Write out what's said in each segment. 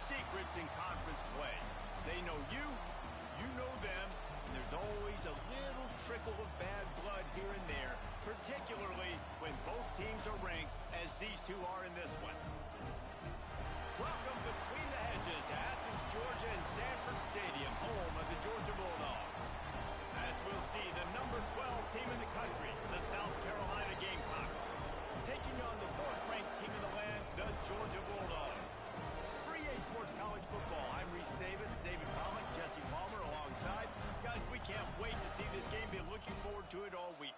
secrets in conference play. They know you, you know them, and there's always a little trickle of bad blood here and there, particularly when both teams are ranked as these two are in this one. Welcome between the hedges to Athens, Georgia and Sanford Stadium, home of the Georgia Bulldogs. As we'll see, the number 12 team in the country, the South Carolina Gamecocks, taking on the 4th-ranked team in the land, the Georgia Bulldogs. For EA Sports College Football, I'm Reese Davis, David Pollack, Jesse Palmer alongside. Guys, we can't wait to see this game. Been looking forward to it all week.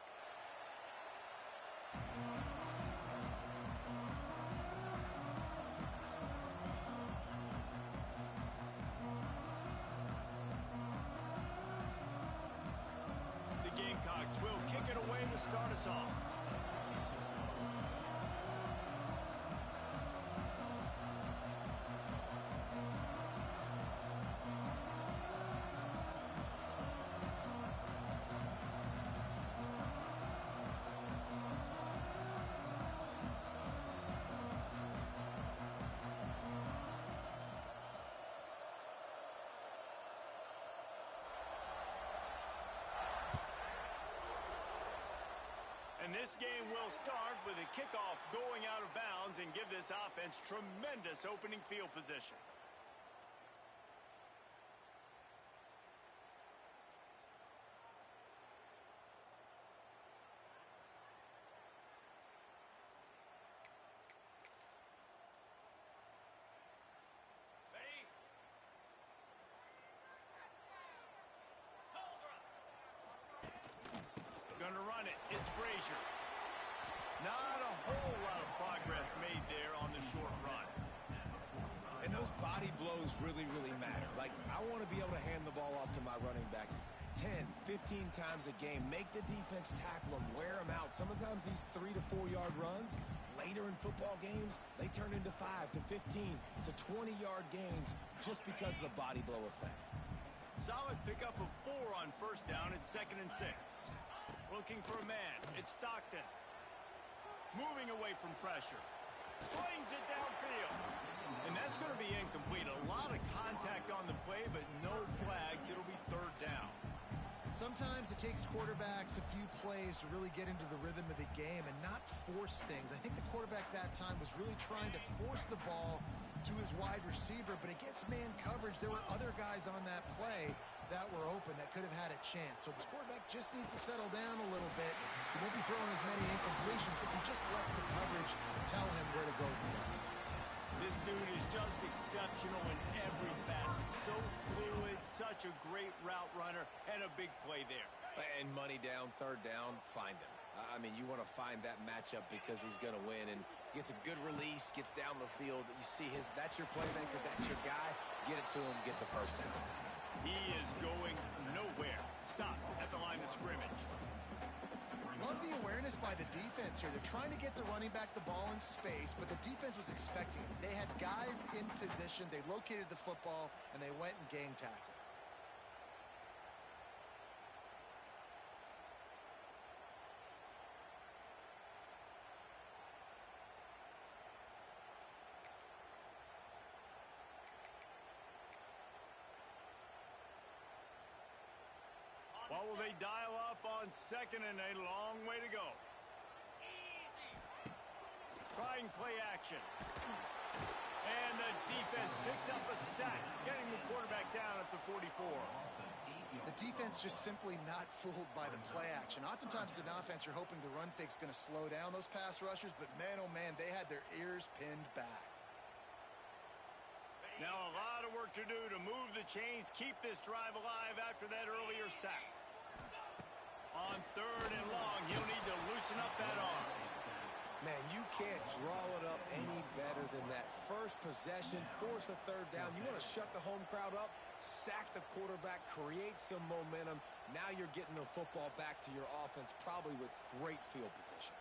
The Gamecocks will kick it away to start us off. And this game will start with a kickoff going out of bounds and give this offense tremendous opening field position. Going to run it. It's Frazier. Not a whole lot of progress made there on the short run. And those body blows really, really matter. Like, I want to be able to hand the ball off to my running back 10, 15 times a game. Make the defense tackle them, wear them out. Sometimes these 3 to 4 yard runs, later in football games, they turn into 5 to 15 to 20 yard gains just because of the body blow effect. Solid pickup of 4 on first down. It's 2nd and 6. Looking for a man. It's Stockton. Moving away from pressure. Slings it downfield. And that's going to be incomplete. A lot of contact on the play, but no flags. It'll be 3rd down. Sometimes it takes quarterbacks a few plays to really get into the rhythm of the game and not force things. I think the quarterback that time was really trying to force the ball to his wide receiver, but against man coverage, there were other guys on that play that were open that could have had a chance. So this quarterback just needs to settle down a little bit. He won't be throwing as many incompletions if he just lets the coverage tell him where to go. This dude is just exceptional in every facet. So fluid, such a great route runner, and a big play there. And money down, 3rd down, find him. I mean, you want to find that matchup because he's going to win, and gets a good release, gets down the field. You see that's your playmaker, that's your guy. Get it to him, get the 1st down. He is going nowhere. Stop at the line of scrimmage. Love the awareness by the defense here. They're trying to get the running back the ball in space, but the defense was expecting it. They had guys in position. They located the football, and they went and gang tackled. What will they dial up on 2nd and a long way to go? Trying play action. And the defense picks up a sack, getting the quarterback down at the 44. The defense just simply not fooled by the play action. Oftentimes, as an offense, you're hoping the run fake's going to slow down those pass rushers, but man, oh man, they had their ears pinned back. Now a lot of work to do to move the chains, keep this drive alive after that earlier sack. On 3rd and long, he'll need to loosen up that arm. Man, you can't draw it up any better than that. First possession, force a 3rd down. You want to shut the home crowd up, sack the quarterback, create some momentum. Now you're getting the football back to your offense, probably with great field position.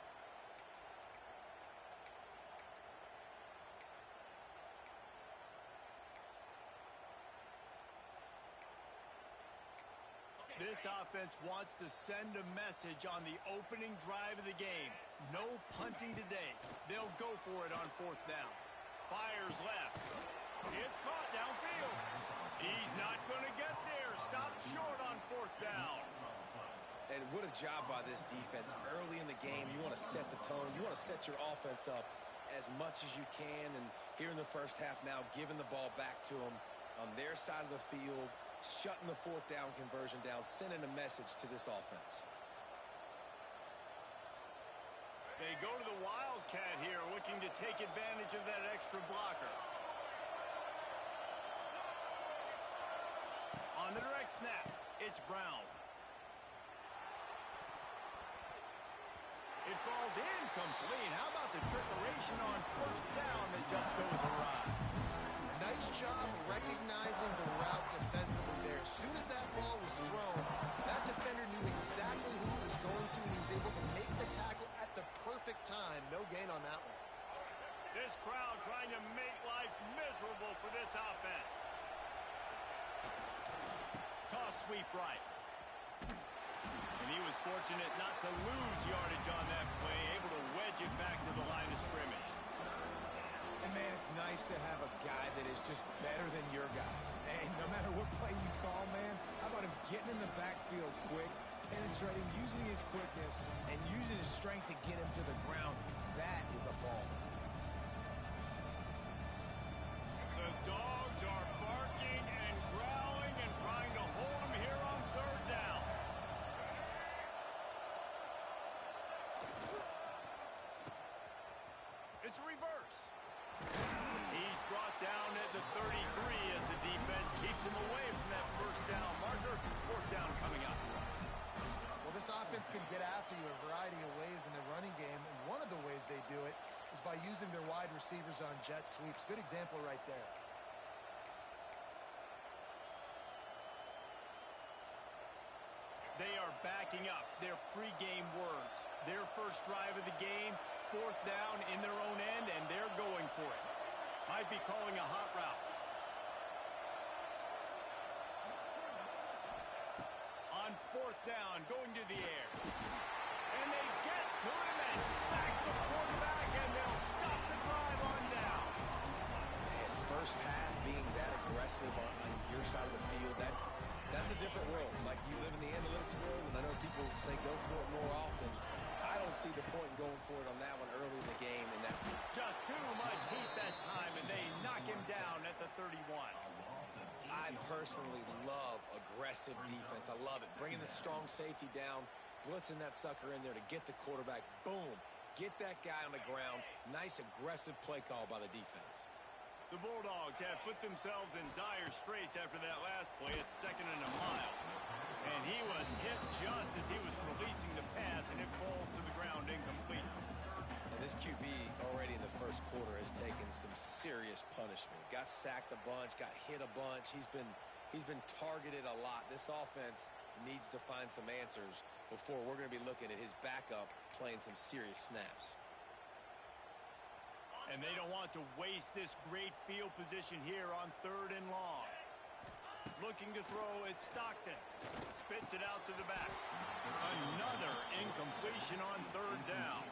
This offense wants to send a message on the opening drive of the game. No punting today. They'll go for it on 4th down. Fires left. It's caught downfield. He's not going to get there. Stopped short on fourth down. And what a job by this defense. Early in the game, you want to set the tone. You want to set your offense up as much as you can. And here in the first half now, giving the ball back to them on their side of the field, shutting the fourth down conversion down, sending a message to this offense. They go to the Wildcat here, looking to take advantage of that extra blocker. On the direct snap, it's Brown. It falls incomplete. How about the trickeration on first down that just goes awry? Nice job recognizing the route defensively there. As soon as that ball was thrown, that defender knew exactly who it was going to, and he was able to make the tackle at the perfect time. No gain on that one. This crowd trying to make life miserable for this offense. Toss sweep right. And he was fortunate not to lose yardage on that play, able to wedge it back to the line of scrimmage. And, man, it's nice to have a guy that is just better than your guys. And no matter what play you call, man, how about him getting in the backfield quick, penetrating, using his quickness, and using his strength to get him to the ground. That is a ball. The Dogs are barking and growling and trying to hold him here on third down. It's a reverse. He's brought down at the 33 as the defense keeps him away from that first down marker. Fourth down coming up. Well, this offense can get after you a variety of ways in the running game, and one of the ways they do it is by using their wide receivers on jet sweeps. Good example right there. They are backing up their pregame words. Their first drive of the game, fourth down in their own end, and they're going for it. Might be calling a hot route. On fourth down, going to the air. And they get to him and sack the quarterback, and they'll stop the drive on down. Man, first half being that aggressive on your side of the field, that's a different world. Like, you live in the analytics world, and I know people say go for it more often. I don't see the point in going for it on that one early in the game. And that just too much heat that time, and they knock him down at the 31. I personally love aggressive defense. I love it. Bringing the strong safety down, blitzing that sucker in there to get the quarterback. Boom. Get that guy on the ground. Nice aggressive play call by the defense. The Bulldogs have put themselves in dire straits after that last play at 2nd and a mile. And he was hit just as he was releasing the pass, and it falls to the ground incomplete. And this QB already in the first quarter has taken some serious punishment. Got sacked a bunch, got hit a bunch. He's been targeted a lot. This offense needs to find some answers before we're going to be looking at his backup playing some serious snaps. And they don't want to waste this great field position here on 3rd and long. Looking to throw, it's Stockton. Spits it out to the back. Another incompletion on 3rd down.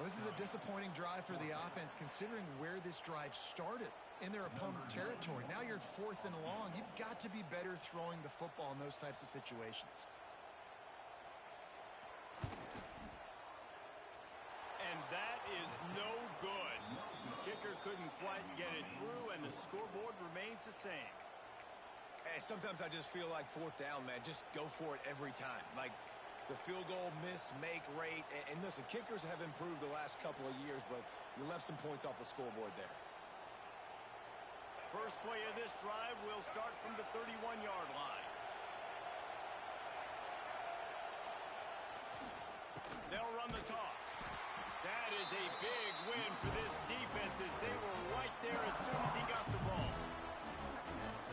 Well, this is a disappointing drive for the offense, considering where this drive started in their opponent territory. Now you're 4th and long. You've got to be better throwing the football in those types of situations. And that is no good. Kicker couldn't quite get it through, and the scoreboard remains the same. Hey, sometimes I just feel like 4th down, man. Just go for it every time. Like, the field goal miss-make rate. And listen, kickers have improved the last couple of years, but you left some points off the scoreboard there. First play of this drive will start from the 31-yard line. They'll run the toss. That is a big win for this defense, as they were right there as soon as he got the ball.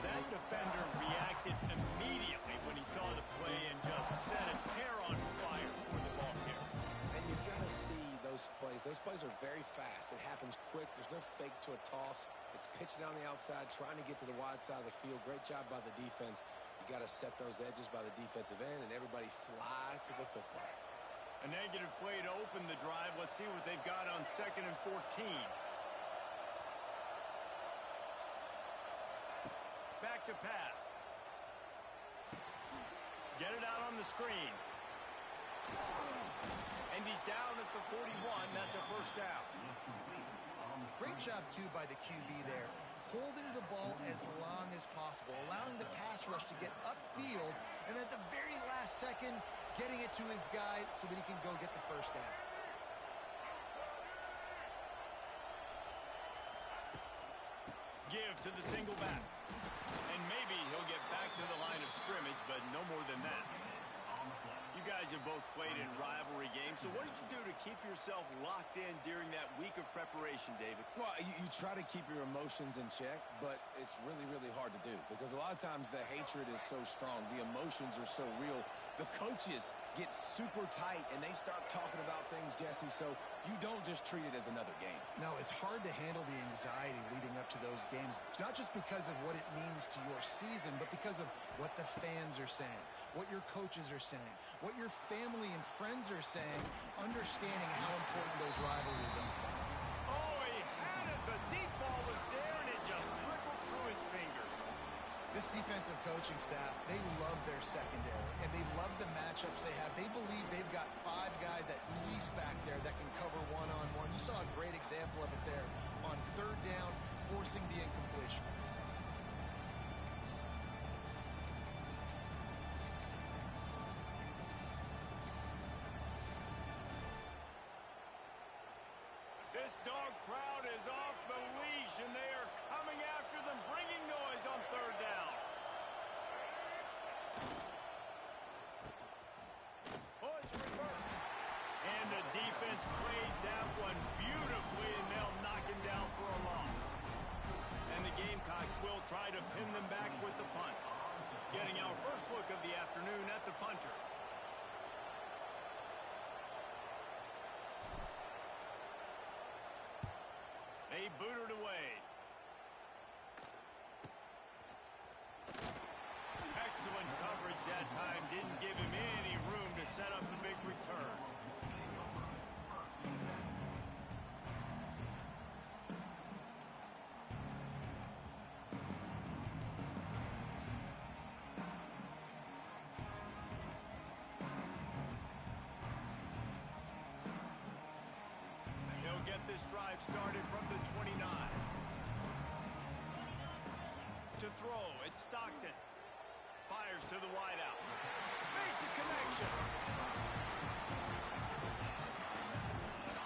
That defender reacted immediately when he saw the play and just set his hair on fire for the ball carrier. And you've got to see those plays. Those plays are very fast. It happens quick. There's no fake to a toss. It's pitching on the outside, trying to get to the wide side of the field. Great job by the defense. You got to set those edges by the defensive end, and everybody fly to the football. A negative play to open the drive. Let's see what they've got on 2nd and 14. back to pass. Get it out on the screen. And he's down at the 41. That's a first down. Great job, too, by the QB there. Holding the ball as long as possible, allowing the pass rush to get upfield, and at the very last second, getting it to his guy so that he can go get the first down. Give to the single back. And maybe he'll get back to the line of scrimmage, but no more than that. You guys have both played in rivalry games, so what did you do to keep yourself locked in during that week of preparation, David? Well, you try to keep your emotions in check, but it's really, really hard to do because a lot of times the hatred is so strong. The emotions are so real. The coaches get super tight, and they start talking about things, Jesse, so you don't just treat it as another game. No, it's hard to handle the anxiety leading up to those games, not just because of what it means to your season, but because of what the fans are saying, what your coaches are saying, what your family and friends are saying, understanding how important those rivalries are. Oh, he had it. The deep ball was there, and it just trickled through his fingers. This defensive coaching staff, they love their secondary, and they love the matchups they have. They believe they've got 5 guys at least back there that can cover one-on-one. You saw a great example of it there on third down, forcing the incompletion. This dog crowd is off the leash, and they are coming after them, bringing noise on third down. Oh, it's reversed. And the defense played that one beautifully, and they'll knock him down for a loss. And the Gamecocks will try to pin them back with the punt. Getting our first look of the afternoon at the punter. They booted away. Excellent coverage that time. Didn't give him any room to set up the big return. Get this drive started from the 29. To throw, it's Stockton. Fires to the wideout. Makes a connection.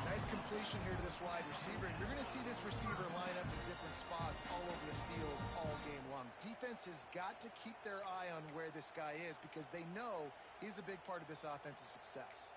Nice completion here to this wide receiver. And you're going to see this receiver line up in different spots all over the field all game long. Defense has got to keep their eye on where this guy is because they know he's a big part of this offense's success.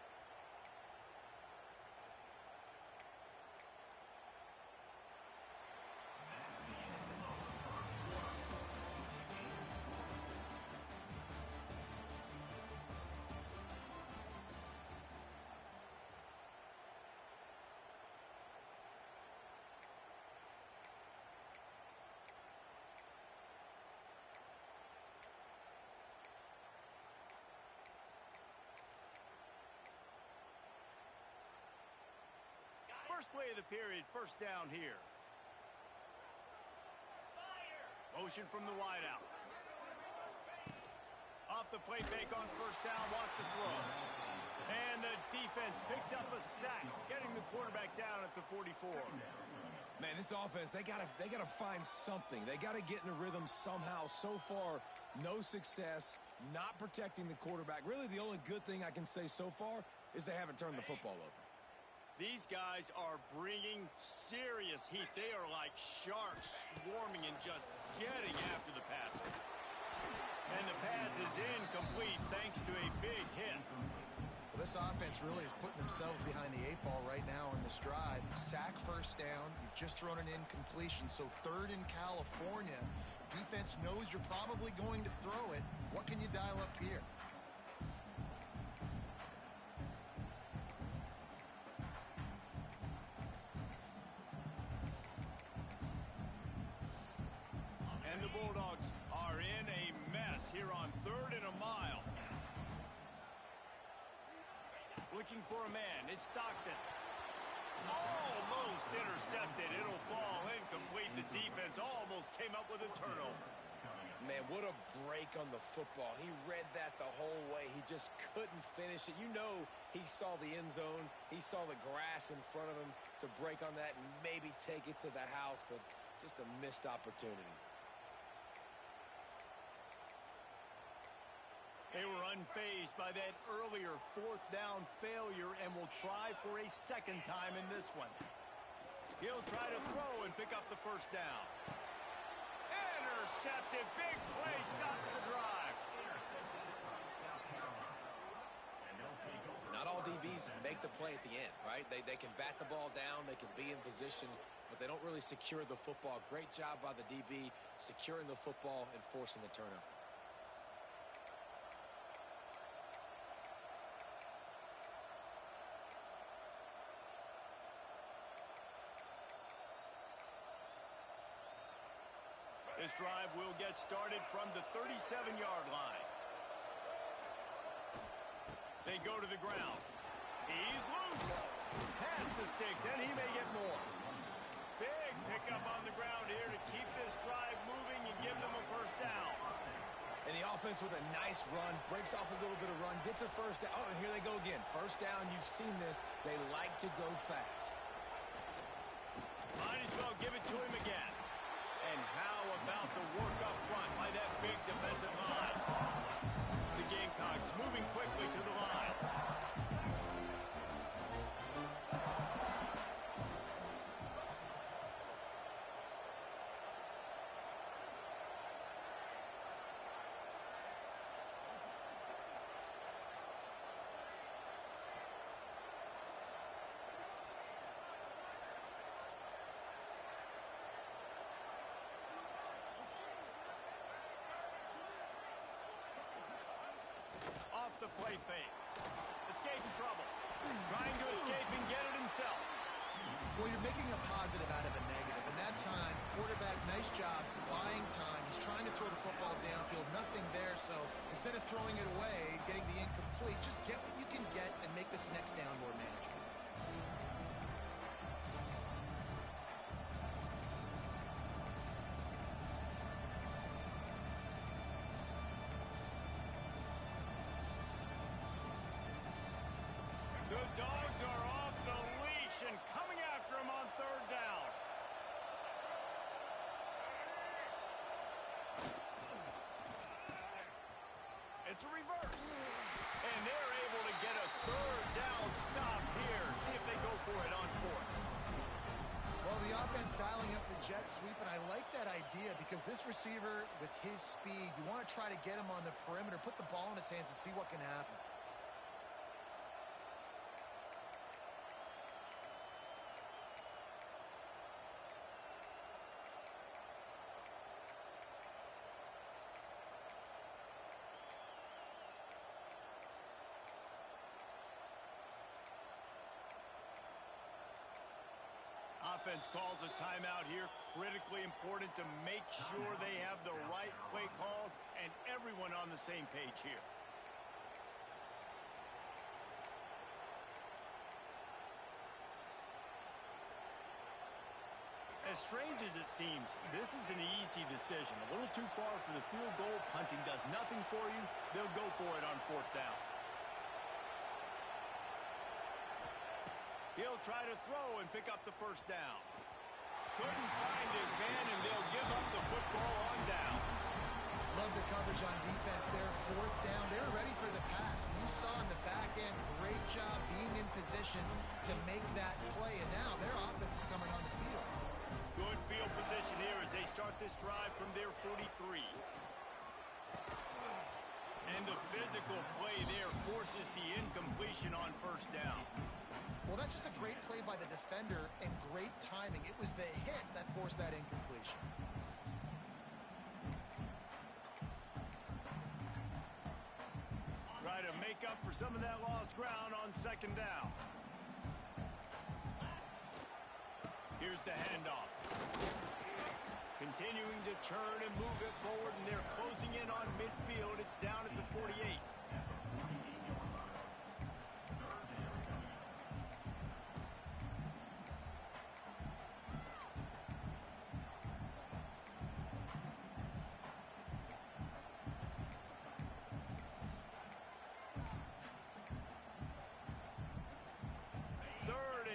First play of the period, first down here. Motion from the wideout. Off the play fake on first down, wants to throw. And the defense picks up a sack, getting the quarterback down at the 44. Man, this offense, they gotta find something. They gotta get in a rhythm somehow. So far, no success, not protecting the quarterback. Really, the only good thing I can say so far is they haven't turned the football over. These guys are bringing serious heat. They are like sharks swarming and just getting after the passer. And the pass is incomplete thanks to a big hit. Well, this offense really is putting themselves behind the 8 ball right now in this drive. Sack first down. You've just thrown an incompletion, so third in California. Defense knows you're probably going to throw it. What can you dial up here? And the Bulldogs are in a mess here on third and a mile. Looking for a man. It's Stockton. Almost intercepted. It'll fall incomplete. The defense almost came up with a turnover. Man, what a break on the football. He read that the whole way. He just couldn't finish it. You know he saw the end zone. He saw the grass in front of him to break on that and maybe take it to the house, but just a missed opportunity. They were unfazed by that earlier fourth down failure and will try for a second time in this one. He'll try to throw and pick up the first down. Intercepted. Big play stops the drive. Not all DBs make the play at the end, right? They can bat the ball down, they can be in position, but they don't really secure the football. Great job by the DB securing the football and forcing the turnover. This drive will get started from the 37-yard line. They go to the ground. He's loose. Pass to Sticks, and he may get more. Big pickup on the ground here to keep this drive moving and give them a first down. And the offense with a nice run, breaks off a little bit of run, gets a first down. Oh, and here they go again. First down, you've seen this. They like to go fast. Might as well give it to him again. And how about the work up front by that big defensive line? The Gamecocks moving quickly to the line. Off the play fake. Escapes trouble. Trying to escape and get it himself. Well, you're making a positive out of a negative. And that time, quarterback, nice job, buying time. He's trying to throw the football downfield. Nothing there, so instead of throwing it away, getting the incomplete, just get what you can get and make this next down more manageable. The Dogs are off the leash and coming after him on third down. It's a reverse. And they're able to get a third down stop here. See if they go for it on fourth. Well, the offense dialing up the jet sweep, and I like that idea because this receiver, with his speed, you want to try to get him on the perimeter, put the ball in his hands and see what can happen. Offense calls a timeout here. Critically important to make sure they have the right play called and everyone on the same page here. As strange as it seems, this is an easy decision. A little too far for the field goal. Punting does nothing for you. They'll go for it on fourth down. He'll try to throw and pick up the first down. Couldn't find his man, and they'll give up the football on downs. Love the coverage on defense there. Fourth down. They were ready for the pass. You saw in the back end, great job being in position to make that play. And now their offense is coming on the field. Good field position here as they start this drive from their 43. And the physical play there forces the incompletion on first down. Well, that's just a great play by the defender and great timing. It was the hit that forced that incompletion. Try to make up for some of that lost ground on second down. Here's the handoff. Continuing to turn and move it forward, and they're closing in on midfield. It's down at the 48.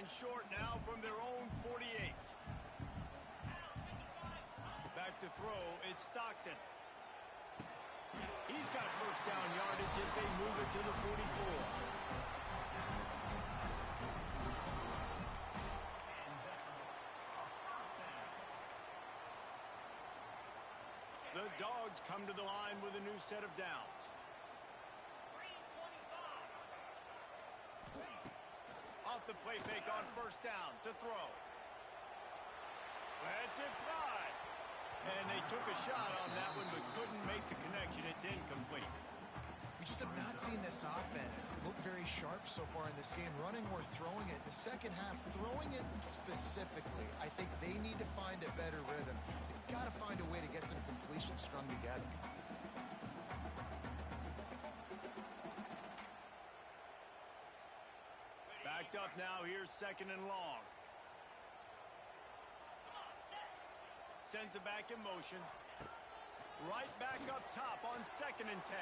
short now from their own 48. Back to throw, it's Stockton. He's got first down yardage as they move it to the 44. The Dogs come to the line with a new set of downs. Off the play fake on first down to throw. Let's it fly. And they took a shot on that one but couldn't make the connection. It's incomplete. We just have not seen this offense look very sharp so far in this game, running or throwing it. The second half, throwing it specifically, I think they need to find a better rhythm. They've got to find a way to get some completions strung together. Backed up now, here's second and long. Sends it back in motion. Right back up top on second and 10.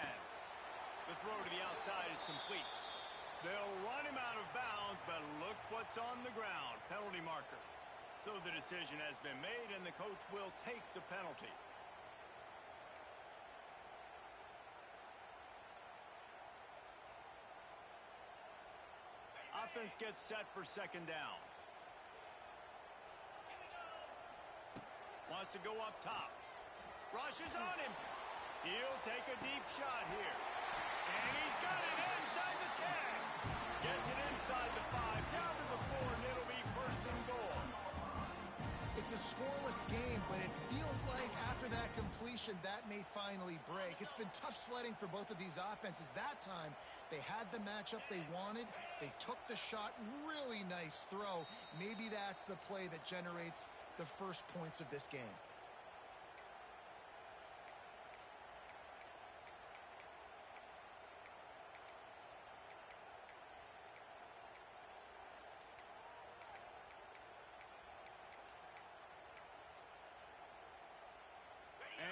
The throw to the outside is complete. They'll run him out of bounds, but look what's on the ground. Penalty marker. So the decision has been made, and the coach will take the penalty. Offense gets set for second down. Wants to go up top. Rushes on him. He'll take a deep shot here. And he's got it inside the 10. Gets it inside the 5. Down to the 4, and it'll be first and goal. It's a scoreless game, but it feels like after that completion, that may finally break. It's been tough sledding for both of these offenses. That time, they had the matchup they wanted. They took the shot. Really nice throw. Maybe that's the play that generates the first points of this game.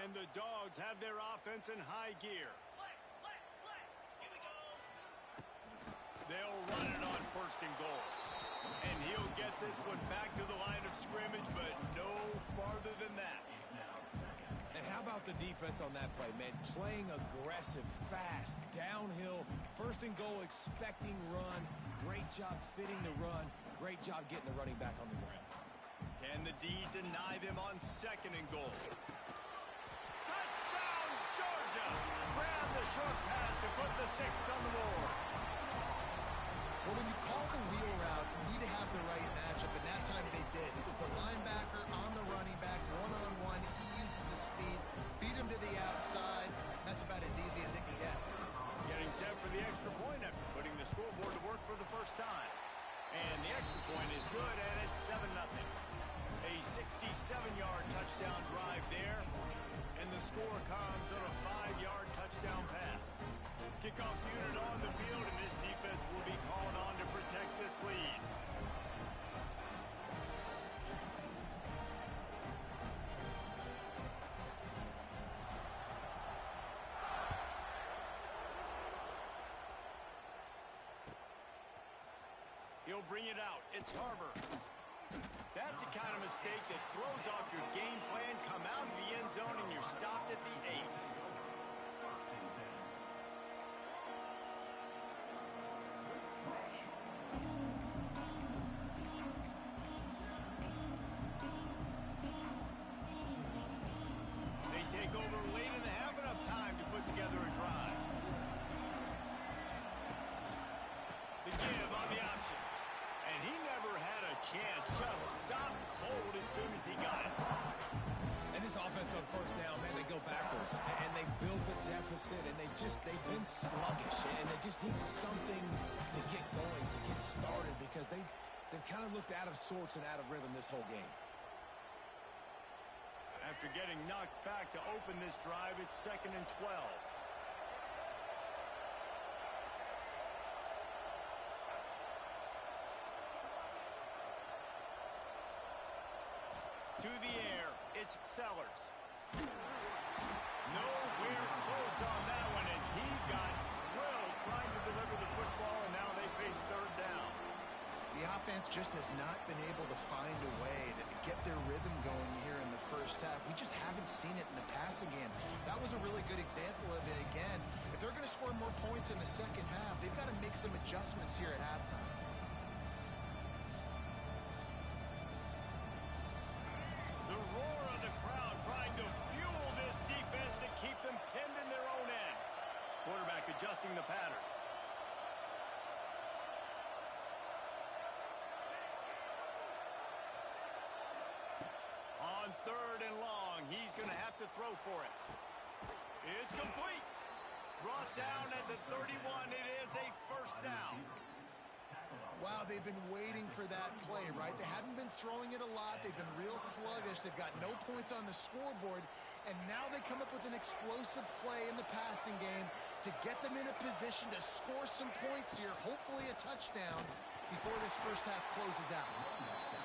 And the Dogs have their offense in high gear. They'll run it on first and goal. And he'll get this one back to the line of scrimmage, but no farther than that. And how about the defense on that play, man? Playing aggressive, fast, downhill, first and goal, expecting run. Great job fitting the run. Great job getting the running back on the ground. Can the D deny them on second and goal? Touchdown, Georgia! Grab the short pass to put the 6 on the board. Well, when you call the wheel route, you need to have the right matchup, and that time they did. It was the linebacker on the running back, one-on-one. He uses his speed, beat him to the outside. That's about as easy as it can get. Getting set for the extra point after putting the scoreboard to work for the first time. And the extra point is good, and it's 7-0. A 67-yard touchdown drive there, and the score comes on a 5-yard touchdown pass. Kickoff unit on the field, and this defense will be called on to protect this lead. He'll bring it out. It's Harbor. That's the kind of mistake that throws off your game plan. Come out of the end zone, and you're stopped at the 8. They take over late in the half, enough time to put together a drive. The give on the option. And he never had a chance. Just stopped cold as soon as he got it. And this offense on first down, man, they go backwards. And they built a deficit, and they've been sluggish. And they just need something to get going, to get started, because they've kind of looked out of sorts and out of rhythm this whole game. After getting knocked back to open this drive, it's 2nd and 12. To the air, it's Sellers. Nowhere close on that one as he got drilled trying to deliver the football, and now they face third down. The offense defense just has not been able to find a way to get their rhythm going here in the first half. We just haven't seen it in the passing game. That was a really good example of it again. If they're going to score more points in the second half, they've got to make some adjustments here at halftime. The roar of the crowd trying to fuel this defense to keep them pinned in their own end. Quarterback adjusting the pattern. On 3rd and long, he's going to have to throw for it. It's complete. Brought down at the 31. It is a first down. Wow, they've been waiting for that play, right? They haven't been throwing it a lot. They've been real sluggish. They've got no points on the scoreboard. And now they come up with an explosive play in the passing game to get them in a position to score some points here, hopefully a touchdown, before this first half closes out.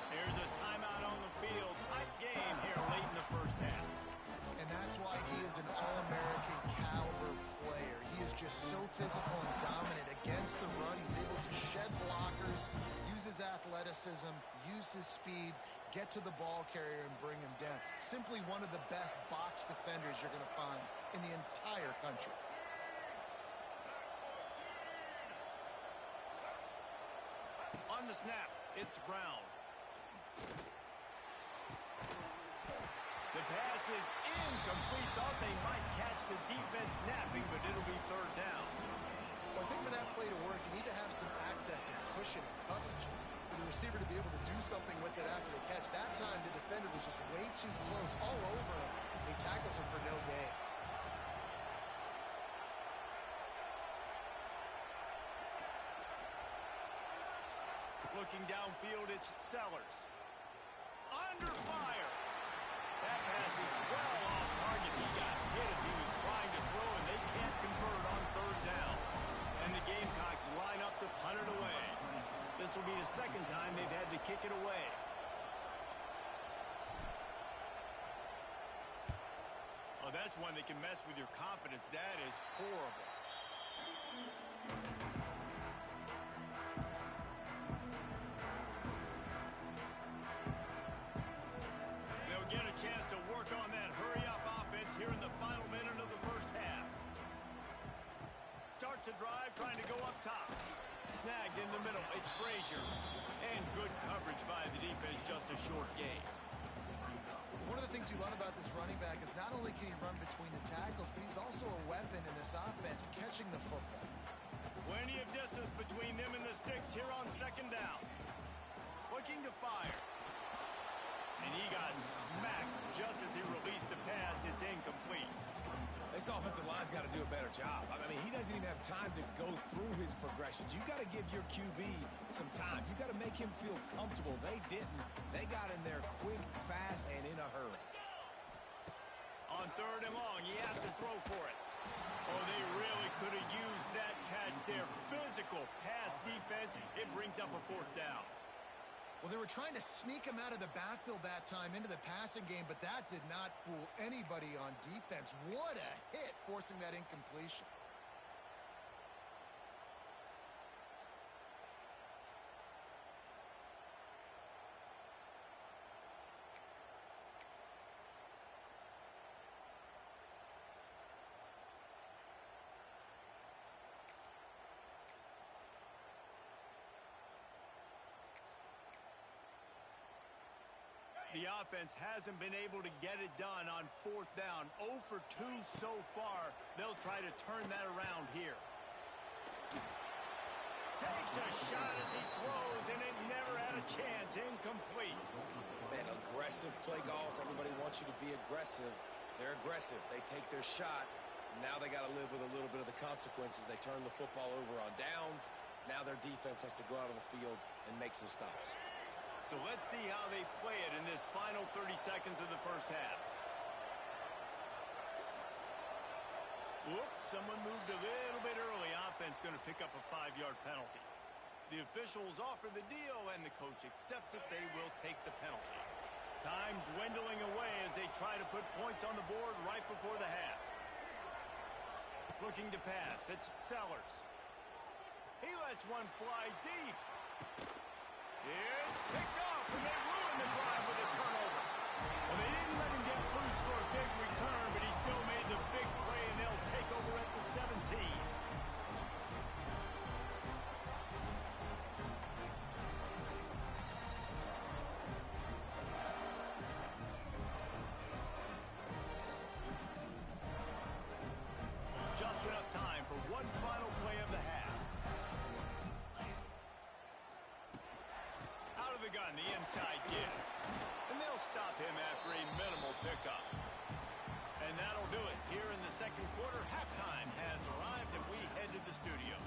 There's a timeout on the field. Tight game here late in the first half. And that's why he is an All-American caliber player. He is just so physical and dominant against the run. He's able to shed blockers, use his athleticism, use his speed, get to the ball carrier and bring him down. Simply one of the best box defenders you're going to find in the entire country. On the snap, it's Brown. The pass is incomplete. Thought they might catch the defense napping, but it'll be 3rd down. Well, I think for that play to work, you need to have some access and cushion and coverage. For the receiver to be able to do something with it after the catch. That time, the defender was just way too close, all over him, and he tackles him for no gain. Looking downfield, it's Sellers. Under fire. That pass is well off target. He got hit as he was trying to throw, and they can't convert on 3rd down. And the Gamecocks line up to punt it away. This will be the 2nd time they've had to kick it away. Oh, that's one that can mess with your confidence. That is horrible. Get a chance to work on that hurry-up offense here in the final minute of the first half. Starts a drive, trying to go up top. Snagged in the middle. It's Frazier. And good coverage by the defense, just a short gain. One of the things you love about this running back is not only can he run between the tackles, but he's also a weapon in this offense, catching the football. Plenty of distance between them and the sticks here on 2nd down. Looking to fire. And he got smacked just as he released the pass. It's incomplete. This offensive line's got to do a better job. I mean, he doesn't even have time to go through his progressions. You got to give your QB some time. You got to make him feel comfortable. They didn't. They got in there quick, fast, and in a hurry. On 3rd and long, he has to throw for it. Oh, they really could have used that catch there. Physical pass defense. It brings up a 4th down. Well, they were trying to sneak him out of the backfield that time into the passing game, but that did not fool anybody on defense. What a hit, forcing that incompletion. The offense hasn't been able to get it done on 4th down. 0 for 2 so far. They'll try to turn that around here. Takes a shot as he throws, and it never had a chance. Incomplete. Man, aggressive play calls. Everybody wants you to be aggressive. They're aggressive. They take their shot. Now they got to live with a little bit of the consequences. They turn the football over on downs. Now their defense has to go out on the field and make some stops. So let's see how they play it in this final 30 seconds of the first half. Whoops, someone moved a little bit early. Offense going to pick up a 5-yard penalty. The officials offer the deal, and the coach accepts it. They will take the penalty. Time dwindling away as they try to put points on the board right before the half. Looking to pass. It's Sellers. He lets one fly deep. It's picked off, and they ruined the drive with a turnover. Well, they didn't let him get loose for a big return, but he still made the big play, and they'll take over at the 17. Just enough time for one final play of the half. Out of the gun, the inside give. And they'll stop him after a minimal pickup. And that'll do it here in the second quarter. Halftime has arrived, and we head to the studio.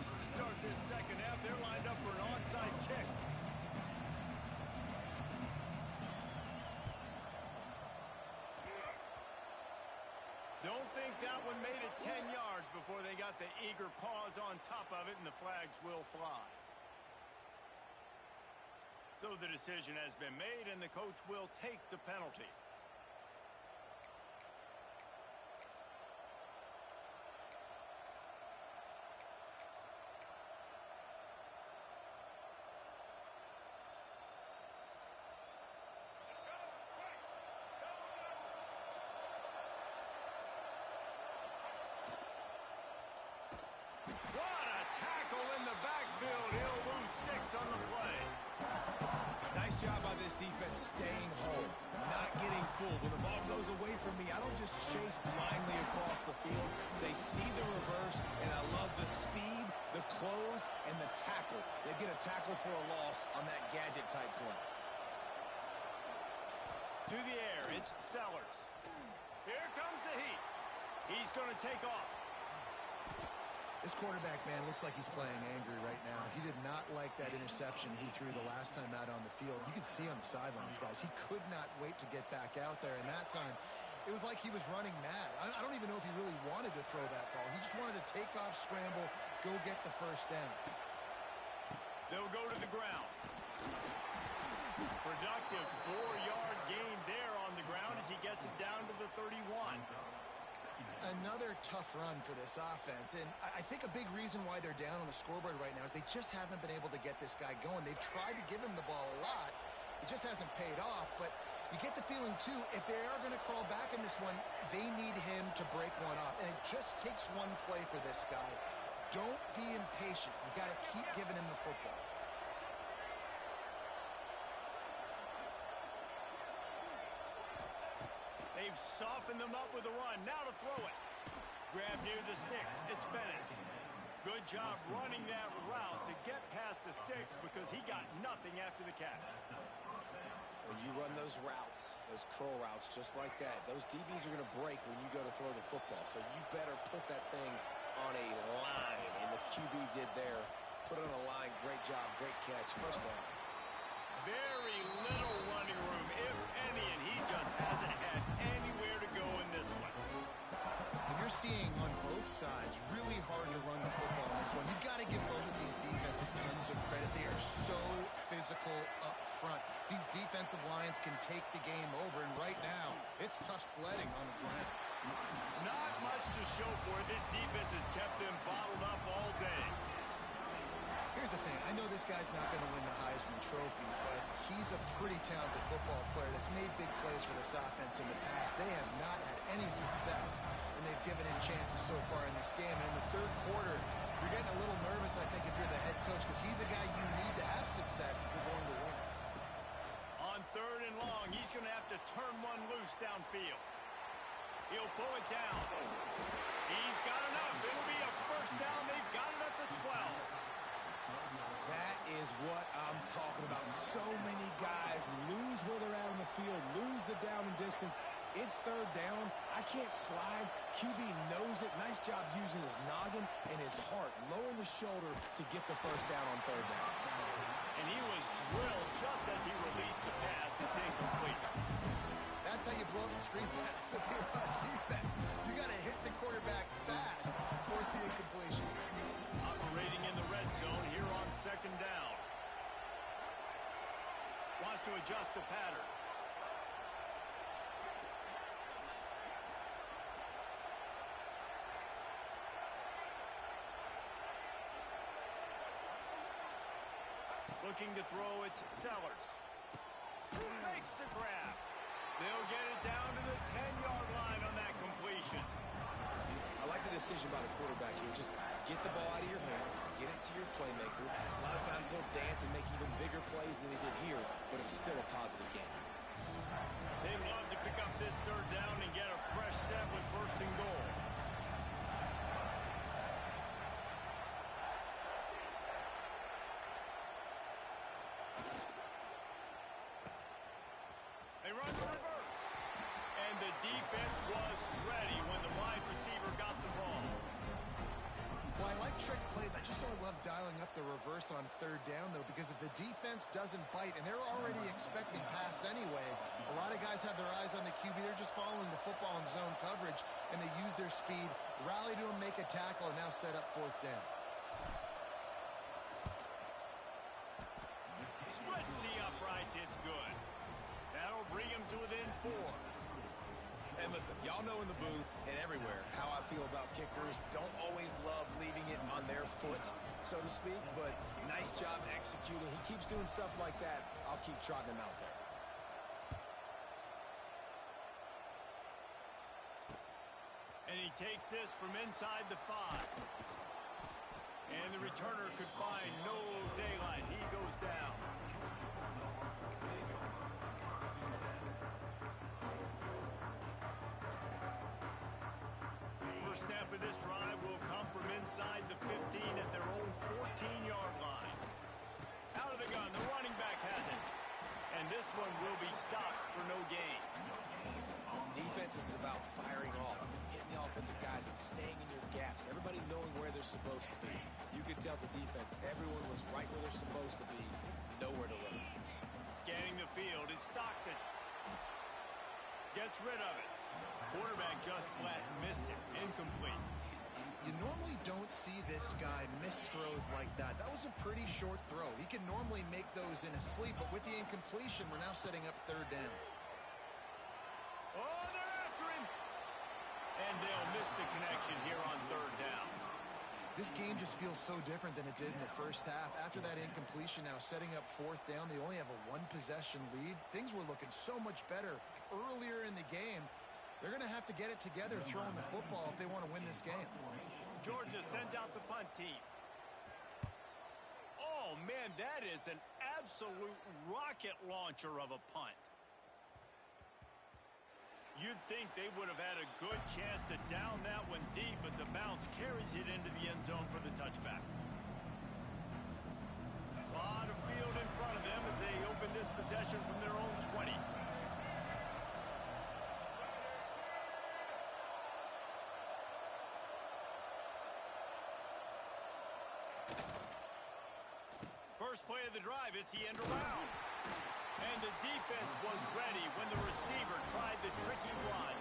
To start this second half, they're lined up for an onside kick. Don't think that one made it 10 yards before they got the eager paws on top of it, and the flags will fly. So the decision has been made, and the coach will take the penalty. What a tackle in the backfield. He'll lose 6 on the play. Nice job by this defense staying home, not getting fooled. When the ball goes away from me, I don't just chase blindly across the field. They see the reverse, and I love the speed, the close, and the tackle. They get a tackle for a loss on that gadget-type play. To the air, it's Sellers. Here comes the heat. He's going to take off. This quarterback, man, looks like he's playing angry right now. He did not like that interception he threw the last time out on the field. You could see on the sidelines, guys. He could not wait to get back out there. And that time, it was like he was running mad. I don't even know if he really wanted to throw that ball. He just wanted to take off, scramble, go get the first down. They'll go to the ground. Productive 4-yard gain there on the ground as he gets it down to the 31. Another tough run for this offense, and I think a big reason why they're down on the scoreboard right now is they just haven't been able to get this guy going. They've tried to give him the ball a lot. It just hasn't paid off, but you get the feeling, too, if they are going to crawl back in this one, they need him to break one off, and it just takes one play for this guy. Don't be impatient. You got to keep giving him the football. They've softened them up with a run. Now to throw it. Grab near the sticks. It's Bennett. Good job running that route to get past the sticks because he got nothing after the catch. When you run those routes, those curl routes just like that, those DBs are going to break when you go to throw the football. So you better put that thing on a line. And the QB did there. Put it on a line. Great job. Great catch. First down. Very little running room, if any, and he just hasn't had anywhere to go in this one. And you're seeing on both sides really hard to run the football in this one. You've got to give both of these defenses tons of credit. They are so physical up front. These defensive lines can take the game over, and right now, it's tough sledding on the ground. Not much to show for it. This defense has kept them bottled up all day. Here's the thing. I know this guy's not going to win the Heisman Trophy, but he's a pretty talented football player that's made big plays for this offense in the past. They have not had any success, and they've given him chances so far in this game. And in the third quarter, you're getting a little nervous, I think, if you're the head coach, because he's a guy you need to have success if you're going to win. On 3rd and long, he's going to have to turn one loose downfield. He'll pull it down. He's got enough. It'll be a first down. They've got it at the 12. That is what I'm talking about. So many guys lose where they're at on the field, lose the down and distance, It's third down. I can't slide. QB knows it. Nice job using his noggin and his heart, lowering the shoulder to get the first down on third down. And he was drilled just as he released the pass. It's incomplete. That's how you blow up the screen pass if you're on defense. You got to hit the quarterback fast, force the incompletion. Operating in the red zone here on second down. Wants to adjust the pattern. Looking to throw it, Sellers. Makes the grab. They'll get it down to the 10-yard line on that completion. I like the decision by the quarterback here. Just get the ball out of your hands, get it to your playmaker. A lot of times they'll dance and make even bigger plays than they did here, but it was still a positive game. They love to pick up this third down and get a fresh set with first and goal. They run reverse. And the defense was ready when the wide receiver got the ball. Well, I like trick plays. I just don't love dialing up the reverse on third down, though, because if the defense doesn't bite, and they're already expecting pass anyway, a lot of guys have their eyes on the QB. They're just following the football in zone coverage, and they use their speed, rally to him, make a tackle, and now set up fourth down. Splits the uprights. It's good. That'll bring him to within 4. And listen, y'all know in the booth and everywhere how I feel about kickers. Don't always love leaving it on their foot, so to speak, but nice job executing. He keeps doing stuff like that. I'll keep trotting him out there. And he takes this from inside the 5. And the returner could find no daylight. He goes down. First snap of this drive will come from inside the 15 at their own 14-yard line. Out of the gun, the running back has it. And this one will be stopped for no gain. Defense is about firing off, hitting the offensive guys and staying in your gaps. Everybody knowing where they're supposed to be. You could tell the defense, everyone was right where they're supposed to be, nowhere to run. Scanning the field, it's Stockton. Gets rid of it. Quarterback just flat missed it. Incomplete. You normally don't see this guy miss throws like that. That was a pretty short throw. He can normally make those in his sleep, but with the incompletion, we're now setting up third down. Oh, they're after him. And they'll miss the connection here on third down. This game just feels so different than it did in the first half. After that incompletion, now setting up fourth down, they only have a one-possession lead. Things were looking so much better earlier in the game. They're going to have to get it together throwing the football if they want to win this game. Georgia sends out the punt team. Oh, man, that is an absolute rocket launcher of a punt. You'd think they would have had a good chance to down that one deep, but the bounce carries it into the end zone for the touchback. A lot of field in front of them as they open this possession from their own 20. First play of the drive, it's the end around. And the defense was ready when the receiver tried the tricky run.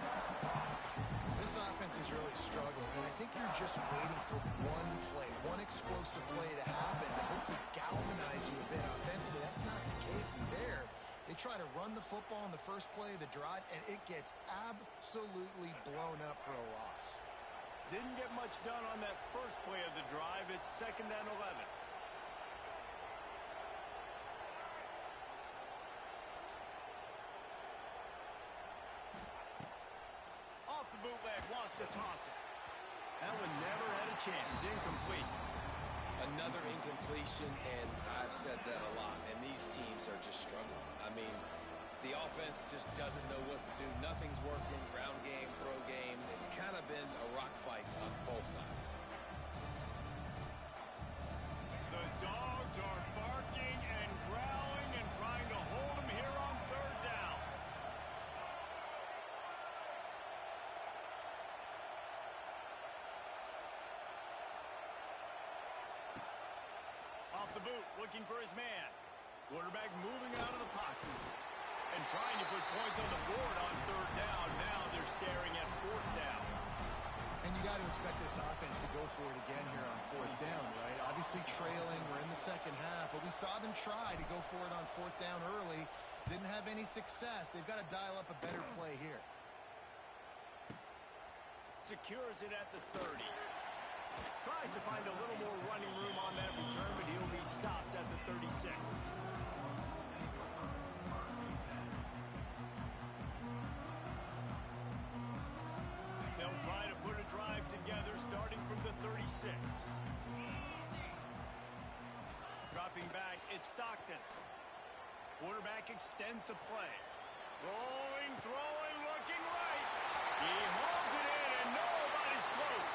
This offense is really struggling, and I think you're just waiting for one play, one explosive play to happen to hopefully galvanize you a bit offensively. That's not the case there. They try to run the football in the first play of the drive, and it gets absolutely blown up for a loss. Didn't get much done on that first play of the drive. It's 2nd and 11. Bootleg wants to toss it. That one never had a chance. Incomplete. Another incompletion, and I've said that a lot, and these teams are just struggling. I mean, the offense just doesn't know what to do. Nothing's working. Ground game, throw game. It's kind of been a rock fight on both sides. The dogs are barking and growling and trying to hold him here on third down. off the boot, looking for his man. Quarterback moving out of the pocket and trying to put points on the board on third down. Now they're staring at fourth down. And you got to expect this offense to go for it again here on fourth down, right? Obviously trailing. We're in the second half, but we saw them try to go for it on fourth down early. Didn't have any success. They've got to dial up a better play here. Secures it at the 30. Tries to find a little more running room on that return, but he'll be stopped at the 36. They'll try to put a drive together starting from the 36. Dropping back, it's Stockton. Quarterback extends the play. Rolling, throwing, looking right. He holds it in, and nobody's close.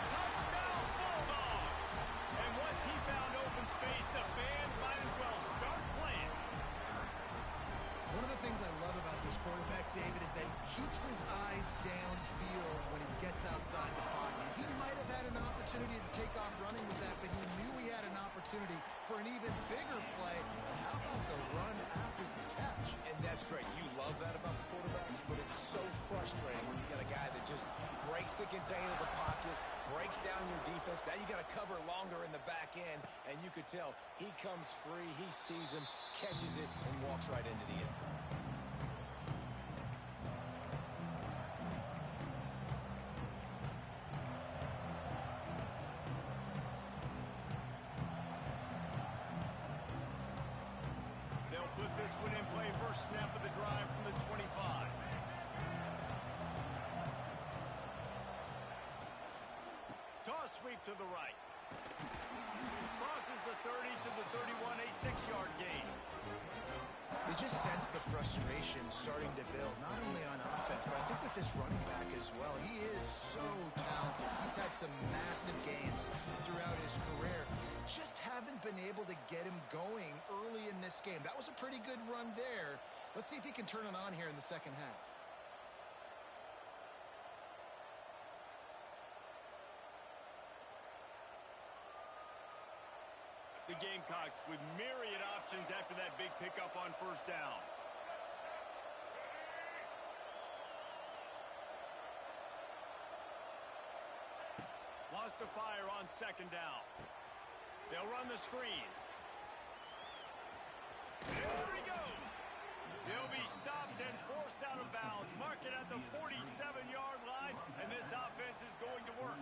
Touchdown, Bulldogs! And once he found open space, the band might as well start playing. One of the things I love about this quarterback, David, is that he keeps his eyes downfield when he gets outside the pocket. He might have had an opportunity to take off running with that, but he knew he had an opportunity for an even bigger play. How about the run after the catch? And that's great. You love that about the quarterbacks, but it's so frustrating when you got a guy that just breaks the container of the pocket, breaks down your defense. Now you got to cover longer in the back end, and you could tell he comes free, he sees him, catches it, and walks right into the end zone. They'll put this one in play first snap of the drive from the 25. Toss sweep to the right. Crosses the 30 to the 31, a 6-yard gain. You just sense the frustration starting to build, not only on offense, but I think with this running back as well. He is so talented. He's had some massive games throughout his career. Just haven't been able to get him going early in this game. That was a pretty good run there. Let's see if he can turn it on here in the second half. The Gamecocks with myriad options after that big pickup on first down. Lost to fire on second down. They'll run the screen. There he goes. He'll be stopped and forced out of bounds. Mark it at the 47-yard line, and this offense is going to work.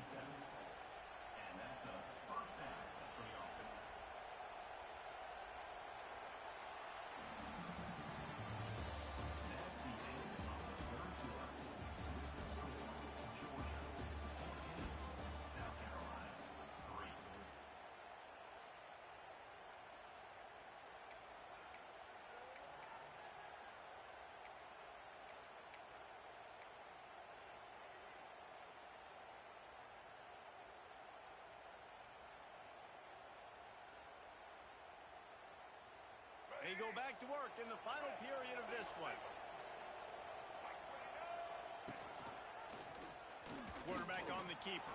They go back to work in the final period of this one. Quarterback on the keeper.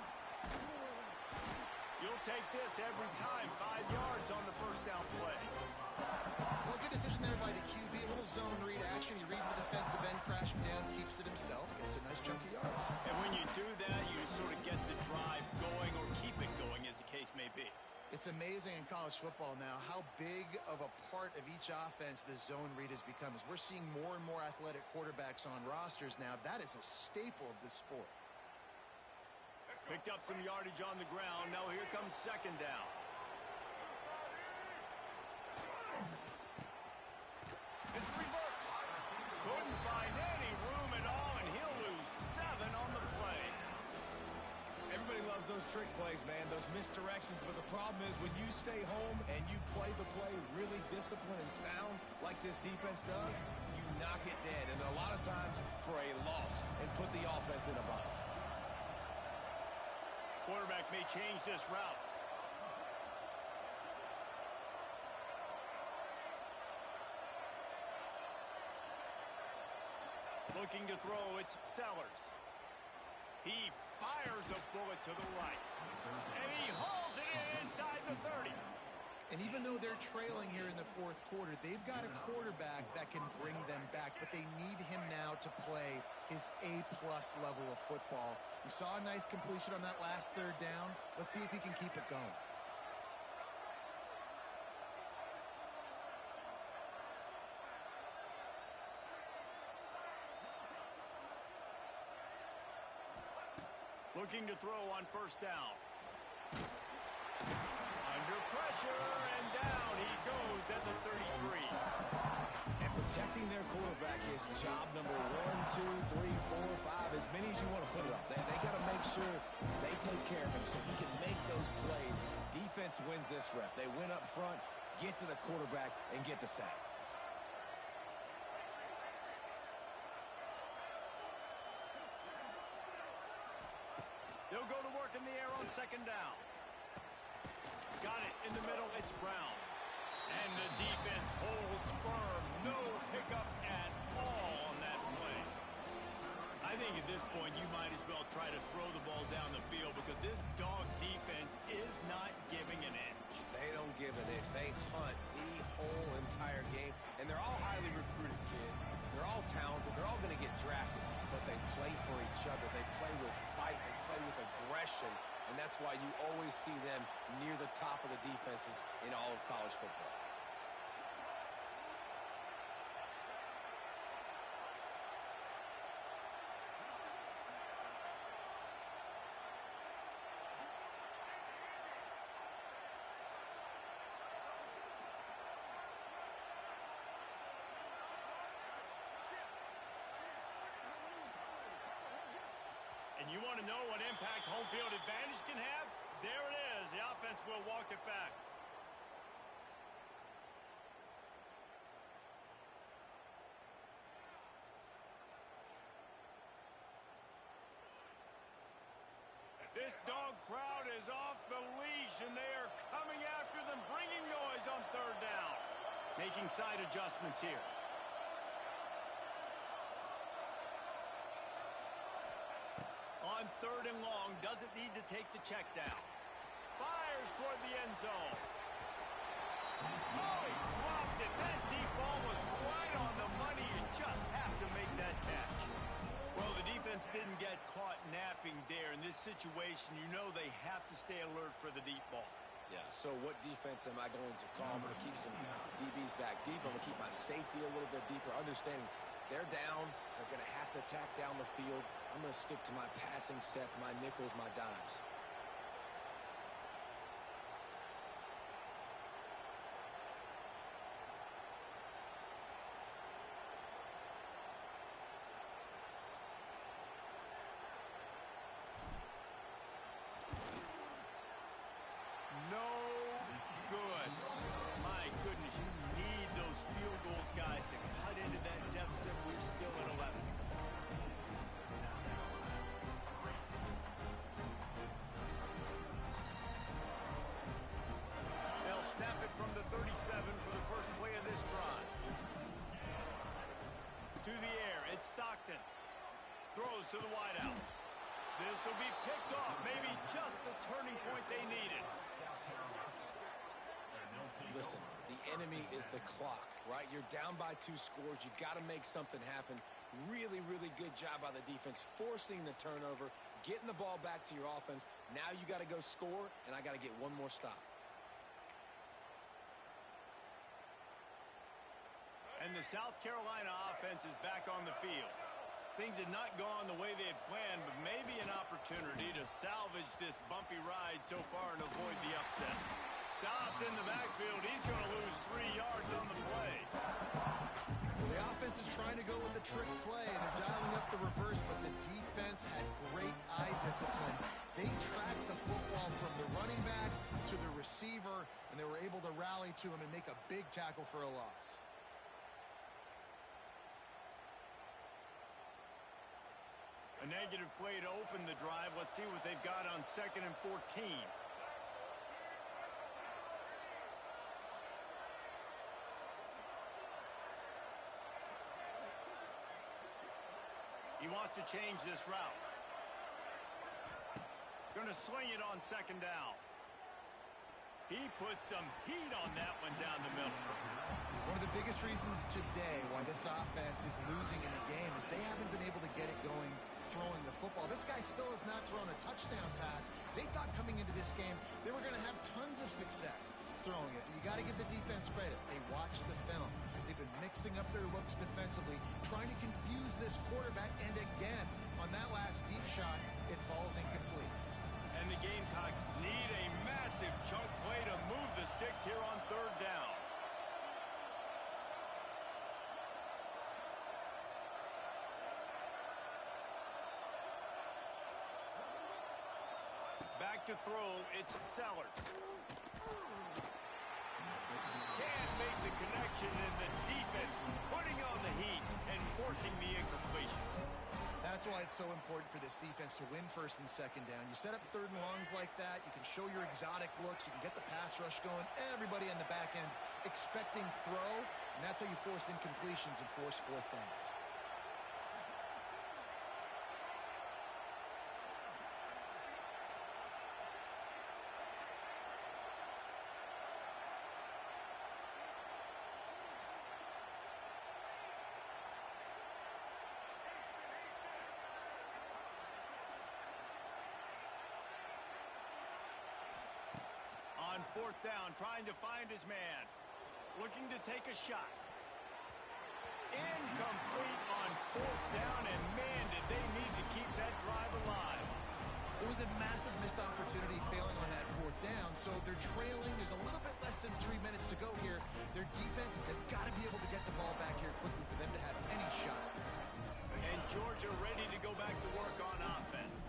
You'll take this every time. 5 yards on the first down play. Well, good decision there by the QB. A little zone read action. He reads the defensive end, crashing down, keeps it himself, gets a nice chunk of yards. And when you do that, you sort of get the drive going or keep it going, as the case may be. It's amazing in college football now how big of a part of each offense the zone read has become. As we're seeing more and more athletic quarterbacks on rosters now, that is a staple of this sport. Picked up some yardage on the ground. Now here comes second down. It's reverse. Couldn't find any room at all, and he'll lose 7 on the play. Everybody loves those trick plays, man, those misdirections, but the problem is when you stay home and you play the play really disciplined and sound like this defense does, you knock it dead, and a lot of times for a loss, and put the offense in a bind. Quarterback may change this route. Looking to throw, it's Sellers. He fires a bullet to the right. And he hauls it in inside the 30. And even though they're trailing here in the fourth quarter, they've got a quarterback that can bring them back, but they need him now to play his A-plus level of football. We saw a nice completion on that last third down. Let's see if he can keep it going. Looking to throw on first down. Under pressure, and down he goes at the 33. And protecting their quarterback is job number 1, 2, 3, 4, 5, as many as you want to put it up. They got to make sure they take care of him so he can make those plays. Defense wins this rep. They win up front, get to the quarterback, and get the sack. They'll go to work in the air on second down. Got it in the middle. It's Brown. And the defense holds firm. No pickup at all on that play. I think at this point you might as well try to throw the ball down the field because this dog defense is not giving an inch. They don't give an inch. They hunt the whole entire game. And they're all highly recruited kids. They're all talented. They're all going to get drafted. But they play for each other. They play with fight. They play with aggression. And that's why you always see them near the top of the defenses in all of college football. And you want to know what impact home field advantage can have? There it is. The offense will walk it back. This dog crowd is off the leash, and they are coming after them, bringing noise on third down. Making side adjustments here. On third and long, doesn't need to take the check down. Fires toward the end zone. Oh, he dropped it. That deep ball was right on the money. You just have to make that catch. Well, the defense didn't get caught napping there. In this situation, you know they have to stay alert for the deep ball. Yeah, so what defense am I going to call? I'm going to keep some DBs back deep. I'm going to keep my safety a little bit deeper, understanding they're down. They're going to have to attack down the field. I'm going to stick to my passing sets, my nickels, my dimes. No good. My goodness, you need those field goals, guys, to cut into that deficit. We're still at 11. They'll snap it from the 37 for the first play of this drive. To the air, it's Stockton. Throws to the wideout. This will be picked off. Maybe just the turning point they needed. Listen, the enemy is the clock, right? You're down by 2 scores. You got to make something happen. Really, really good job by the defense, forcing the turnover, getting the ball back to your offense. Now you got to go score, and I got to get one more stop. And the South Carolina offense is back on the field. Things had not gone the way they had planned, but maybe an opportunity to salvage this bumpy ride so far and avoid the upset. Stopped in the backfield. He's going to lose 3 yards on the play. Well, the offense is trying to go with the trick play, and they're dialing up the reverse, but the defense had great eye discipline. They tracked the football from the running back to the receiver, and they were able to rally to him and make a big tackle for a loss. A negative play to open the drive. Let's see what they've got on 2nd and 14. He wants to change this route. Going to sling it on 2nd down. He put some heat on that one down the middle. One of the biggest reasons today why this offense is losing in the game is they haven't been able to get it going throwing the football. This guy still has not thrown a touchdown pass. They thought coming into this game they were going to have tons of success throwing it. But you got to give the defense credit. They watched the film. They've been mixing up their looks defensively, trying to confuse this quarterback. And again, on that last deep shot, it falls incomplete. And the Gamecocks need a massive chunk play to move the sticks here on third down. Back to throw, it's Sellers. Can't make the connection, and the defense putting on the heat and forcing the incompletion. That's why it's so important for this defense to win first and second down. You set up third and longs like that, you can show your exotic looks, you can get the pass rush going, everybody on the back end expecting throw, and that's how you force incompletions and force fourth downs. On fourth down, trying to find his man. Looking to take a shot. Incomplete on fourth down, and man, did they need to keep that drive alive. It was a massive missed opportunity failing on that fourth down, so they're trailing. There's a little bit less than 3 minutes to go here. Their defense has got to be able to get the ball back here quickly for them to have any shot. And Georgia ready to go back to work on offense.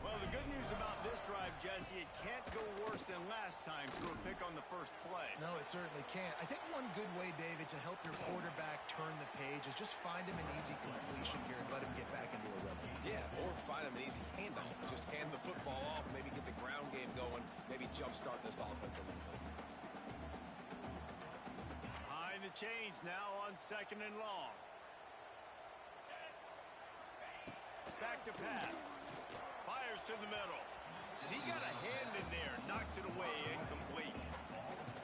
Well, the good news about this drive, Jesse, it can't go worse than last time through a pick on the first play. No, it certainly can't. I think one good way, David, to help your quarterback turn the page is just find him an easy completion here and let him get back into a rhythm. Yeah, or find him an easy handoff. Just hand the football off, maybe get the ground game going, maybe jumpstart this offense a little bit. Behind the chains now on second and long. Back to pass. Fires to the middle. And he got a hand in there. Knocks it away. Incomplete.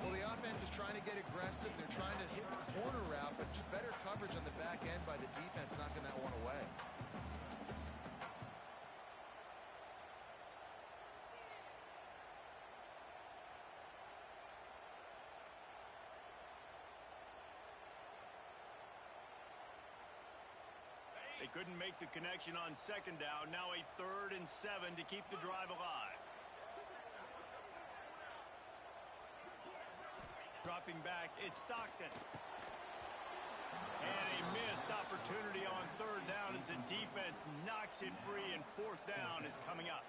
Well, the offense is trying to get aggressive. They're trying to hit the corner route, but just better coverage on the back end by the defense, knocking that one away. They couldn't make the connection on second down. Now a 3rd and 7 to keep the drive alive. Dropping back, it's Stockton. And a missed opportunity on third down as the defense knocks it free, and fourth down is coming up.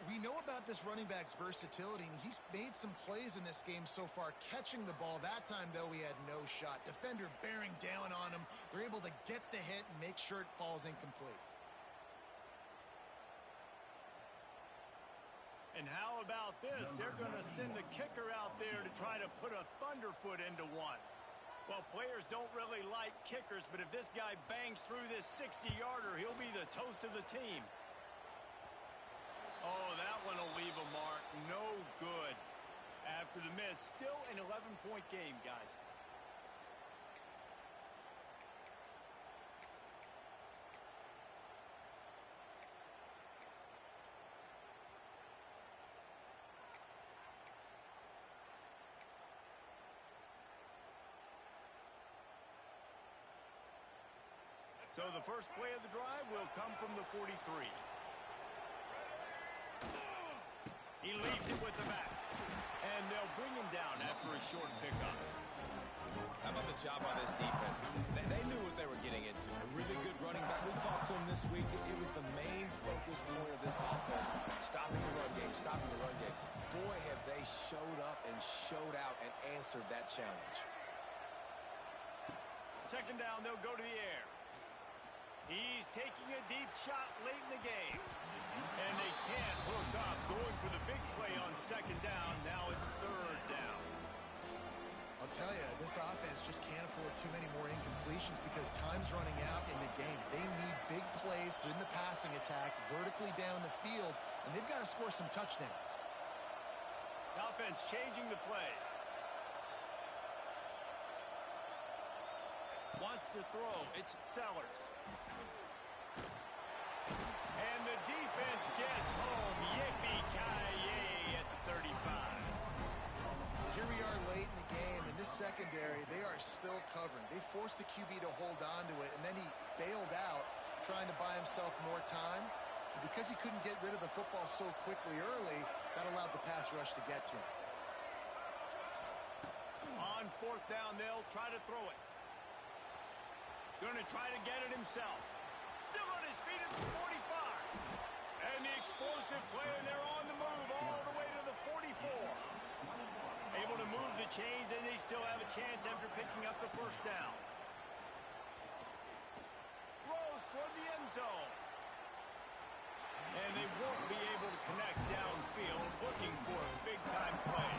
We know about this running back's versatility, and he's made some plays in this game so far, catching the ball. That time, though, he had no shot. Defender bearing down on him. They're able to get the hit and make sure it falls incomplete. And how about this? They're going to send the kicker out there to try to put a thunderfoot into one. Well, players don't really like kickers, but if this guy bangs through this 60-yarder, he'll be the toast of the team. Oh, that one will leave a mark. No good. After the miss, still an 11-point game, guys. So the first play of the drive will come from the 43. He leaves it with the back. And they'll bring him down after a short pickup. How about the job on this defense? They knew what they were getting into. A really good running back. We talked to him this week. It was the main focus point of this offense. Stopping the run game, stopping the run game. Boy, have they showed up and showed out and answered that challenge. Second down, they'll go to the air. He's taking a deep shot late in the game. And they can't hook up. Going for the big play on second down. Now it's third down. I'll tell you, this offense just can't afford too many more incompletions because time's running out in the game. They need big plays in the passing attack, vertically down the field, and they've got to score some touchdowns. The offense defense changing the play. Wants to throw. It's Sellers. And the defense gets home. Yippee-ki-yay at the 35. Here we are late in the game. In this secondary, they are still covering. They forced the QB to hold on to it, and then he bailed out, trying to buy himself more time. And because he couldn't get rid of the football so quickly early, that allowed the pass rush to get to him. On fourth down, they'll try to throw it. Going to try to get it himself. Still on his feet at the 45. And the explosive play, and they're on the move all the way to the 44. Able to move the chains, and they still have a chance after picking up the first down. Throws toward the end zone. And they won't be able to connect downfield, looking for a big-time play.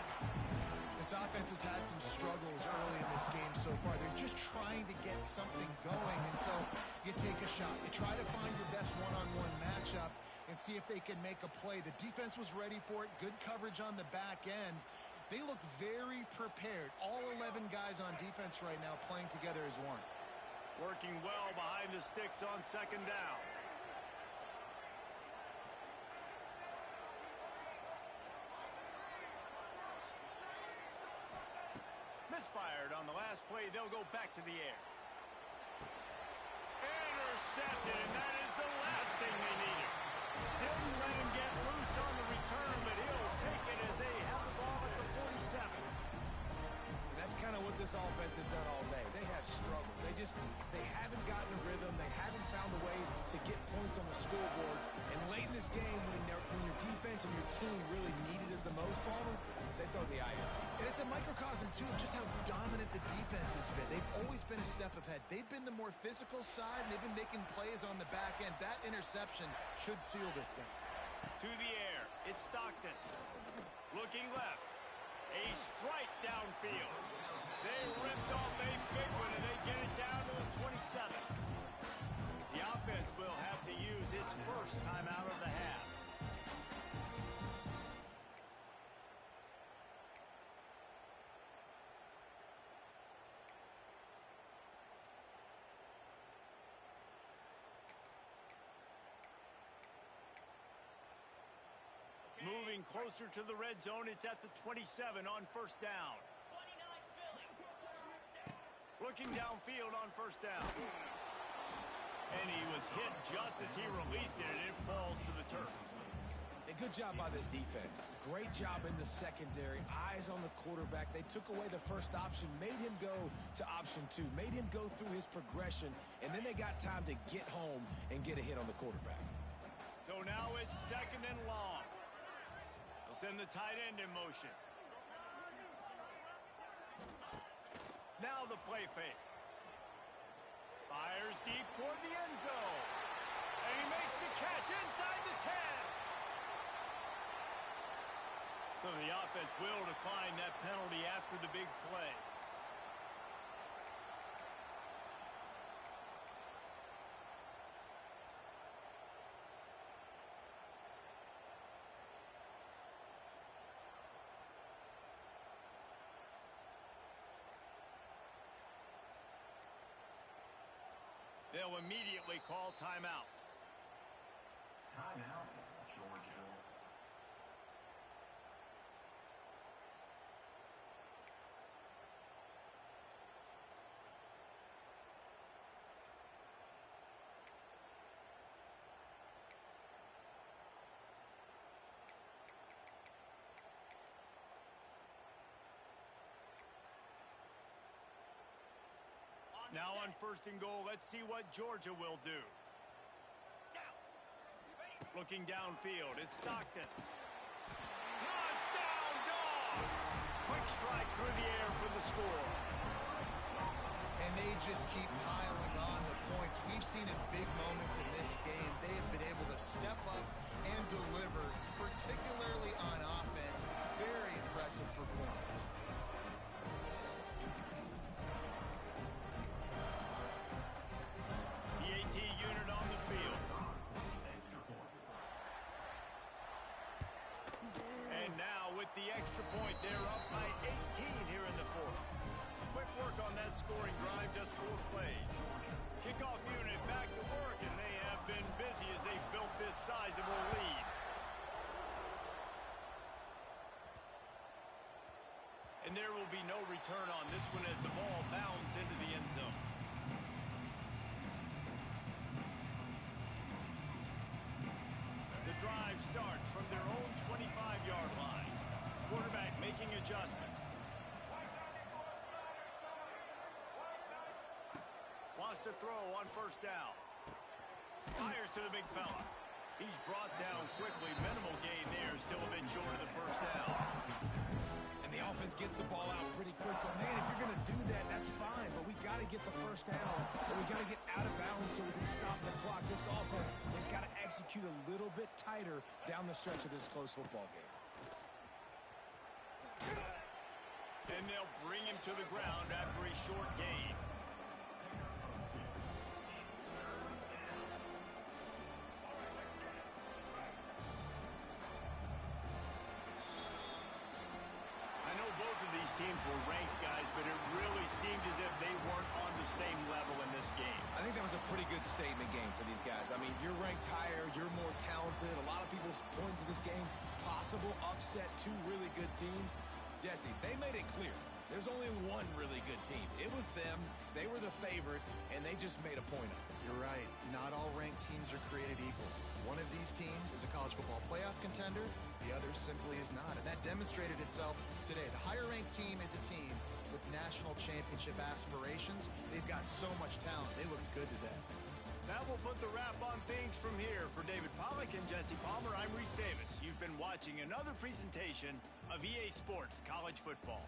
This offense has had some struggles early in this game so far. They're just trying to get something going, and so you take a shot. You try to find your best one-on-one matchup and see if they can make a play. The defense was ready for it. Good coverage on the back end. They look very prepared. All 11 guys on defense right now playing together as one. Working well behind the sticks on second down. Misfired on the last play. They'll go back to the air. Intercepted, and that is the last thing they needed. Didn't let him get loose on the return, but he'll take it as they have the ball at the 47. And that's kind of what this offense has done all day. They have struggled. They haven't gotten a rhythm. They haven't found a way to get points on the scoreboard. And late in this game, when your defense and your team really needed it the most, Palmer, they throw the INT. And it's a microcosm, too, of just how dominant the defense has been. They've always been a step ahead. They've been the more physical side, and they've been making plays on the back end. That interception should seal this thing. To the air. It's Stockton. Looking left. A strike downfield. They ripped off a big one, and they get it down to the 27. The offense will have to use its first time out of the half. Moving closer to the red zone, it's at the 27 on first down. Looking downfield on first down. And he was hit just as he released it, and it falls to the turf. A good job by this defense. Great job in the secondary. Eyes on the quarterback. They took away the first option, made him go to option 2, made him go through his progression, and then they got time to get home and get a hit on the quarterback. So now it's second and long. They'll send the tight end in motion. Now the play fake. Fires deep toward the end zone. And he makes the catch inside the 10. So the offense will decline that penalty after the big play. They'll immediately call timeout. Timeout, Georgia. Now on first and goal, let's see what Georgia will do. Looking downfield, it's Stockton. Touchdown, Dogs! Quick strike through the air for the score. And they just keep piling on the points. We've seen in big moments in this game, they have been able to step up and deliver, particularly on offense. Very impressive performance. extra point. They're up by 18 here in the fourth. Quick work on that scoring drive, just 4 plays. Kickoff unit back to work, and they have been busy as they built this sizable lead. And there will be no return on this one as the ball bounds into the end zone. The drive starts from their own 25-yard line. Quarterback making adjustments. Wants to throw on first down. Fires to the big fella. He's brought down quickly. Minimal gain there. Still a bit short of the first down. And the offense gets the ball out pretty quick. But, man, if you're going to do that, that's fine. But we got to get the first down. And we got to get out of bounds so we can stop the clock. This offense, they've got to execute a little bit tighter down the stretch of this close football game. And they'll bring him to the ground after a short gain. I know both of these teams were ranked, guys, but it really seemed as if they weren't on the same level in this game. I think that was a pretty good statement game for these guys. I mean, you're ranked higher, you're more talented. A lot of people point to this game, possible upset, 2 really good teams. Jesse, they made it clear. There's only one really good team. It was them. They were the favorite, and they just made a point of it. You're right. Not all ranked teams are created equal. One of these teams is a college football playoff contender. The other simply is not. And that demonstrated itself today. The higher-ranked team is a team with national championship aspirations. They've got so much talent. They look good today. That will put the wrap on things from here. For David Pollack and Jesse Palmer, I'm Reese Davis. You've been watching another presentation of EA Sports College Football.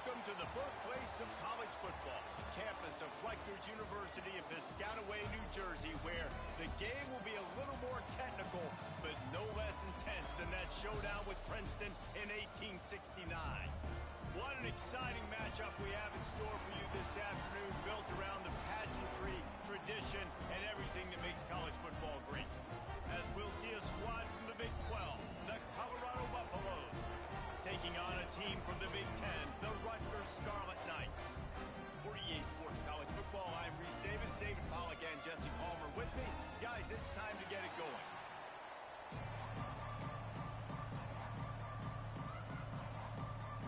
Welcome to the birthplace of college football, the campus of Rutgers University in Piscataway, New Jersey, where the game will be a little more technical, but no less intense than that showdown with Princeton in 1869. What an exciting matchup we have in store for you this afternoon, built around the pageantry, tradition, and everything that makes college football great. As we'll see a squad from the Big 12, the Colorado Buffaloes, taking on a team from the Big 10, the Rutgers Scarlet Knights. For EA Sports College Football, I'm Reese Davis, David Pollack, and Jesse Palmer with me. Guys, it's time to get it going.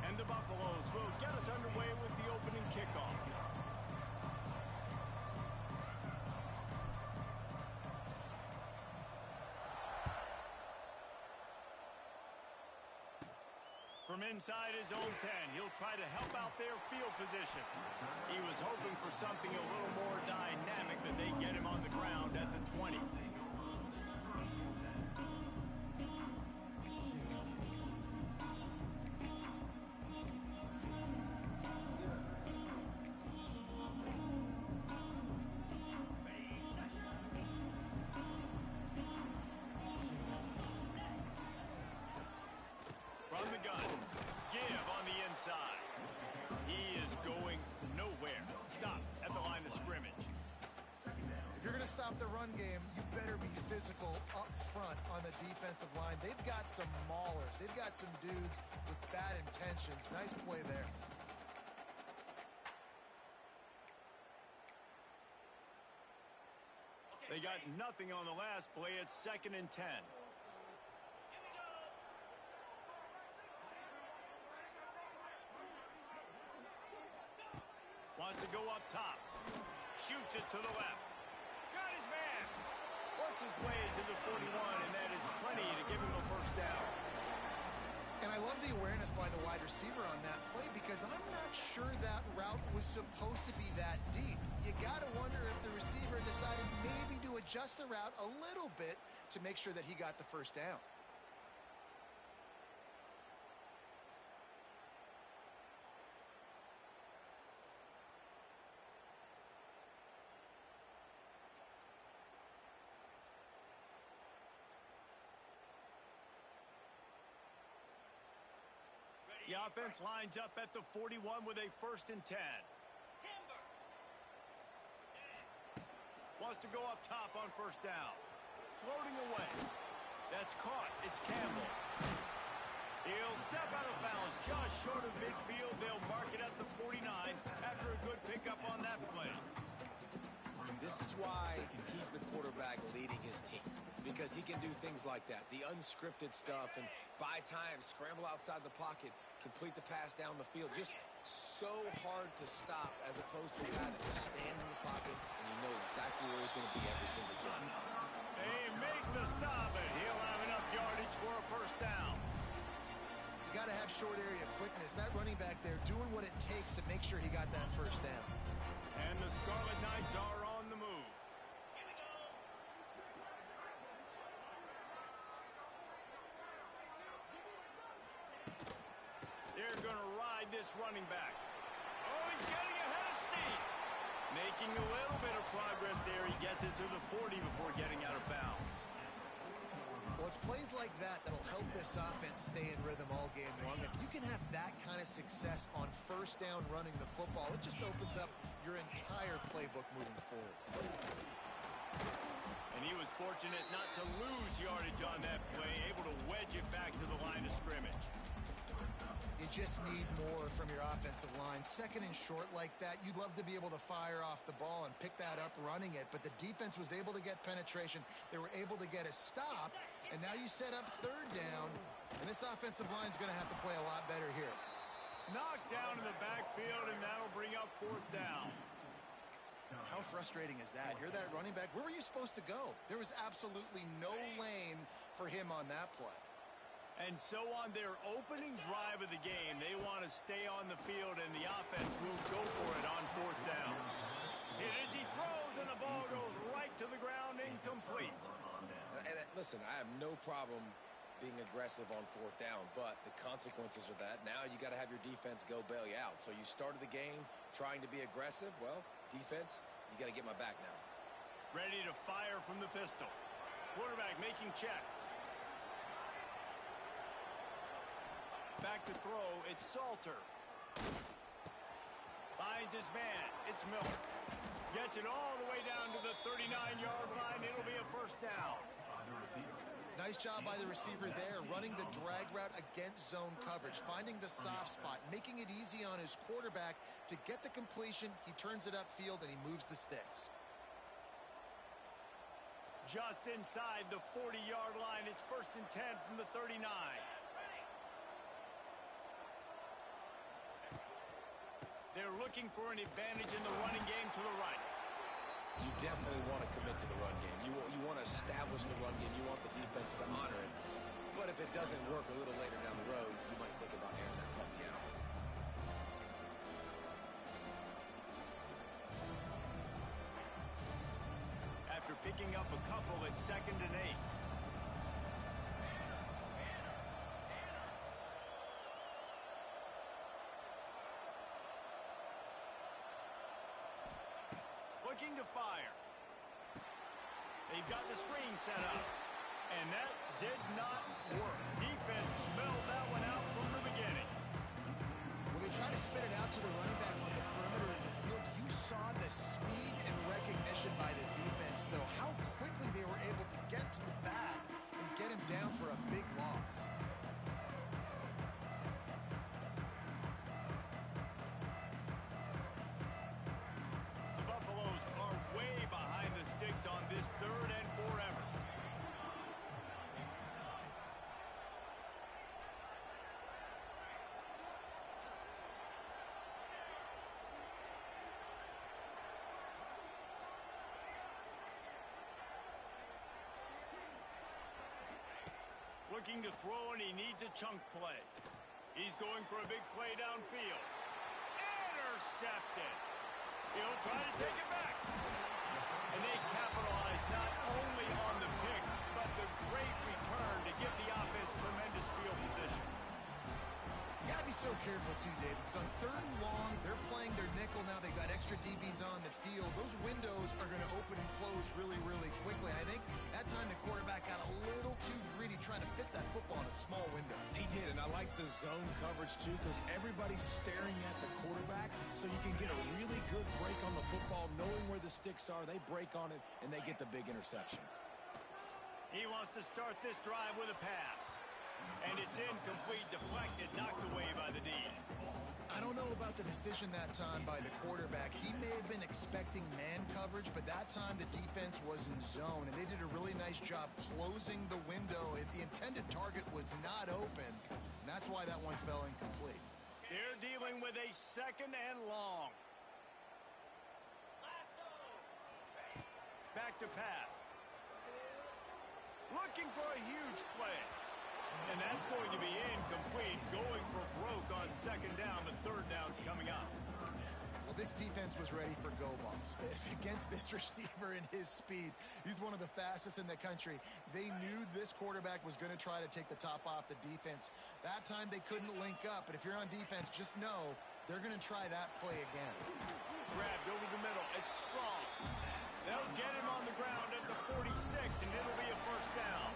And the Buffaloes will get us underway with the opening kickoff. From inside his own 10, he'll try to help out their field position. He was hoping for something a little more dynamic, but they get him on the ground at the 20. From the gun, give on the inside. He is going nowhere. Stop at the line of scrimmage. If you're going to stop the run game, you better be physical up front on the defensive line. They've got some maulers. They've got some dudes with bad intentions. Nice play there. They got nothing on the last play. It's 2nd and 10. Wants to go up top. Shoots it to the left. Got his man. Works his way to the 41, and that is plenty to give him a first down. And I love the awareness by the wide receiver on that play because I'm not sure that route was supposed to be that deep. You got to wonder if the receiver decided maybe to adjust the route a little bit to make sure that he got the first down. The offense lines up at the 41 with a 1st and 10. Wants to go up top on first down. Floating away. That's caught. It's Campbell. He'll step out of bounds just short of midfield. They'll mark it at the 49 after a good pickup on that play. This is why he's the quarterback leading his team, because he can do things like that, the unscripted stuff, and buy time, scramble outside the pocket, complete the pass down the field. Just so hard to stop, as opposed to a guy that just stands in the pocket and you know exactly where he's going to be every single play. They make the stop, and he'll have enough yardage for a first down. You got to have short area quickness. That running back there doing what it takes to make sure he got that first down. And the Scarlet Knights are on the move. They're going to ride this running back. Oh, he's getting ahead of steam. Making a little bit of progress there. He gets it to the 40 before getting out of bounds. Well, it's plays like that that'll help this offense stay in rhythm all game long. If you can have that kind of success on first down running the football, it just opens up your entire playbook moving forward. And he was fortunate not to lose yardage on that play, able to wedge it back to the line of scrimmage. You just need more from your offensive line. 2nd and short like that, you'd love to be able to fire off the ball and pick that up running it, but the defense was able to get penetration. They were able to get a stop, and now you set up 3rd down, and this offensive line is going to have to play a lot better here. Knocked down in the backfield, and that'll bring up 4th down. How frustrating is that? You're that running back. Where were you supposed to go? There was absolutely no lane for him on that play. And so on their opening drive of the game, they want to stay on the field, and the offense will go for it on 4th down. Hit as he throws, and the ball goes right to the ground, incomplete. And listen, I have no problem being aggressive on fourth down, but the consequences of that, now you got to have your defense go bail you out. So you started the game trying to be aggressive. Well, defense, you got to get my back now. Ready to fire from the pistol. Quarterback making checks. Back to throw, it's Salter. Finds his man, it's Miller. Gets it all the way down to the 39-yard line. It'll be a first down. Nice job by the receiver there, running the drag route against zone coverage, finding the soft spot, making it easy on his quarterback to get the completion. He turns it upfield, and he moves the sticks. Just inside the 40-yard line. It's 1st and 10 from the 39. They're looking for an advantage in the running game to the right. You definitely want to commit to the run game. You want to establish the run game. You want the defense to honor it. But if it doesn't work a little later down the road, you might think about airing that puppy out. After picking up a couple, it's 2nd and 8. Looking to fire. They've got the screen set up. And that did not work. Defense smelled that one out from the beginning. When they try to spit it out to the running back on the perimeter of the field, you saw the speed and recognition by the defense, though, how quickly they were able to get to the back and get him down for a big loss. On this 3rd and forever. Looking to throw, and he needs a chunk play. He's going for a big play downfield. Intercepted. He'll try to take it back. And they capitalize not only on the pick, but the great return to give the offense tremendous field position. You got to be so careful, too, Dave, because on 3rd and long, they're playing their nickel now. They've got extra DBs on the field. Those windows are going to open and close really, really quickly. I think that time the quarterback got a little too greedy trying to fit that football in a small window. He did, and I like the zone coverage, too, because everybody's staring at the quarterback, so you can get a really good break on the football, knowing where the sticks are. They break on it, and they get the big interception. He wants to start this drive with a pass. And it's incomplete, deflected, knocked away by the D. I don't know about the decision that time by the quarterback. He may have been expecting man coverage, but that time the defense was in zone, and they did a really nice job closing the window. The intended target was not open, and that's why that one fell incomplete. They're dealing with a 2nd and long. Back to pass. Looking for a huge play. And that's going to be incomplete, going for broke on 2nd down. The 3rd down's coming up. Well, this defense was ready for go balls. Against this receiver and his speed, he's one of the fastest in the country. They knew this quarterback was going to try to take the top off the defense. That time they couldn't link up, but if you're on defense, just know they're going to try that play again. Grabbed over the middle. It's Strong. They'll get him on the ground at the 46, and it'll be a first down.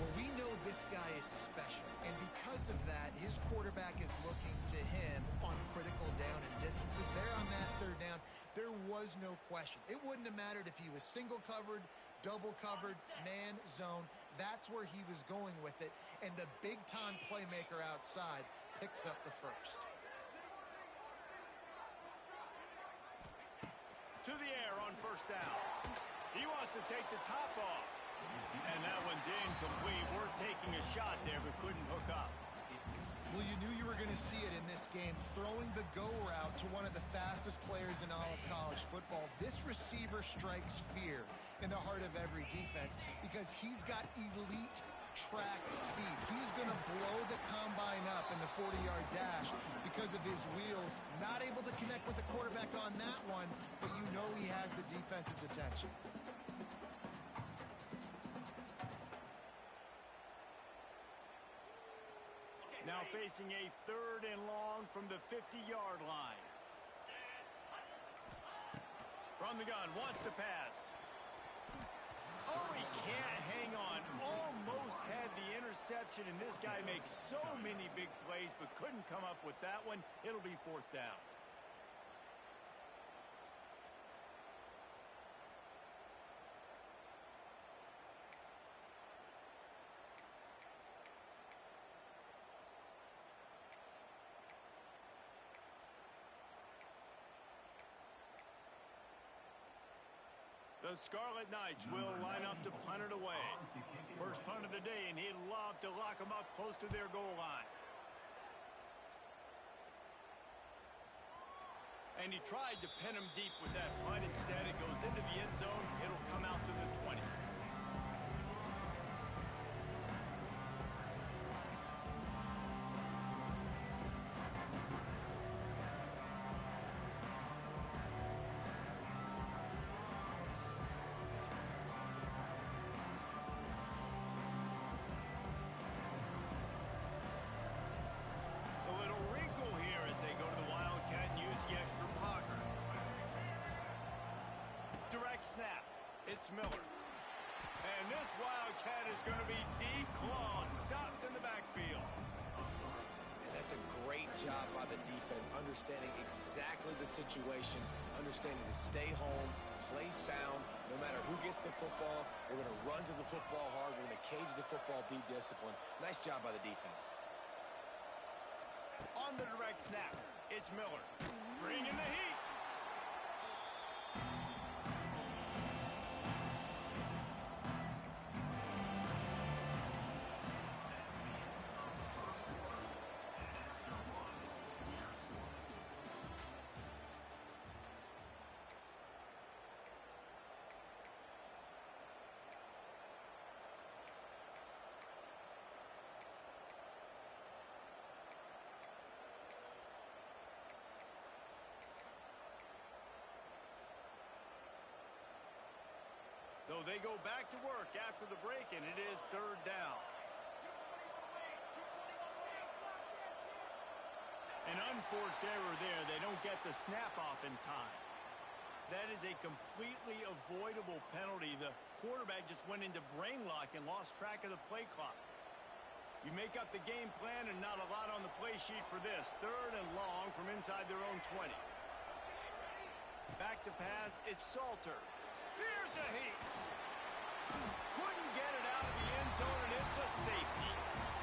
Well, we know this guy is special, and because of that, his quarterback is looking to him on critical down and distances. There on that 3rd down, there was no question. It wouldn't have mattered if he was single covered, double covered, man, zone. That's where he was going with it, and the big-time playmaker outside picks up the first. To the air on 1st down. He wants to take the top off. And that one's incomplete. We're taking a shot there, but couldn't hook up. Well, you knew you were going to see it in this game, throwing the go route to one of the fastest players in all of college football. This receiver strikes fear in the heart of every defense because he's got elite track speed. He's going to blow the combine up in the 40-yard dash because of his wheels. Not able to connect with the quarterback on that one, but you know he has the defense's attention. now facing a 3rd and long from the 50-yard line. From the gun, wants to pass. Oh, he can't hang on. Almost had the interception, and this guy makes so many big plays, but couldn't come up with that one. It'll be 4th down. The Scarlet Knights will line up to punt it away. First punt of the day, and he'd love to lock them up close to their goal line. And he tried to pin him deep with that punt. Instead, it goes into the end zone. It'll come out to the 20. Snap. It's Miller. And this Wildcat is going to be declawed, stopped in the backfield. And that's a great job by the defense, understanding exactly the situation, understanding to stay home, play sound. No matter who gets the football, we're going to run to the football hard. We're going to cage the football, be disciplined. Nice job by the defense. On the direct snap, it's Miller. Bringing the heat. So they go back to work after the break, and it is 3rd down. An unforced error there. They don't get the snap off in time. That is a completely avoidable penalty. The quarterback just went into brain lock and lost track of the play clock. You make up the game plan and not a lot on the play sheet for this. 3rd and long from inside their own 20. Back to pass, it's Salter. Here's a heat. Couldn't get it out of the end zone, and it's a safety.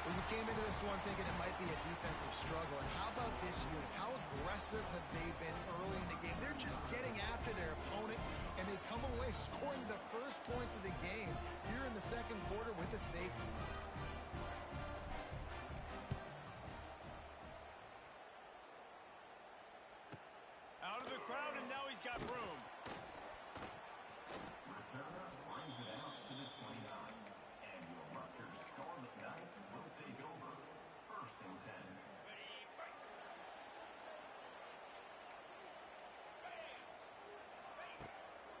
Well, you came into this one thinking it might be a defensive struggle. And how about this unit? How aggressive have they been early in the game? They're just getting after their opponent, and they come away scoring the first points of the game here in the 2nd quarter with a safety. Out of the crowd, and now he's got room.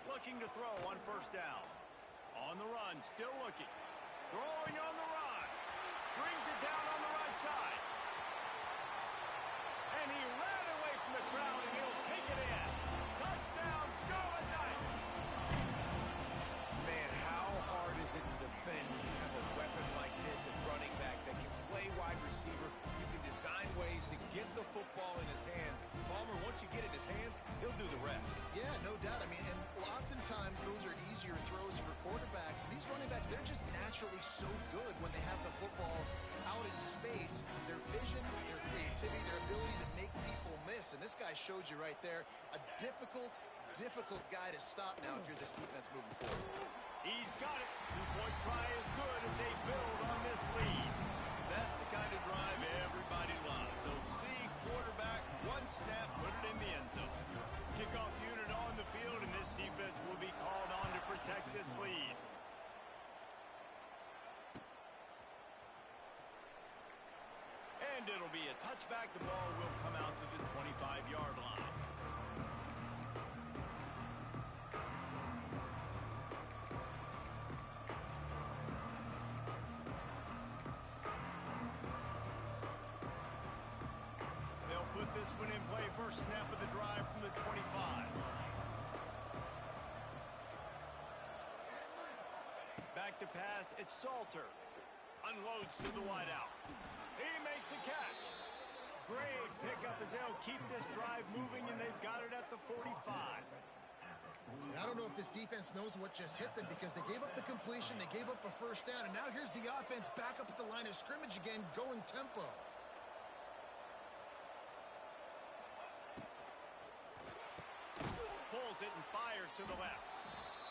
Looking to throw on 1st down. On the run, still looking. Throwing on the run. Brings it down on the right side. And he ran away from the crowd, and he'll take it in. Touchdown, Scarlet Knights. Man, how hard is it to defend when you have a weapon like this at running back that can play wide receiver? You can design ways to get the football in his hand. Palmer, once you get it in his hands, he'll do the rest. Yeah, no doubt. I mean, and oftentimes those are easier throws for quarterbacks. And these running backs, they're just naturally so good when they have the football out in space. Their vision, their creativity, their ability to make people miss. And this guy showed you right there, a difficult guy to stop now if you're this defense moving forward. He's got it. 2-point try is good as they build on this lead. That's the kind of drive everybody loves. So see quarterback, one snap, put it in the end zone. Kickoff unit on the field, and this defense will be called on to protect this lead. And it'll be a touchback. The ball will come out to the 25-yard line. this one in play. First snap of the drive from the 25. Back to pass, it's Salter. Unloads to the wideout. He makes a catch. Great pickup as they'll keep this drive moving, and they've got it at the 45. I don't know if this defense knows what just hit them because they gave up the completion, they gave up a first down, and now here's the offense back up at the line of scrimmage again, going tempo. Pulls it and fires to the left.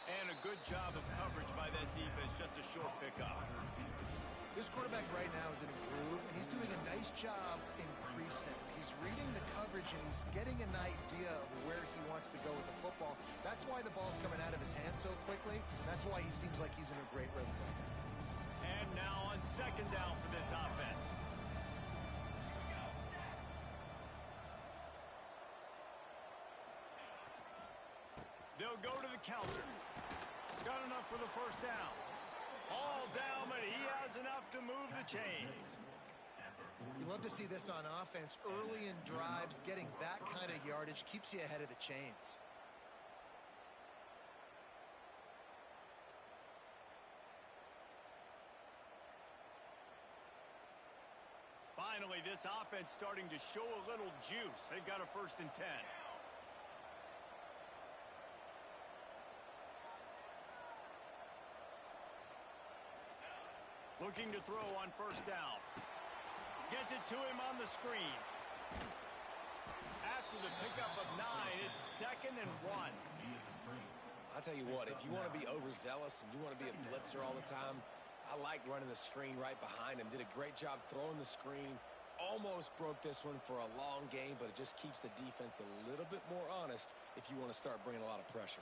And a good job of coverage by that defense, just a short pickup. This quarterback right now is in a groove, and he's doing a nice job in pre-snap. He's reading the coverage, and he's getting an idea of where he wants to go with the football. That's why the ball's coming out of his hands so quickly. That's why he seems like he's in a great rhythm right now. And now on second down for this offense. They'll go to the counter. Got enough for the first down. All down, but he has enough to move the chains. You love to see this on offense. Early in drives, getting that kind of yardage keeps you ahead of the chains. Finally, this offense starting to show a little juice. They've got a 1st and 10. Looking to throw on first down. Gets it to him on the screen. After the pickup of 9, it's 2nd and 1. I'll tell you what, if you want to be overzealous and you want to be a blitzer all the time, I like running the screen right behind him. Did a great job throwing the screen. Almost broke this one for a long game, but it just keeps the defense a little bit more honest if you want to start bringing a lot of pressure.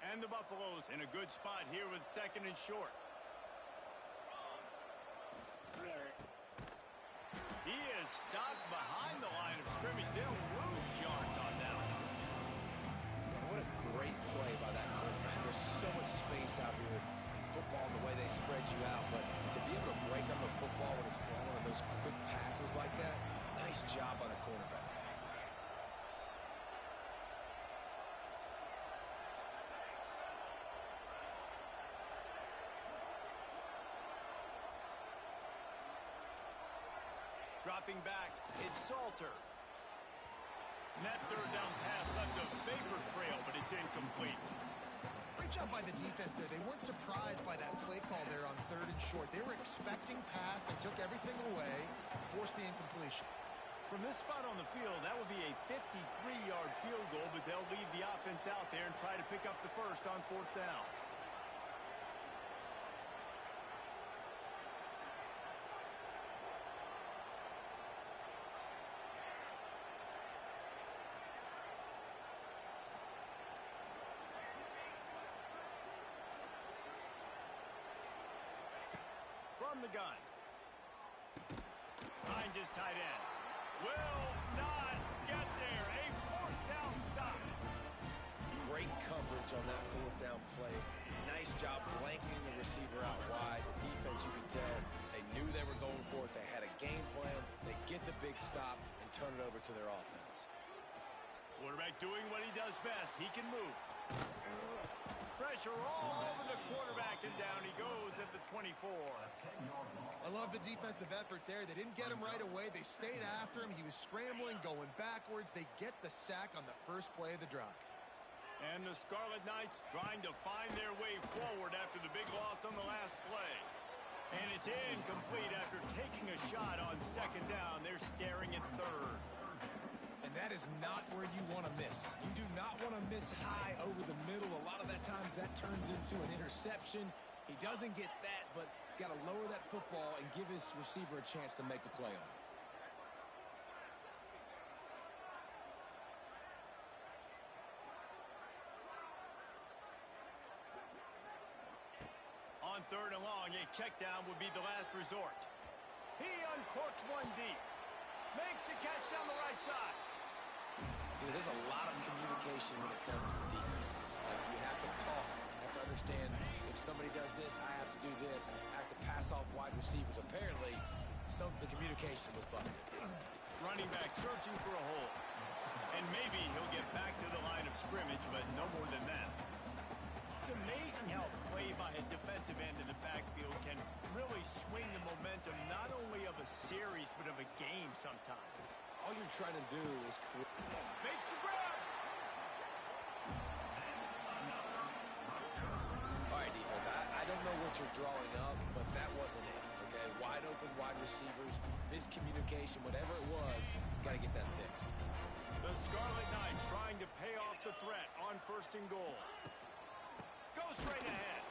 And the Buffaloes in a good spot here with 2nd and short. He is stopped behind the line of scrimmage. They'll lose yards on that one. What a great play by that quarterback. There's so much space out here in football, the way they spread you out. But to be able to break on the football when he's throwing one of those quick passes like that, nice job by the quarterback. Dropping back, it's Salter. And that 3rd down pass left a vapor trail, but it's incomplete. Great job by the defense there. They weren't surprised by that play call there on 3rd and short. They were expecting pass. They took everything away, forced the incompletion. From this spot on the field, that would be a 53-yard field goal, but they'll leave the offense out there and try to pick up the first on 4th down. From the gun. Finds his tight end. Will not get there. A 4th down stop. Great coverage on that 4th down play. Nice job blanketing the receiver out wide. The defense, you can tell, they knew they were going for it. They had a game plan. They get the big stop and turn it over to their offense. Quarterback doing what he does best. He can move. Pressure all over the quarterback, and down he goes at the 24. I love the defensive effort there. They didn't get him right away. They stayed after him. He was scrambling, going backwards. They get the sack on the first play of the drive. And the Scarlet Knights trying to find their way forward after the big loss on the last play. And it's incomplete after taking a shot on 2nd down. They're staring at 3rd. And that is not where you want to miss. You do not want to miss high over the middle. A lot of that times that turns into an interception. He doesn't get that, but he's got to lower that football and give his receiver a chance to make a play on it. On 3rd and long, a check down would be the last resort. He uncorks one deep. Makes the catch down the right side. Dude, there's a lot of communication when it comes to defenses. Like, you have to talk. You have to understand if somebody does this, I have to do this. I have to pass off wide receivers. Apparently, the communication was busted. Running back searching for a hole. And maybe he'll get back to the line of scrimmage, but no more than that. It's amazing how play by a defensive end in the backfield can really swing the momentum not only of a series, but of a game sometimes. All you're trying to do is create. Makes the grab. All right, defense, I don't know what you're drawing up, but that wasn't it, okay? Wide open wide receivers, miscommunication, whatever it was, got to get that fixed. The Scarlet Knights trying to pay off the threat on 1st and goal. Go straight ahead.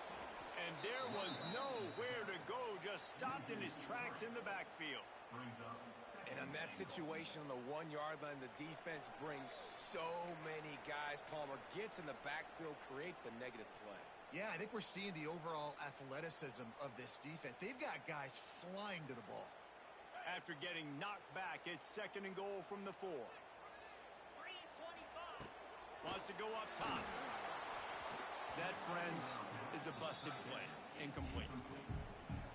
And there was nowhere to go, just stopped in his tracks in the backfield. And on that situation on the 1-yard line, the defense brings so many guys. Palmer gets in the backfield, creates the negative play. Yeah, I think we're seeing the overall athleticism of this defense. They've got guys flying to the ball. After getting knocked back, it's 2nd and goal from the 4. Wants to go up top. That, friends, is a busted play. Incomplete.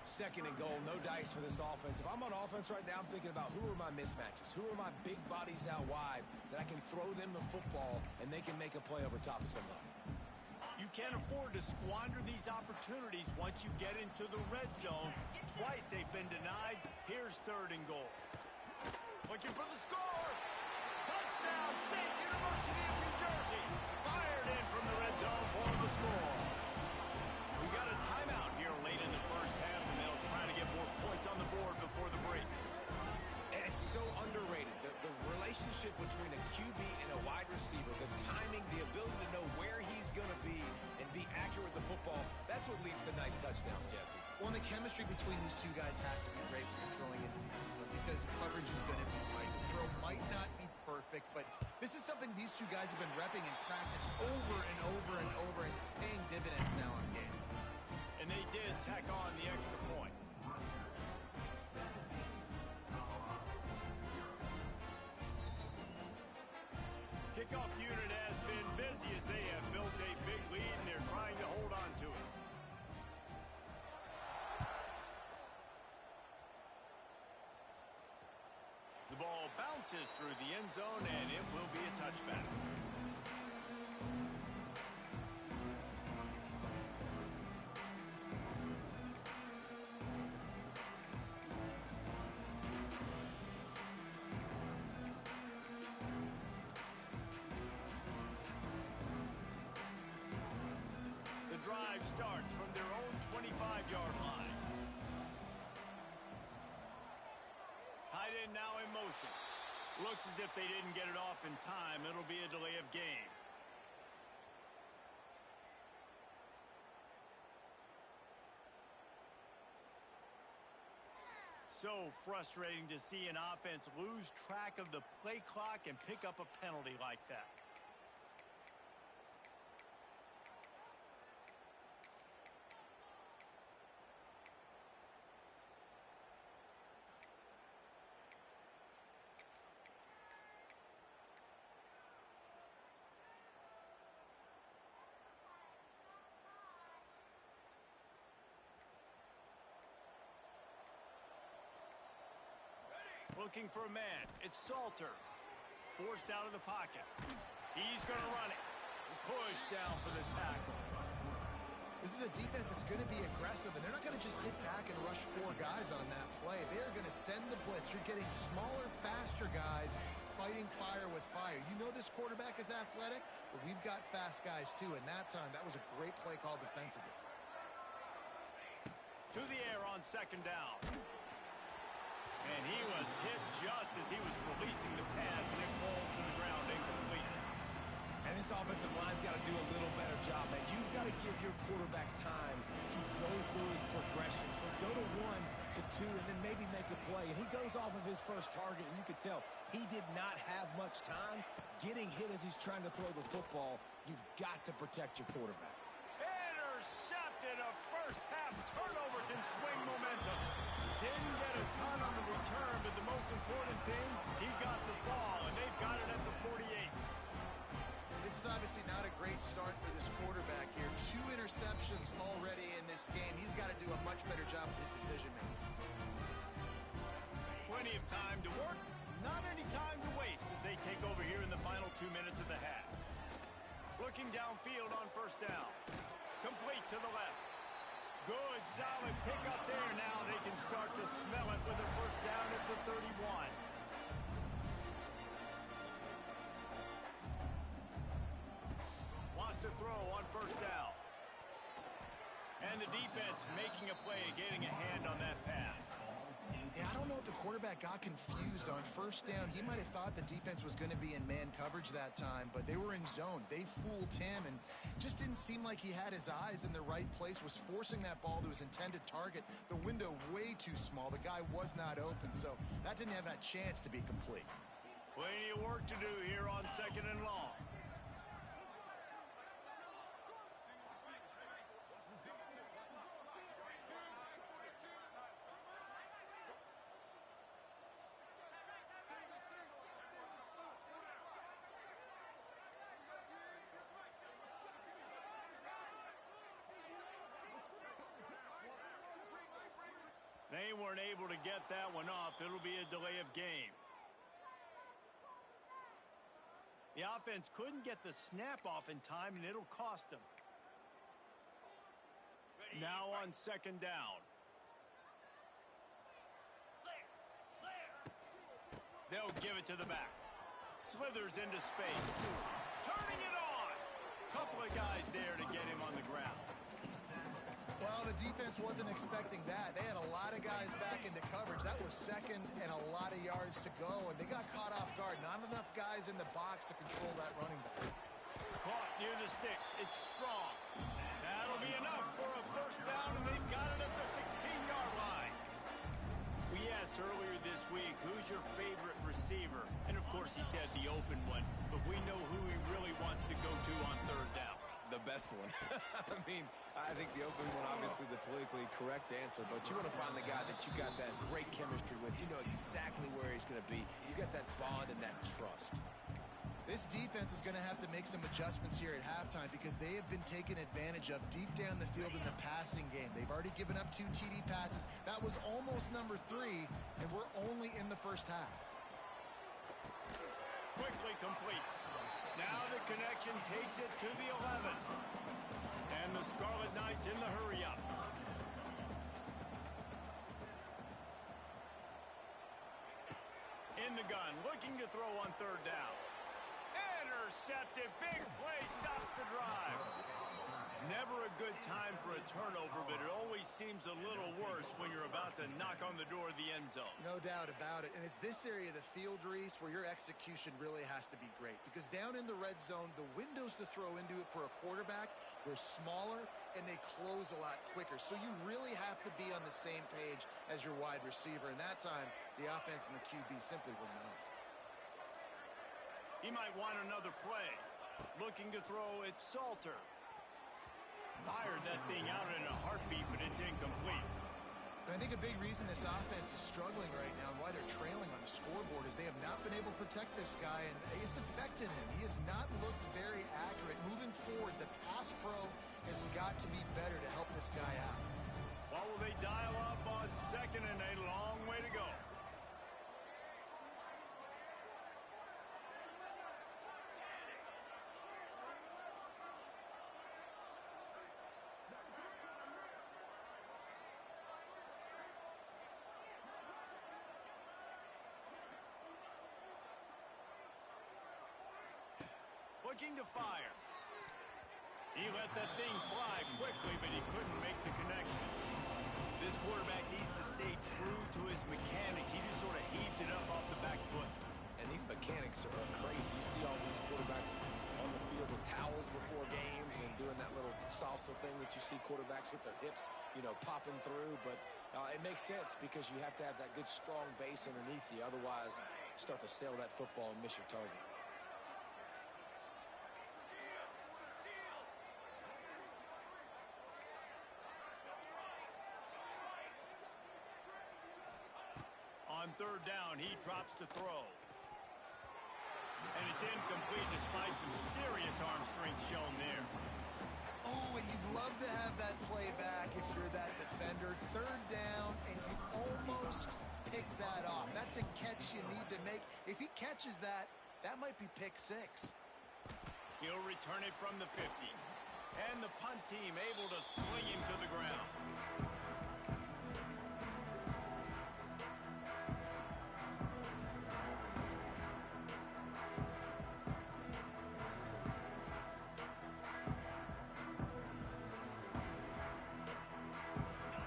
2nd and goal, no dice for this offense. If I'm on offense right now, I'm thinking about who are my mismatches? Who are my big bodies out wide that I can throw them the football and they can make a play over top of somebody? You can't afford to squander these opportunities once you get into the red zone. Twice they've been denied. Here's 3rd and goal. Looking for the score. Touchdown, State University of New Jersey. Fired in from the red zone for the score. We got a timeout here late in the first half, and they'll try to get more points on the board before the break. And it's so underrated. The relationship between a QB and a wide receiver, the timing, the ability to know where he's going to be and be accurate with the football, that's what leads to nice touchdowns, Jesse. Well, and the chemistry between these two guys has to be great when you're throwing into the end zone because coverage is going to be tight. The throw might not be perfect, but this is something these two guys have been repping in practice over and over and over, and it's paying dividends now in game. And they did tack on the extra point. Kickoff unit has been busy as they have built a big lead, and they're trying to hold on to it. The ball bounces through the end zone, and it will be a touchback. The drive starts from their own 25-yard line. Tight end now in motion. Looks as if they didn't get it off in time. It'll be a delay of game. So frustrating to see an offense lose track of the play clock and pick up a penalty like that. Looking for a man. It's Salter. Forced out of the pocket. He's going to run it. Push down for the tackle. This is a defense that's going to be aggressive, and they're not going to just sit back and rush 4 guys on that play. They're going to send the blitz. You're getting smaller, faster guys fighting fire with fire. You know this quarterback is athletic, but we've got fast guys too, and that time, that was a great play call defensively. To the air on 2nd down. And he was hit just as he was releasing the pass, and it falls to the ground incomplete. And this offensive line's got to do a little better job, man. You've got to give your quarterback time to go through his progressions, from go to 1 to 2, and then maybe make a play. And he goes off of his first target, and you could tell he did not have much time getting hit as he's trying to throw the football. You've got to protect your quarterback. Intercepted. A first half turnover can swing momentum. Didn't get a ton on the return, but the most important thing, he got the ball, and they've got it at the 48. This is obviously not a great start for this quarterback here. 2 interceptions already in this game. He's got to do a much better job with his decision-making. Plenty of time to work, not any time to waste as they take over here in the final 2 minutes of the half. Looking downfield on first down. Complete to the left. Good, solid pickup there. Now they can start to smell it with a first down at the 31. Wants to throw on first down. And the defense making a play, getting a hand on that pass. Yeah, I don't know if the quarterback got confused on first down. He might have thought the defense was going to be in man coverage that time, but they were in zone. They fooled him and just didn't seem like he had his eyes in the right place, was forcing that ball to his intended target. The window way too small. The guy was not open, so that didn't have that chance to be complete. Plenty of work to do here on second and long. They weren't able to get that one off. It'll be a delay of game. The offense couldn't get the snap off in time, and it'll cost them. Now on second down. They'll give it to the back. Slithers into space. Turning it on. Couple of guys there to get him on the ground. Well, the defense wasn't expecting that. They had a lot of guys back into coverage. That was second and a lot of yards to go, and they got caught off guard. Not enough guys in the box to control that running back. Caught near the sticks. It's strong. That'll be enough for a first down, and they've got it at the 16-yard line. We asked earlier this week, who's your favorite receiver? And, of course, he said the open one, but we know who he really wants to go to on third down. The best one. I mean, I think the open one, obviously the politically correct answer, but you want to find the guy that you got that great chemistry with. You know exactly where he's going to be. You got that bond and that trust. This defense is going to have to make some adjustments here at halftime because they have been taken advantage of deep down the field in the passing game. They've already given up 2 TD passes. That was almost number 3, and we're only in the first half. Quickly complete. Now the connection takes it to the 11. And the Scarlet Knights in the hurry-up. In the gun, looking to throw on third down. Intercepted. Big play stops the drive. Never a good time for a turnover, but it always seems a little worse when you're about to knock on the door of the end zone. No doubt about it. And it's this area of the field, Reese, where your execution really has to be great. Because down in the red zone, the windows to throw into it for a quarterback, they're smaller and they close a lot quicker. So you really have to be on the same page as your wide receiver. And that time, the offense and the QB simply were not. He might want another play. Looking to throw, it's Salter. Fired that thing out in a heartbeat, but it's incomplete. And I think a big reason this offense is struggling right now and why they're trailing on the scoreboard is they have not been able to protect this guy, and it's affected him. He has not looked very accurate. Moving forward, the pass pro has got to be better to help this guy out. What will they dial up on second and a long way to go? Looking to fire. He let that thing fly quickly, but he couldn't make the connection. This quarterback needs to stay true to his mechanics. He just sort of heaved it up off the back foot. And these mechanics are crazy. You see all these quarterbacks on the field with towels before games and doing that little salsa thing that you see quarterbacks with their hips, you know, popping through. But it makes sense because you have to have that good, strong base underneath you. Otherwise, you start to sail that football and miss your target. On third down, he drops to throw. And it's incomplete despite some serious arm strength shown there. Oh, and you'd love to have that play back if you're that defender. Third down, and you almost pick that off. That's a catch you need to make. If he catches that, that might be pick six. He'll return it from the 50. And the punt team able to sling him to the ground.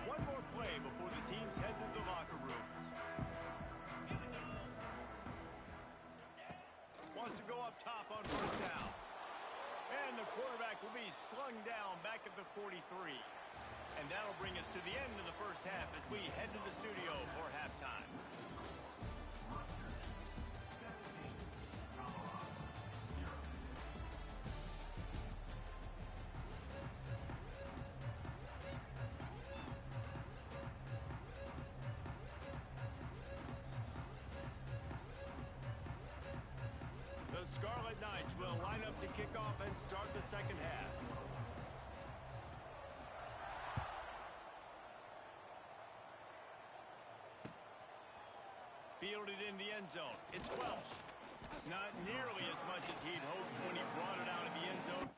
One more play before the teams head to the locker rooms. Wants to go up top on first down. And the quarterback will be slung down back at the 43. And that'll bring us to the end of the first half as we head to the studio for halftime. The Scarlet Knights will line up to kick off and start the second half. Fielded in the end zone. It's Welsh. Not nearly as much as he'd hoped when he brought it out of the end zone.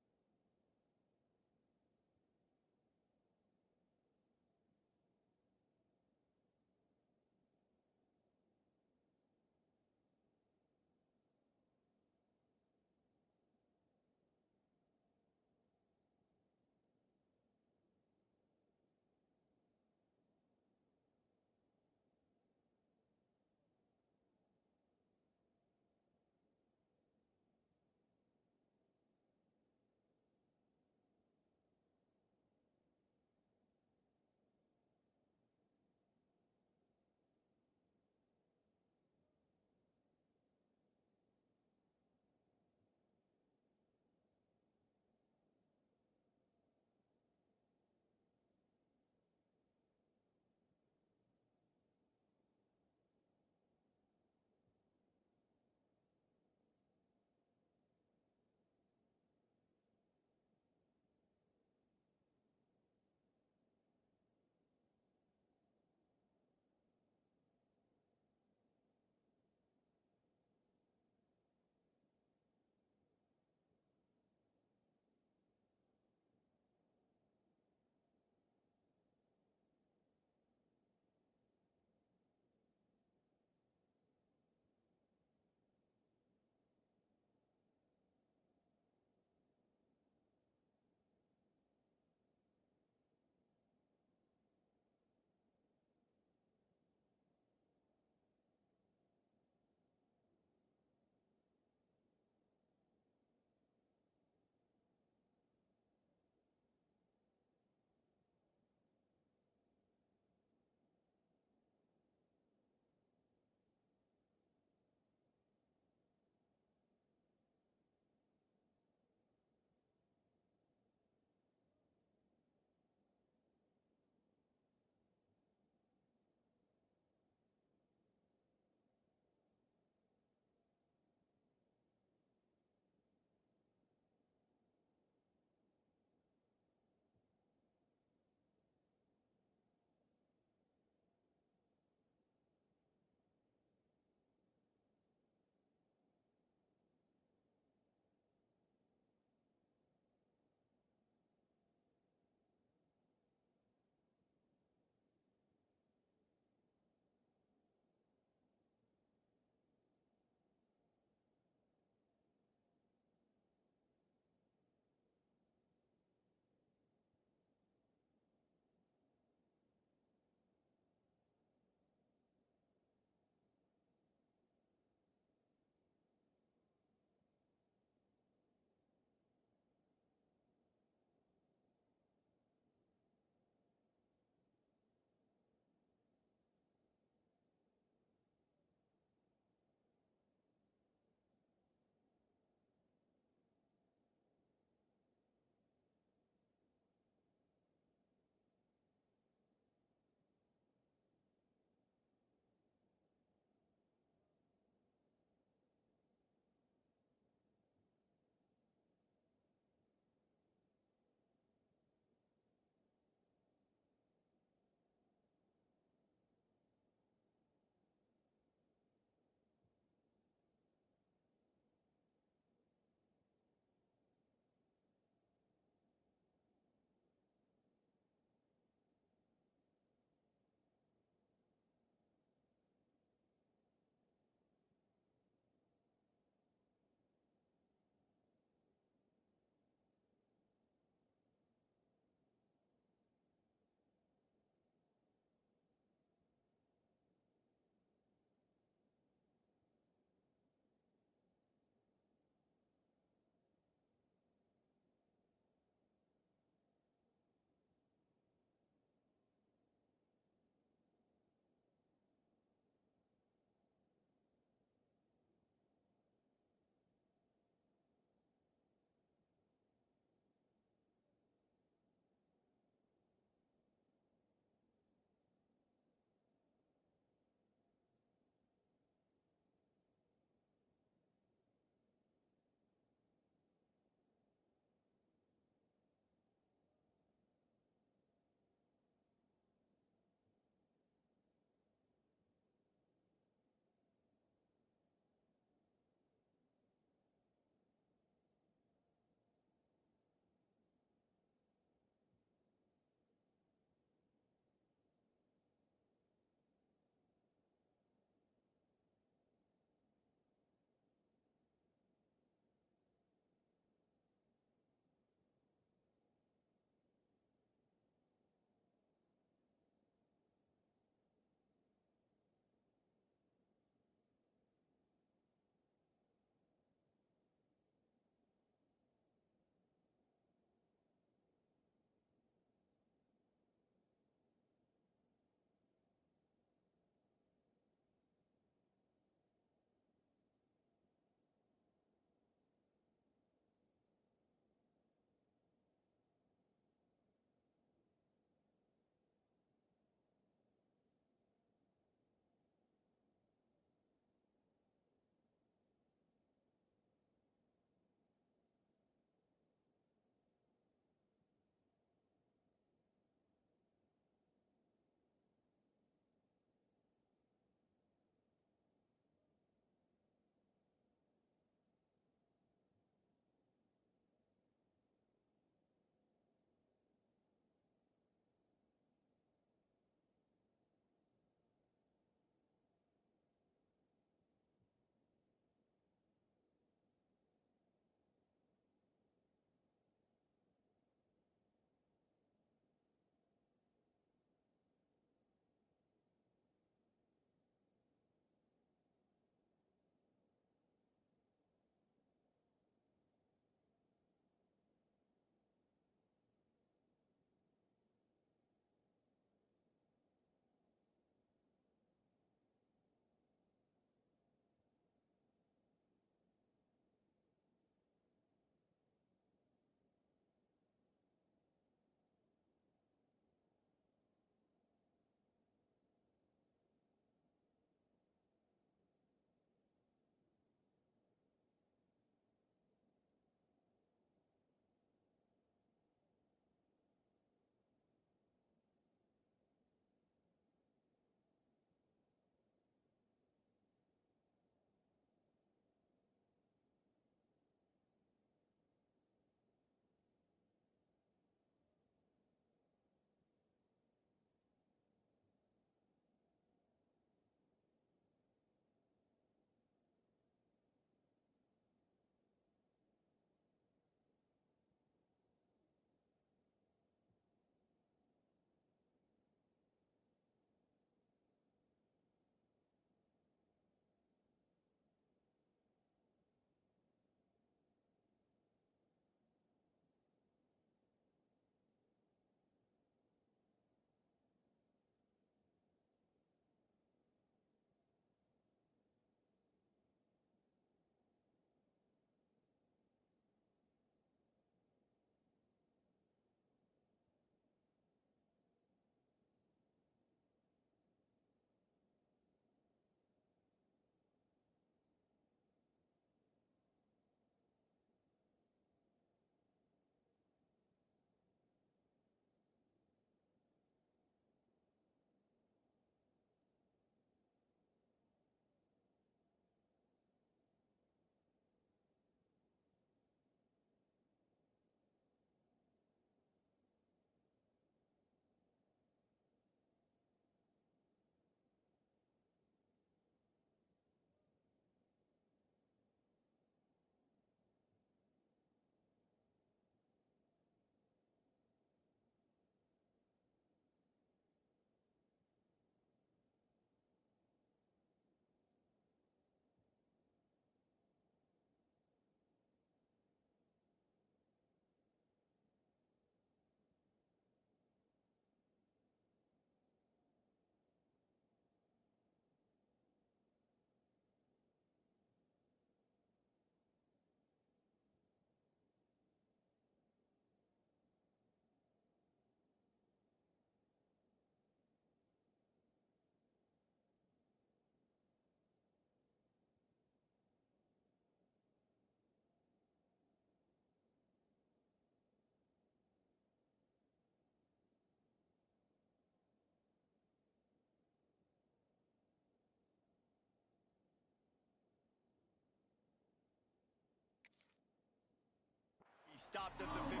stopped at the 15.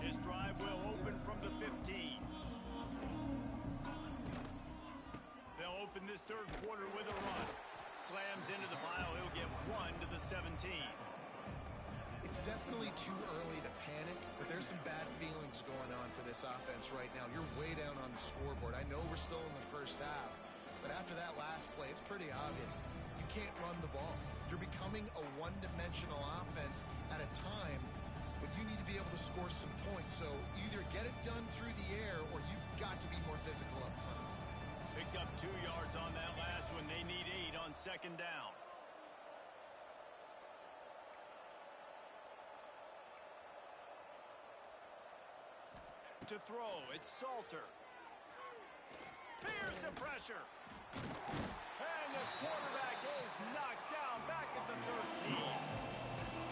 His drive will open from the 15. They'll open this third quarter with a run. Slams into the pile. He'll get 1 to the 17. It's definitely too early to panic, but there's some bad feelings going on for this offense right now. You're way down on the scoreboard. I know we're still in the first half, but after that last play, it's pretty obvious. You can't run the ball. You're becoming a one-dimensional offense at a time when you need to be able to score some points. So either get it done through the air or you've got to be more physical up front. Picked up 2 yards on that last one. They need 8 on second down. To throw, it's Salter. Fears the pressure. And the quarterback is knocked down back at the 13.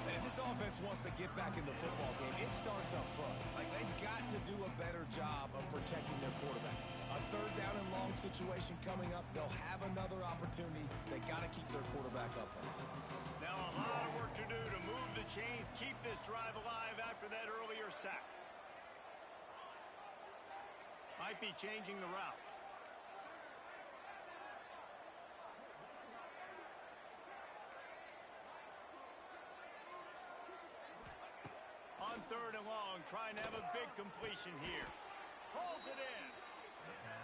And if this offense wants to get back in the football game, it starts up front. Like, they've got to do a better job of protecting their quarterback. A third down and long situation coming up, they'll have another opportunity. They got to keep their quarterback up. Now a lot of work to do to move the chains, keep this drive alive after that earlier sack. Might be changing the route. On third and long, trying to have a big completion here. Pulls it in.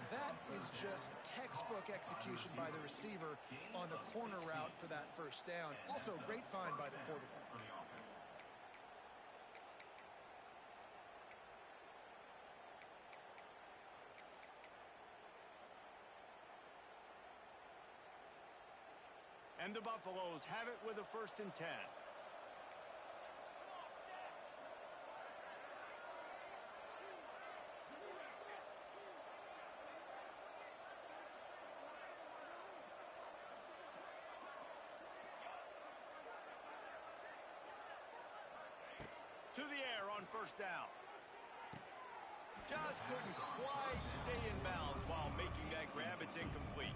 That is just textbook execution by the receiver on the corner route for that first down. Also, great find by the quarterback. And the Buffaloes have it with a 1st and 10. To the air on 1st down. Just couldn't quite stay in bounds while making that grab. It's incomplete.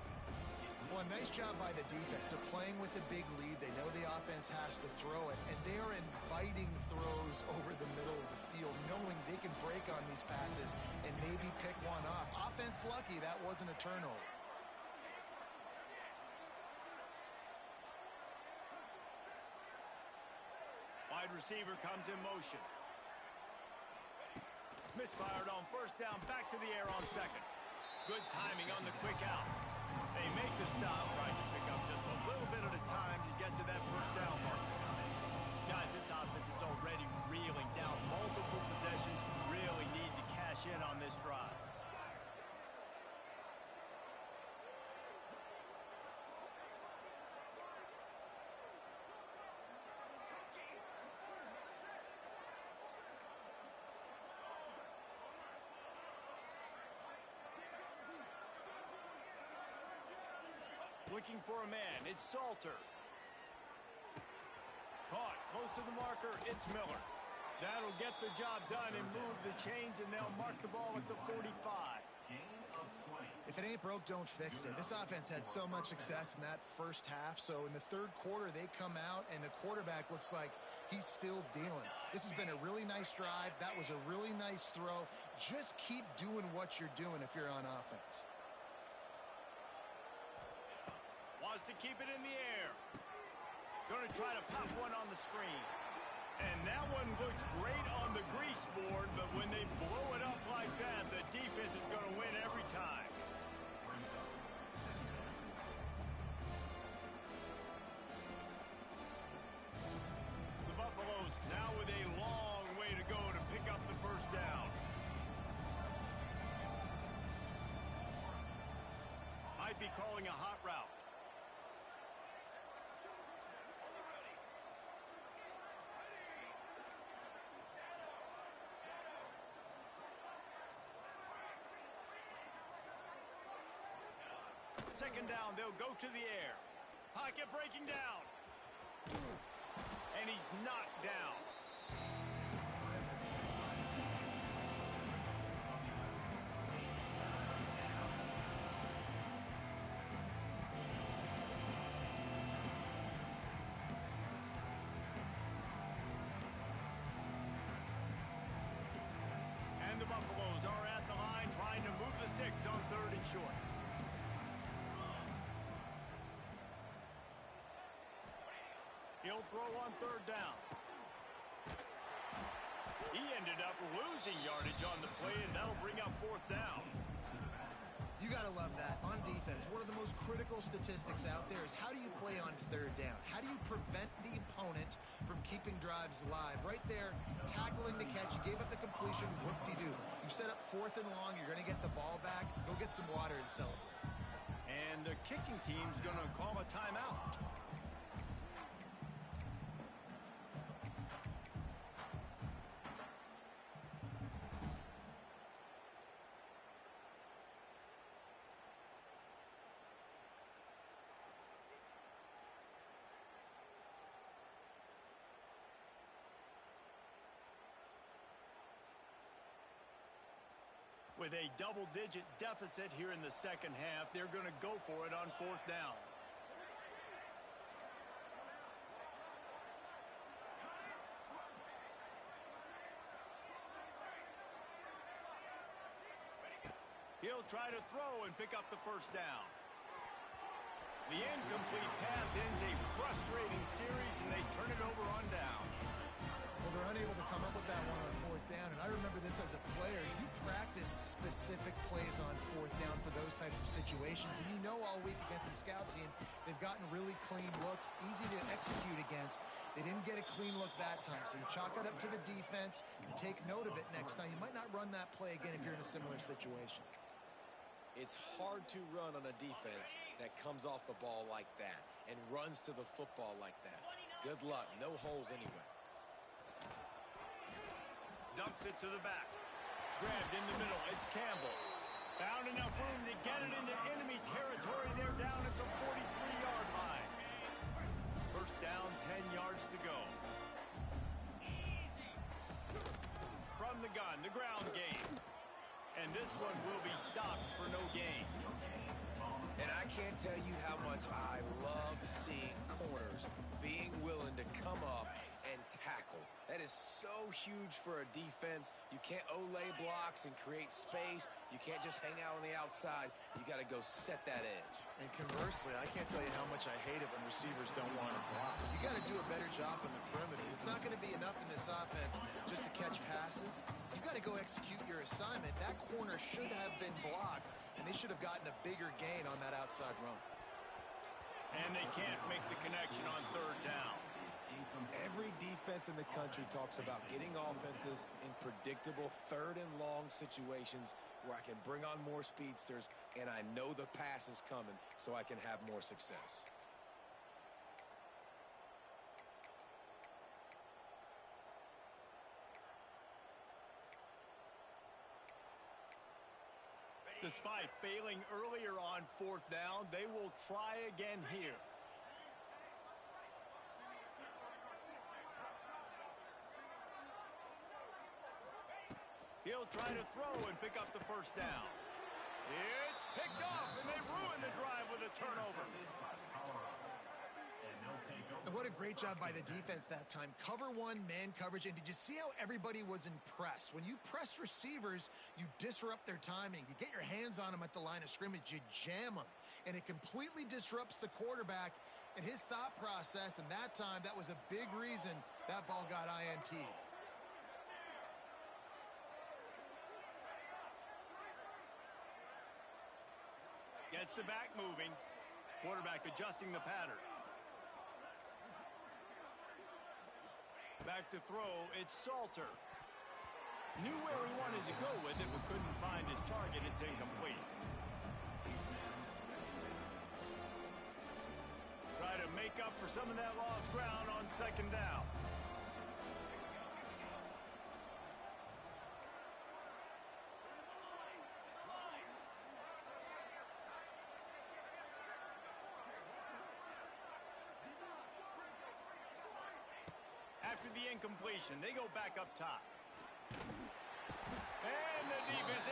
Well, nice job by the defense. They're playing with a big lead. They know the offense has to throw it, and they are inviting throws over the middle of the field, knowing they can break on these passes and maybe pick one off. Offense lucky that wasn't a turnover. Wide receiver comes in motion. Misfired on 1st down, back to the air on 2nd. Good timing on the quick out. They make the stop, trying to pick up just a little bit at a time to get to that 1st down mark. Guys, this offense is already reeling down. Multiple possessions, really need to cash in on this drive. Looking for a man, it's Salter. Caught, close to the marker, it's Miller. That'll get the job done and move the chains, and they'll mark the ball at the 45. If it ain't broke, don't fix it. This offense had so much success in that first half, so in the third quarter, they come out, and the quarterback looks like he's still dealing. This has been a really nice drive. That was a really nice throw. Just keep doing what you're doing if you're on offense. Wants to keep it in the air. Going to try to pop one on the screen. And that one looked great on the grease board, but when they blow it up like that, the defense is going to win every time. The Buffaloes now with a long way to go to pick up the 1st down. Might be calling a hot route. Second down, they'll go to the air. Pocket breaking down. And he's knocked down. And the Buffaloes are at the line trying to move the sticks on 3rd and short. He'll throw on 3rd down. He ended up losing yardage on the play, and that'll bring up 4th down. You got to love that. On defense, one of the most critical statistics out there is how do you play on 3rd down? How do you prevent the opponent from keeping drives alive? Right there, tackling the catch. You gave up the completion. Whoop-de-doo. You set up 4th and long. You're going to get the ball back. Go get some water and celebrate. And the kicking team's going to call a timeout. With a double-digit deficit here in the second half, they're going to go for it on 4th down. He'll try to throw and pick up the 1st down. The incomplete pass ends a frustrating series, and they turn it over on downs. Well, they're unable to come up with that one on 4th down, and I remember this as a player. You practice specific plays on 4th down for those types of situations, and you know all week against the scout team, they've gotten really clean looks, easy to execute against. They didn't get a clean look that time, so you chalk it up to the defense and take note of it next time. You might not run that play again if you're in a similar situation. It's hard to run on a defense that comes off the ball like that and runs to the football like that. Good luck. No holes anywhere. Dumps it to the back. Grabbed in the middle. It's Campbell. Found enough room to get it into enemy territory. They're down at the 43-yard line. 1st down, 10 yards to go. From the gun, the ground game. And this one will be stopped for no gain. And I can't tell you how much I love seeing corners being willing to come up and tackle. That is so huge for a defense. You can't Olay blocks and create space. You can't just hang out on the outside. You got to go set that edge. And conversely, I can't tell you how much I hate it when receivers don't want to block. You got to do a better job on the perimeter. It's not going to be enough in this offense just to catch passes. You got to go execute your assignment. That corner should have been blocked, and they should have gotten a bigger gain on that outside run. And they can't make the connection on 3rd down. Every defense in the country talks about getting offenses in predictable 3rd and long situations where I can bring on more speedsters and I know the pass is coming so I can have more success. Despite failing earlier on 4th down, they will try again here. He'll try to throw and pick up the 1st down. It's picked off, and they ruin the drive with a turnover. And what a great job by the defense that time. Cover 1, man coverage. And did you see how everybody was impressed? When you press receivers, you disrupt their timing. You get your hands on them at the line of scrimmage. You jam them. And it completely disrupts the quarterback and his thought process. And that time, that was a big reason that ball got INT'd. Gets the back moving. Quarterback adjusting the pattern. Back to throw, it's Salter. Knew where he wanted to go with it, but couldn't find his target. It's incomplete. Try to make up for some of that lost ground on 2nd down. After the incompletion, they go back up top. And the defense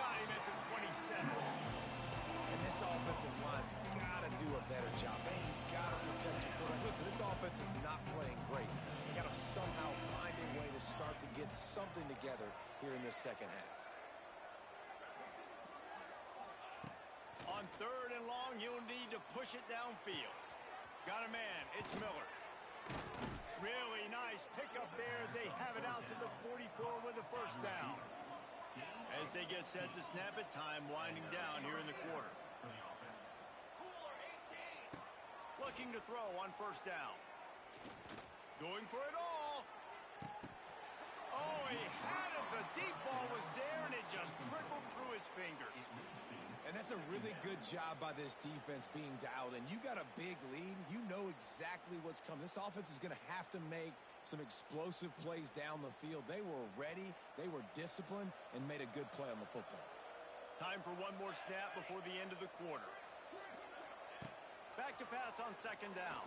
got him at the 27. And this offensive line's got to do a better job. Man, you got to protect your quarterback. Listen, this offense is not playing great. They got to somehow find a way to start to get something together here in this second half. On 3rd and long, you'll need to push it downfield. Got a man. It's Miller. Really nice pickup there as they have it out to the 44 with a first down. As they get set to snap it, time winding down here in the quarter. Looking to throw on first down. Going for it all. Oh, he had it. The deep ball was there, and it just trickled through his fingers. And that's a really good job by this defense being dialed in. You got a big lead. You know exactly what's coming. This offense is going to have to make some explosive plays down the field. They were ready, they were disciplined, and made a good play on the football. Time for one more snap before the end of the quarter. Back to pass on second down.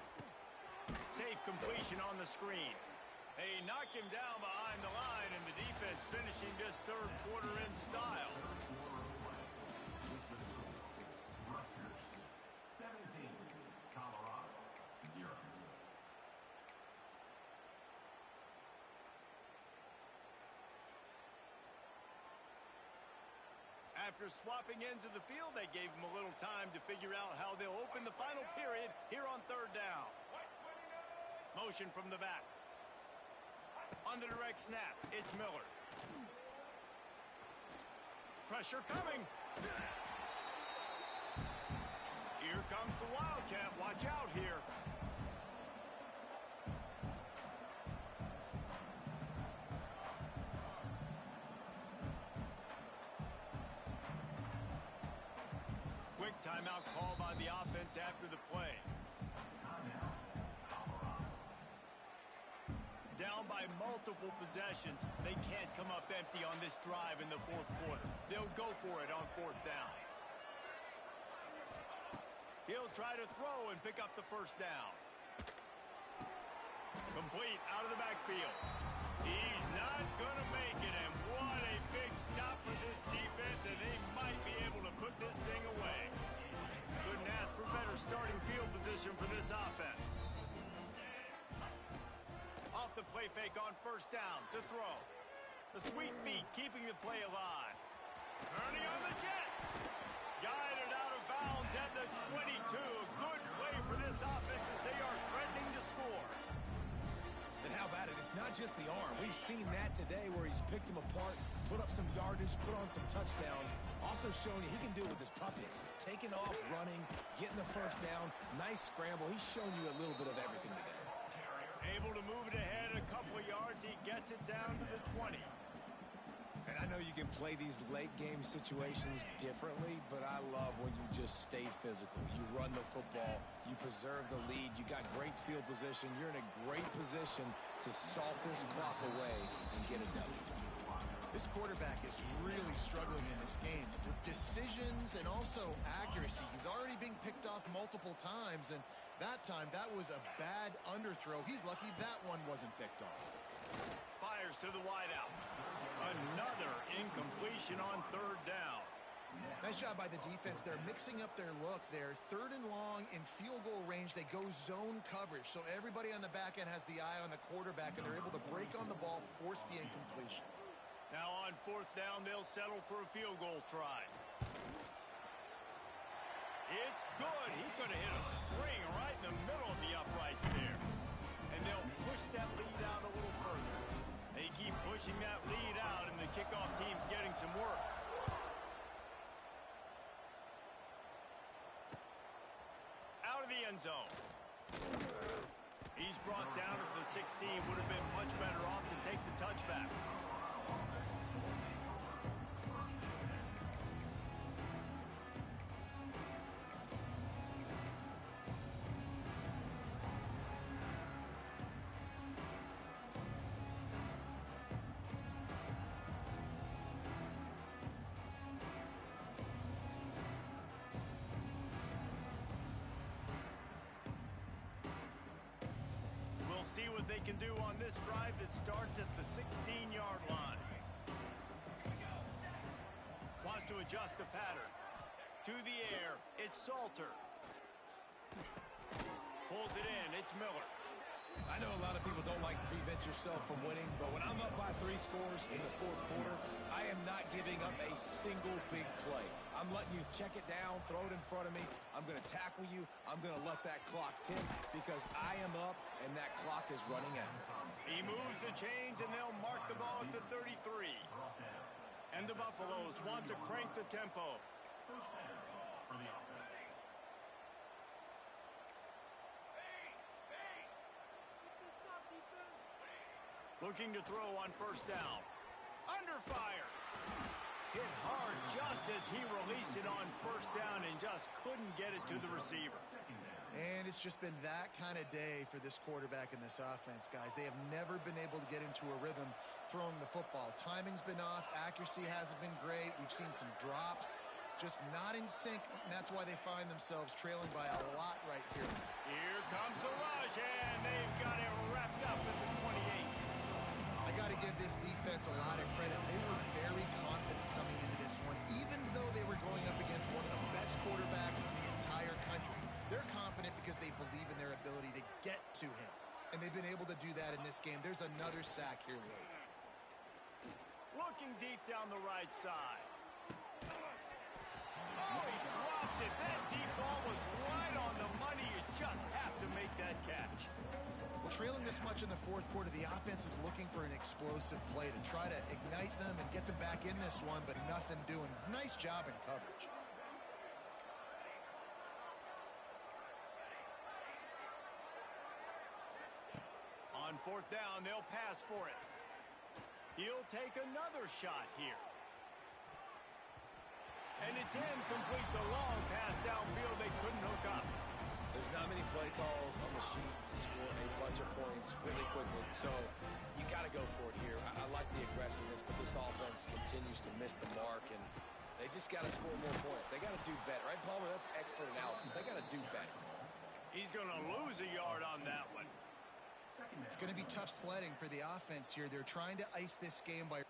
Safe completion on the screen. They knock him down behind the line, and the defense finishing this third quarter in style. After swapping ends of the field, they gave him a little time to figure out how they'll open the final period here on third down. Motion from the back. On the direct snap, it's Miller. Pressure coming. Here comes the Wildcat. Watch out here. Timeout called on the offense after the play. Down by multiple possessions, they can't come up empty on this drive in the fourth quarter. They'll go for it on fourth down. He'll try to throw and pick up the first down. Complete out of the backfield. He's not going to make it, and what a big stop for this defense, and they might be able to put this thing away. Couldn't ask for better starting field position for this offense. Off the play fake on first down to throw. The sweet feet keeping the play alive. Turning on the Jets. Guided out of bounds at the 22. Good play for this offense as they are threatening to score. And how about it? It's not just the arm. We've seen that today where he's picked them apart, put up some yardage, put on some touchdowns. Also showing you he can do it with his puppies. Taking off, running, getting the first down. Nice scramble. He's shown you a little bit of everything today. Able to move it ahead a couple of yards. He gets it down to the 20. And I know you can play these late game situations differently, but I love when you just stay physical. You run the football, you preserve the lead, you got great field position. You're in a great position to salt this clock away and get a W. This quarterback is really struggling in this game with decisions and also accuracy. He's already being picked off multiple times, and that time that was a bad underthrow. He's lucky that one wasn't picked off. Fires to the wideout. Another incompletion on third down. Nice job by the defense. They're mixing up their look there. Third and long in field goal range. They go zone coverage. So everybody on the back end has the eye on the quarterback, and they're able to break on the ball, force the incompletion. Now on fourth down, they'll settle for a field goal try. It's good. He could have hit a string right in the middle of the uprights there. And they'll push that lead out a little further. They keep pushing that lead out, and the kickoff team's getting some work. Out of the end zone. He's brought down at the 16. Would have been much better off to take the touchback. see what they can do on this drive that starts at the 16-yard line. Wants to adjust the pattern. To the air, it's Salter. Pulls it in, it's Miller. I know a lot of people don't like prevent yourself from winning, but when I'm up by 3 scores in the fourth quarter, I am not giving up a single big play. I'm letting you check it down, throw it in front of me. I'm going to tackle you. I'm going to let that clock tick because I am up and that clock is running out. He moves the chains and they'll mark the ball at the 33. And the Buffaloes want to crank the tempo. Looking to throw on first down. Under fire. Hit hard just as he released it on first down and just couldn't get it to the receiver. And it's just been that kind of day for this quarterback and this offense, guys. They have never been able to get into a rhythm throwing the football. Timing's been off. Accuracy hasn't been great. We've seen some drops. Just not in sync, and that's why they find themselves trailing by a lot right here. Here comes the rush, and they've got it wrapped up at the 28. I got to give this defense a lot of credit. They were very confident coming into this one, even though they were going up against one of the best quarterbacks in the entire country. They're confident because they believe in their ability to get to him, and they've been able to do that in this game. There's another sack here late. Looking deep down the right side. Oh, he dropped it. That deep ball was right on the money. You just have to make that catch. Well, trailing this much in the fourth quarter, the offense is looking for an explosive play to try to ignite them and get them back in this one, but nothing doing. Nice job in coverage. On fourth down, they'll pass for it. He'll take another shot here. And it's incomplete. The long pass downfield, they couldn't hook up. There's not many play calls on the sheet to score a bunch of points really quickly, so you got to go for it here. I like the aggressiveness, but this offense continues to miss the mark, and they just got to score more points. They got to do better, right, Palmer? That's expert analysis. They got to do better. He's going to lose a yard on that one. It's going to be tough sledding for the offense here. They're trying to ice this game by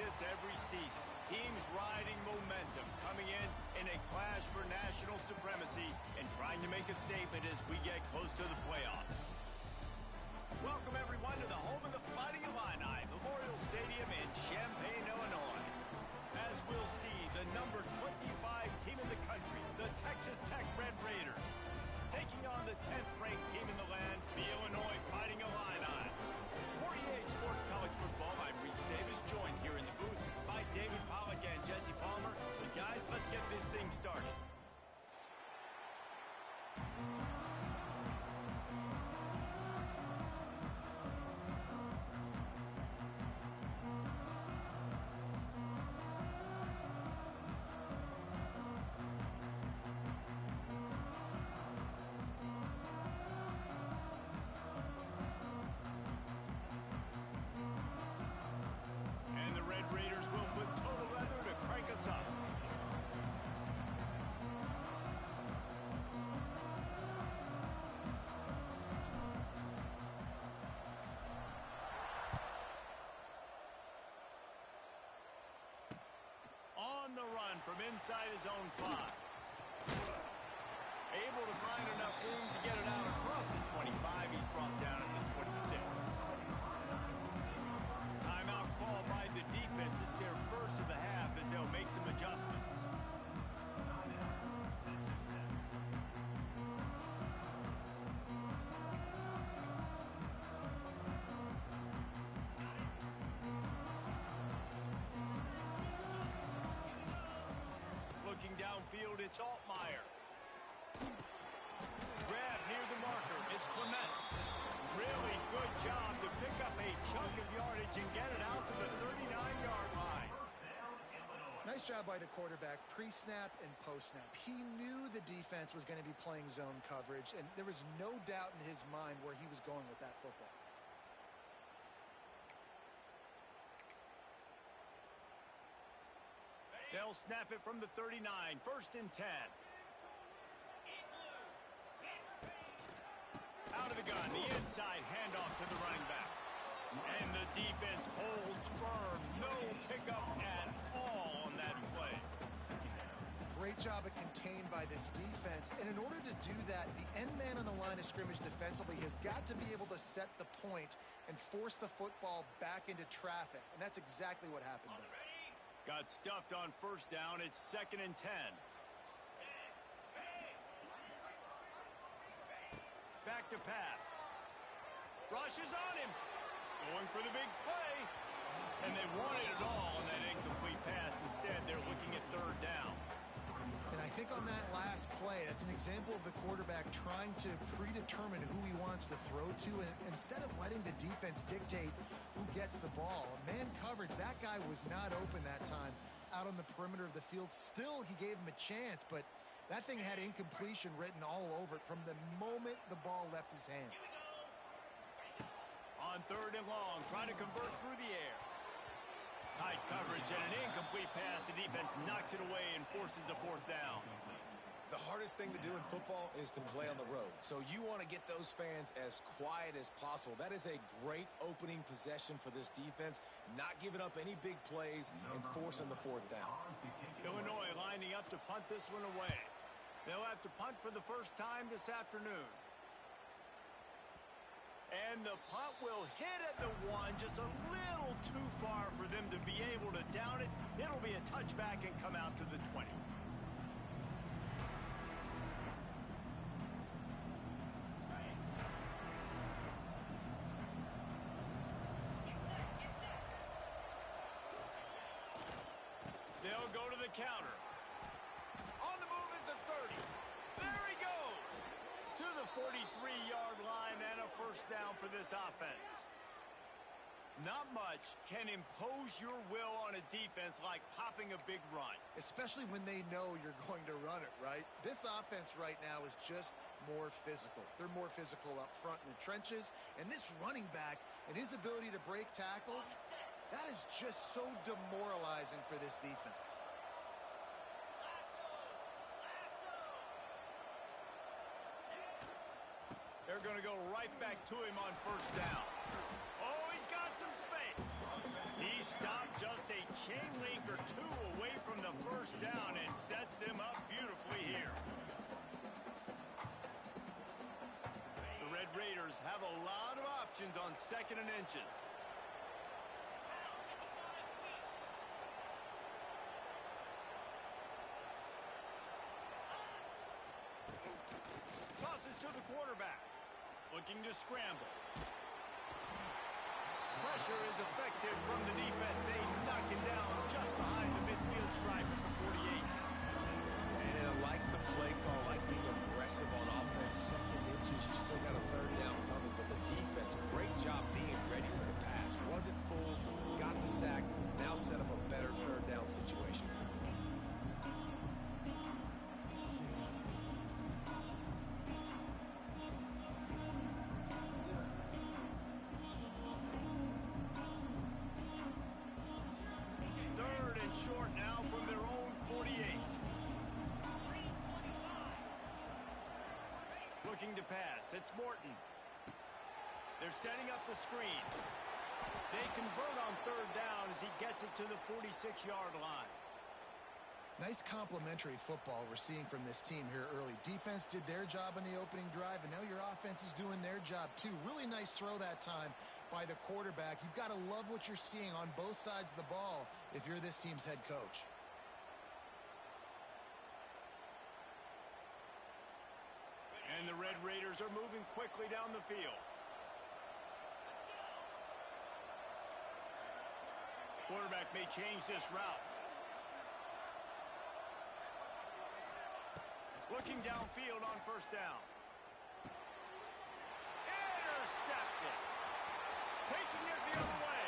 this every season. Teams riding momentum, coming in a clash for national supremacy and trying to make a statement as we get close to the playoffs. Welcome, everyone, to the home of the Fighting Illini, Memorial Stadium in Champaign, Illinois. As we'll see, the number 25 team in the country, the Texas Tech Red Raiders, taking on the 10th-ranked team in the land, the Illinois Fighting Illini. For EA Sports College Football, I'm Reese Davis, joined here in the booth by David Pollack and Jesse Palmer. But guys, let's get this thing started. Raiders will put total leather to crank us up. On the run from inside his own 5. Able to find enough room to get it out across the 25. He's brought down at the 26. Timeout called by the defense. It's their first of the half as they'll make some adjustments. Looking downfield, it's Altmaier. Grab near the marker. It's Clement. Really good job to pick up a chunk of yardage and get it out to the 39-yard line. Nice job by the quarterback, pre-snap and post-snap. He knew the defense was going to be playing zone coverage, and there was no doubt in his mind where he was going with that football. They'll snap it from the 39, 1st and 10. Out of the gun, the inside handoff to the running back. And the defense holds firm. No pickup at all on that play. Great job of contained by this defense. And in order to do that, the end man on the line of scrimmage defensively has got to be able to set the point and force the football back into traffic. And that's exactly what happened there. Got stuffed on 1st down. It's 2nd and 10. Back to pass. Rushes on him. Going for the big play. And they wanted it all on that incomplete pass. Instead, they're looking at 3rd down. And I think on that last play, that's an example of the quarterback trying to predetermine who he wants to throw to. And instead of letting the defense dictate who gets the ball, man coverage, that guy was not open that time out on the perimeter of the field. Still, he gave him a chance, but that thing had incompletion written all over it from the moment the ball left his hand. On 3rd and long, trying to convert through the air. Tight coverage and an incomplete pass. The defense knocks it away and forces a 4th down. The hardest thing to do in football is to play on the road. So you want to get those fans as quiet as possible. That is a great opening possession for this defense. Not giving up any big plays and forcing the 4th down. Illinois lining up to punt this one away. They'll have to punt for the first time this afternoon. And the punt will hit at the 1, just a little too far for them to be able to down it. It'll be a touchback and come out to the 20. They'll go to the counter. On the move at the 30. There he goes. To the 43-yard line and a 1st down for this offense. Not much can impose your will on a defense like popping a big run. Especially when they know you're going to run it, right? This offense right now is just more physical. They're more physical up front in the trenches. And this running back and his ability to break tackles, that is just so demoralizing for this defense. They're going to go right back to him on 1st down. Oh, he's got some space. He's stop just a chain link or two away from the first down and sets them up beautifully here. The Red Raiders have a lot of options on 2nd and inches. Tosses to the quarterback. Looking to scramble. Pressure is effective from the defense. They knock him down just behind the midfield stripe at the 48. And I like the play call, like being aggressive on offense. 2nd inches, you still got a 3rd down coming, but the defense, great job being ready for the pass. Wasn't fooled, got the sack, now set up a better 3rd down situation for him. Short now from their own 48. Looking to pass. It's Morton. They're setting up the screen. They convert on 3rd down as he gets it to the 46-yard line. Nice complementary football we're seeing from this team here early. Defense did their job on the opening drive, and now your offense is doing their job too. Really nice throw that time by the quarterback. You've got to love what you're seeing on both sides of the ball if you're this team's head coach. And the Red Raiders are moving quickly down the field. Quarterback may change this route. Looking downfield on 1st down. Intercepted. Taking it the other way.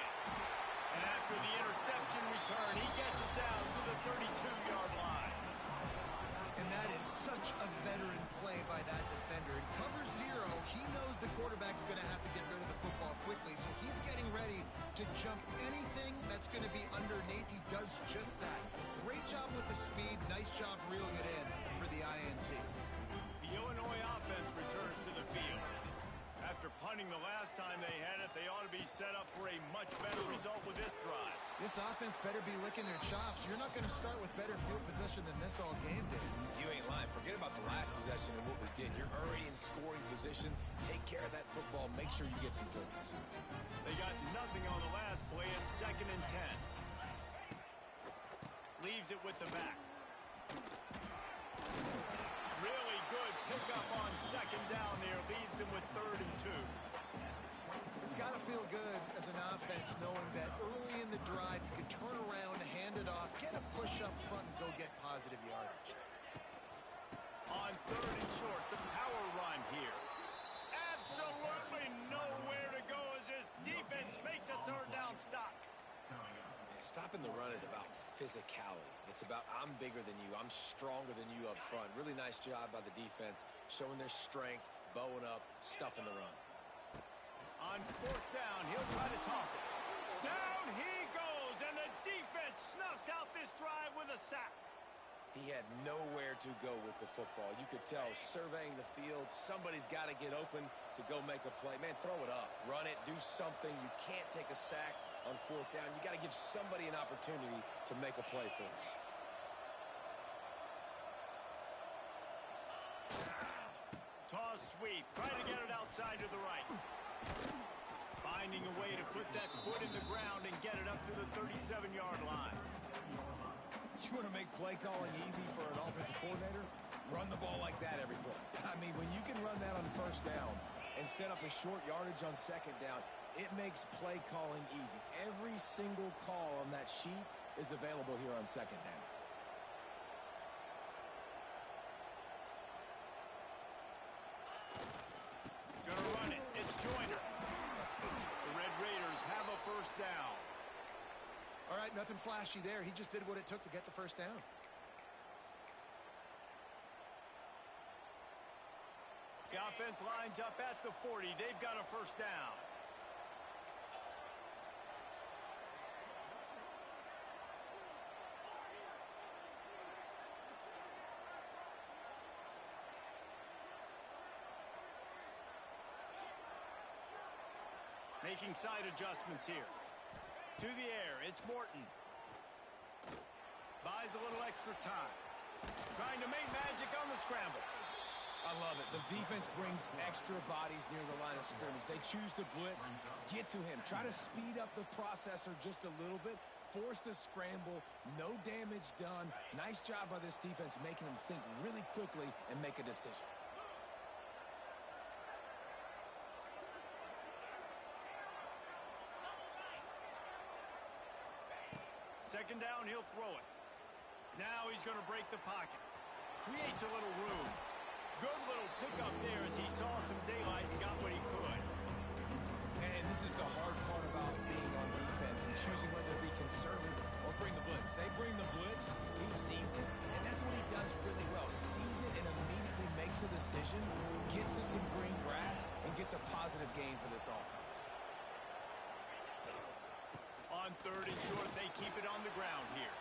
And after the interception return, he gets it down to the 32-yard line. And that is such a veteran play by that defender. In cover 0, he knows the quarterback's going to have to get rid of the football quickly, so he's getting ready to jump anything that's going to be underneath. He does just that. Great job with the speed. Nice job reeling it in for the INT. The Illinois offense returns to the field. After punting the last time they had it, they ought to be set up for a much better result with this drive. This offense better be licking their chops. You're not going to start with better field possession than this all game did. You ain't lying. Forget about the last possession and what we did. You're already in scoring position. Take care of that football. Make sure you get some points. They got nothing on the last play. It's 2nd and 10. Leaves it with the back. Really good pickup on 2nd down there. Leaves them with 3rd and 2. It's got to feel good as an offense knowing that early in the drive you can turn around, hand it off, get a push up front, and go get positive yardage. On 3rd and short, the power run here. Absolutely nowhere to go as this defense makes a 3rd down stop. Stopping the run is about physicality. It's about I'm bigger than you. I'm stronger than you up front. Really nice job by the defense, showing their strength, bowing up, stuffing the run. On 4th down, he'll try to toss it. Down he goes, and the defense snuffs out this drive with a sack. He had nowhere to go with the football. You could tell, surveying the field, somebody's got to get open to go make a play. Man, throw it up, run it, do something. You can't take a sack on 4th down. You got to give somebody an opportunity to make a play for him. Toss sweep, trying to get it outside to the right. Finding a way to put that foot in the ground and get it up to the 37-yard line. You want to make play calling easy for an offensive coordinator? Run the ball like that every play. I mean, when you can run that on 1st down and set up a short yardage on 2nd down, it makes play calling easy. Every single call on that sheet is available here on 2nd down. Gonna run it. It's Joyner. The Red Raiders have a 1st down. All right, nothing flashy there. He just did what it took to get the 1st down. The offense lines up at the 40. They've got a 1st down. Making side adjustments here. To the air, it's Morton. Buys a little extra time. Trying to make magic on the scramble. I love it. The defense brings extra bodies near the line of scrimmage. They choose to blitz, get to him, try to speed up the processor just a little bit, force the scramble, no damage done. Nice job by this defense making him think really quickly and make a decision. Second down, he'll throw it. Now he's going to break the pocket. Creates a little room. Good little pickup there as he saw some daylight and got what he could. And this is the hard part about being on defense and choosing whether to be conservative or bring the blitz. They bring the blitz, he sees it, and that's what he does really well. Sees it and immediately makes a decision, gets to some green grass, and gets a positive gain for this offense. On third and short, they keep it on the ground here.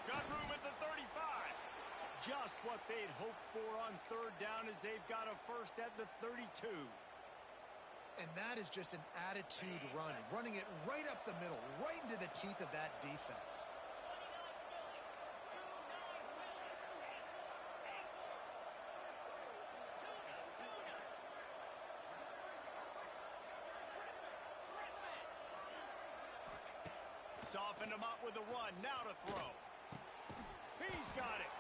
Got room at the 35. Just what they'd hoped for on third down as they've got a first at the 32. And that is just an attitude run, running it right up the middle, right into the teeth of that defense. Softened him up with a run, now to throw. He's got it.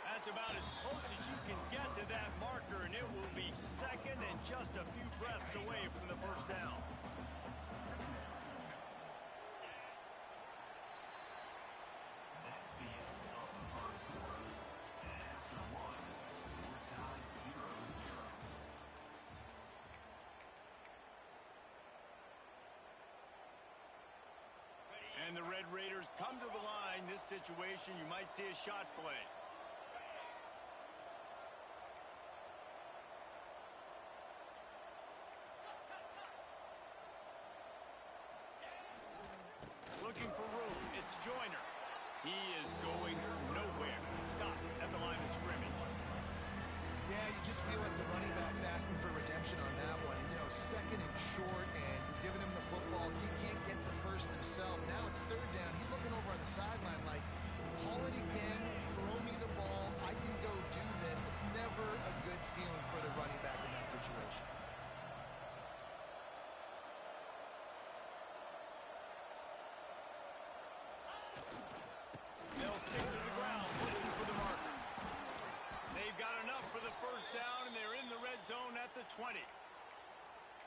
That's about as close as you can get to that marker, and it will be second and just a few breaths away from the first down. And the Red Raiders come to the line. This situation, you might see a shot play. Looking for room. It's Joyner. He is going nowhere. Stop at the line of scrimmage. Yeah, you just feel like the running back's asking for redemption on that one. You know, second and short, and you're giving him the football. He can't get the first himself. Now it's third down. He's looking over on the sideline like, call it again, throw me the ball, I can go do this. It's never a good feeling for the running back in that situation. They'll stick to the ground, looking for the marker. They've got enough for the first down, and they're in the red zone at the 20.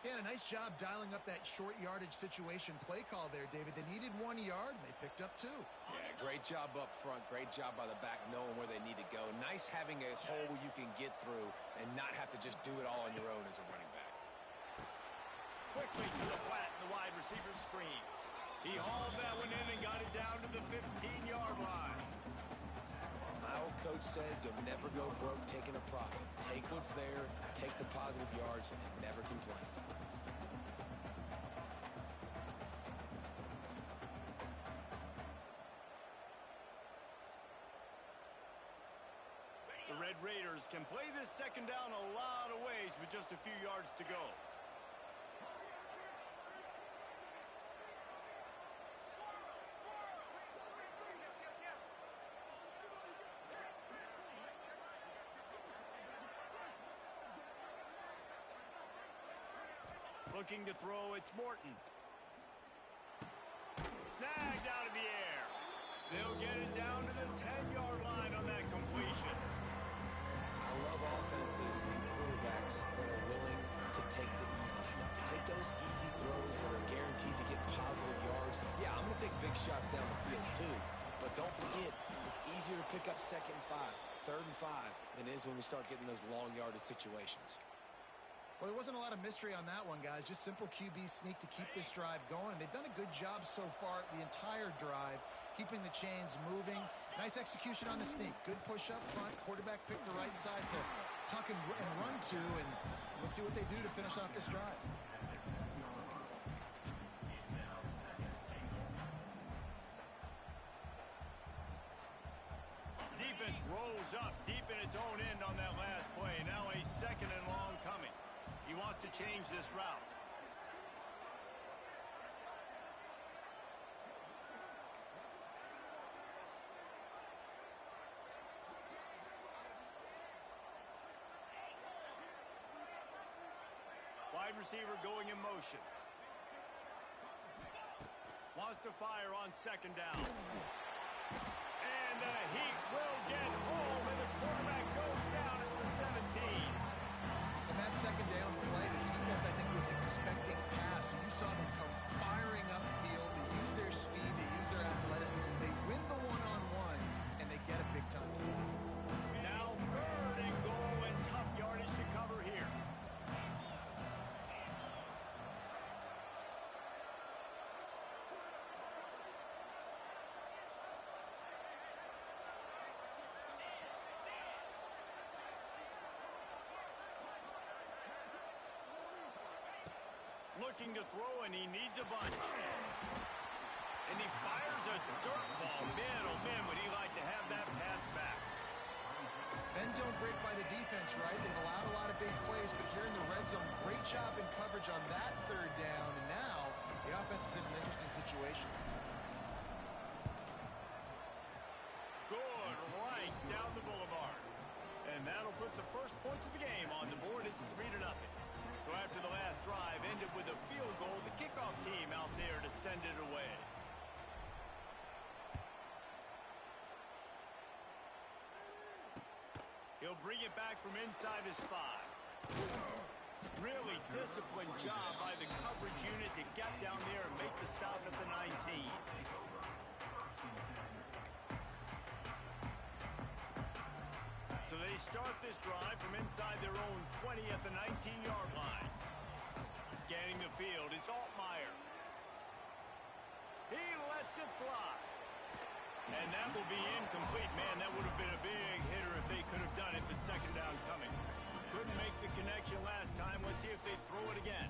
Yeah, a nice job dialing up that short yardage situation play call there, David. They needed 1 yard, and they picked up 2. Yeah, great job up front. Great job by the back knowing where they need to go. Nice having a hole you can get through and not have to just do it all on your own as a running back. Quickly to the flat, the wide receiver screen. He hauled that one in and got it down to the 15-yard line. My old coach said you'll never go broke taking a profit. Take what's there, take the positive yards, and never complain. The Red Raiders can play this second down a lot of ways with just a few yards to go. Looking to throw, it's Morton. Snagged out of the air. They'll get it down to the 10-yard line on that completion. I love offenses and quarterbacks that are willing to take the easy stuff. Take those easy throws that are guaranteed to get positive yards. Yeah, I'm going to take big shots down the field too, but don't forget, it's easier to pick up second and 5, third and 5 than it is when we start getting those long yardage situations. Well, there wasn't a lot of mystery on that one, guys. Just simple QB sneak to keep this drive going. They've done a good job so far the entire drive, keeping the chains moving. Nice execution on the sneak. Good push up front. Quarterback picked the right side to tuck and run to, and we'll see what they do to finish off this drive. Defense rolls up deep in its own end on that last play. Now a second and long coming. He wants to change this route. wide receiver going in motion. Wants to fire on second down. And the Heat will get home, and the quarterback goes down at the 17. In that second down play, the defense, I think, was expecting pass. So you saw them come firing upfield. They use their speed. They use their athleticism. They win the one-on-ones, and they get a big-time sack. Now 3rd and goal, and tough yardage to cover here. Looking to throw, and he needs a bunch. And he fires a dirt ball. Man, oh man, would he like to have that pass back. Bend don't break by the defense, right? They've allowed a lot of big plays, but here in the red zone, great job in coverage on that 3rd down. And now the offense is in an interesting situation. Good, right down the boulevard. And that'll put the first points of the game on the board. It's 3-0. So after the last drive ended with a field goal, the kickoff team out there to send it away. He'll bring it back from inside his 5. Really disciplined job by the coverage unit to get down there and make the stop at the 19. So they start this drive from inside their own 20 at the 19-yard line. Scanning the field, it's Altmaier. He lets it fly. And that will be incomplete. Man, that would have been a big hitter if they could have done it, but second down coming. Couldn't make the connection last time. Let's see if they throw it again.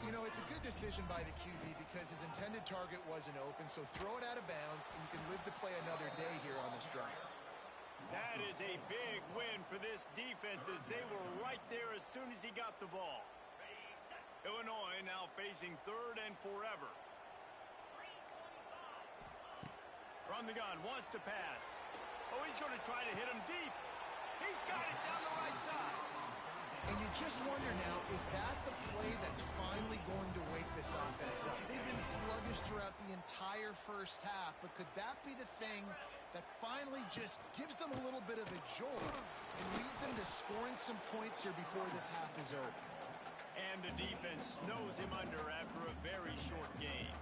You know, it's a good decision by the QB because his intended target wasn't open, so throw it out of bounds, and you can live to play another day here on this drive. That is a big win for this defense as they were right there as soon as he got the ball. Illinois now facing 3rd and forever. From the gun, wants to pass. Oh, he's going to try to hit him deep. He's got it down the right side. And you just wonder now, is that the play that's finally going to wake this offense up? They've been sluggish throughout the entire first half, but could that be the thing that finally just gives them a little bit of a jolt and leads them to scoring some points here before this half is over? And the defense snows him under after a very short game.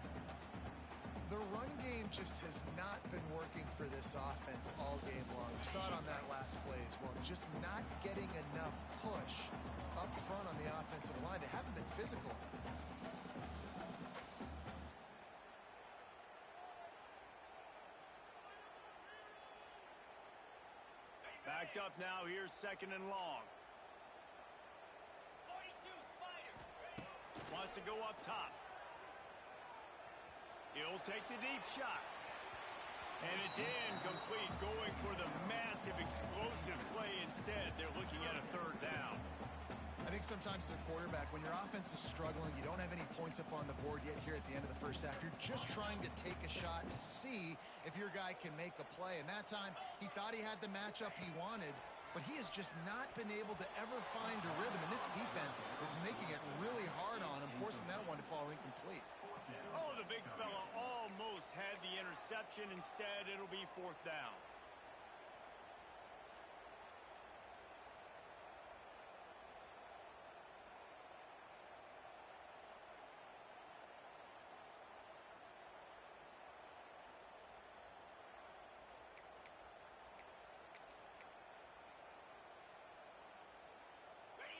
The run game just has not been working for this offense all game long. We saw it on that last play as well. Just not getting enough push up front on the offensive line. They haven't been physical. Backed up now. Here's 2nd and long. Wants to go up top. He'll take the deep shot. And it's incomplete, going for the massive explosive play instead. They're looking at a 3rd down. I think sometimes as a quarterback, when your offense is struggling, you don't have any points up on the board yet here at the end of the first half. You're just trying to take a shot to see if your guy can make a play. And that time, he thought he had the matchup he wanted, but he has just not been able to ever find a rhythm. And this defense is making it really hard on him, forcing that one to fall incomplete. Oh, the big fella almost had the interception. Instead, it'll be 4th down.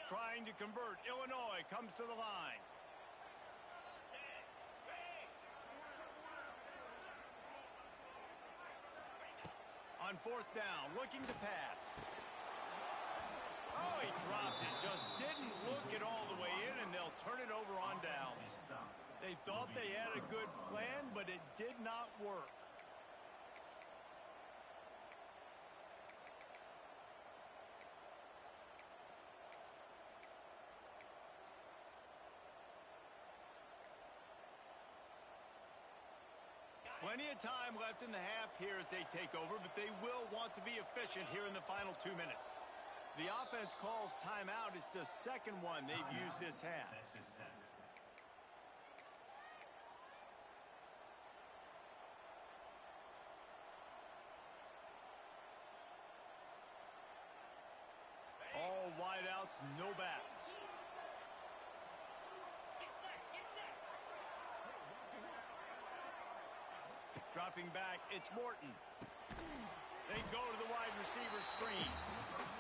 Trying to convert. Illinois comes to the line. On 4th down, looking to pass. Oh, he dropped it. Just didn't look it all the way in, and they'll turn it over on downs. They thought they had a good plan, but it did not work. Plenty of time left in the half here as they take over, but they will want to be efficient here in the final 2 minutes. The offense offense calls timeout. It's the second one they've used this half. All wideouts, no backs. Dropping back, it's Morton. They go to the wide receiver screen.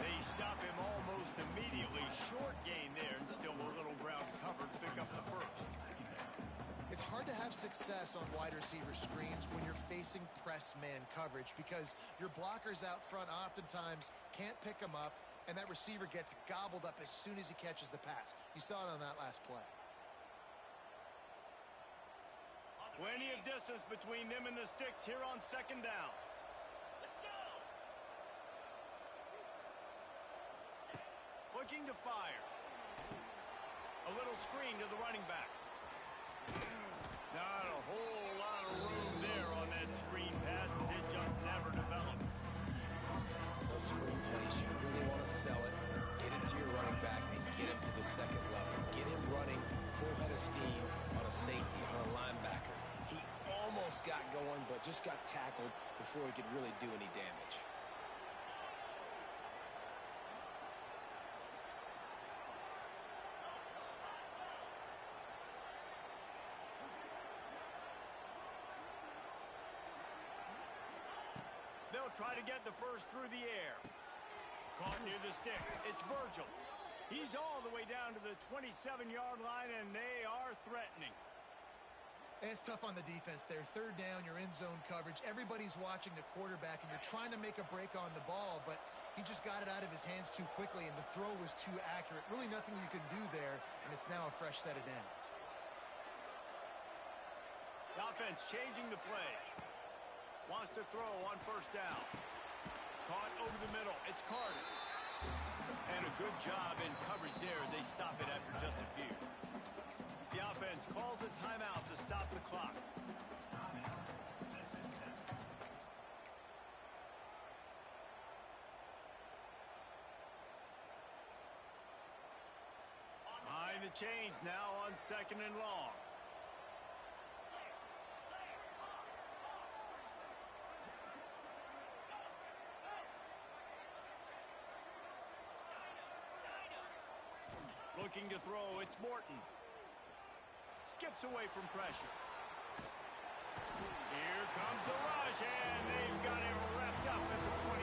They stop him almost immediately. Short gain there, and still a little ground covered to pick up the first. It's hard to have success on wide receiver screens when you're facing press man coverage because your blockers out front oftentimes can't pick them up, and that receiver gets gobbled up as soon as he catches the pass. You saw it on that last play. Plenty of distance between them and the sticks here on second down. Let's go. Looking to fire. A little screen to the running back. Not a whole lot of room there on that screen pass as it just never developed. Those screen plays, you really want to sell it, get it to your running back, and get him to the second level. Get him running full head of steam on a safety, on a linebacker. He almost got going, but just got tackled before he could really do any damage. They'll try to get the first through the air. Caught near the sticks. It's Virgil. He's all the way down to the 27-yard line, and they are threatening. It's tough on the defense there. Third down, you're in zone coverage. Everybody's watching the quarterback, and you're trying to make a break on the ball, but he just got it out of his hands too quickly, and the throw was too accurate. Really nothing you can do there, and it's now a fresh set of downs. The offense changing the play. Wants to throw on first down. Caught over the middle. It's Carter. And a good job in coverage there as they stop it after just a few. The offense calls a timeout to stop the clock. Behind the chains now on second and long. Looking to throw, it's Morton. Skips away from pressure. Here comes the rush, and they've got him wrapped up at the 28.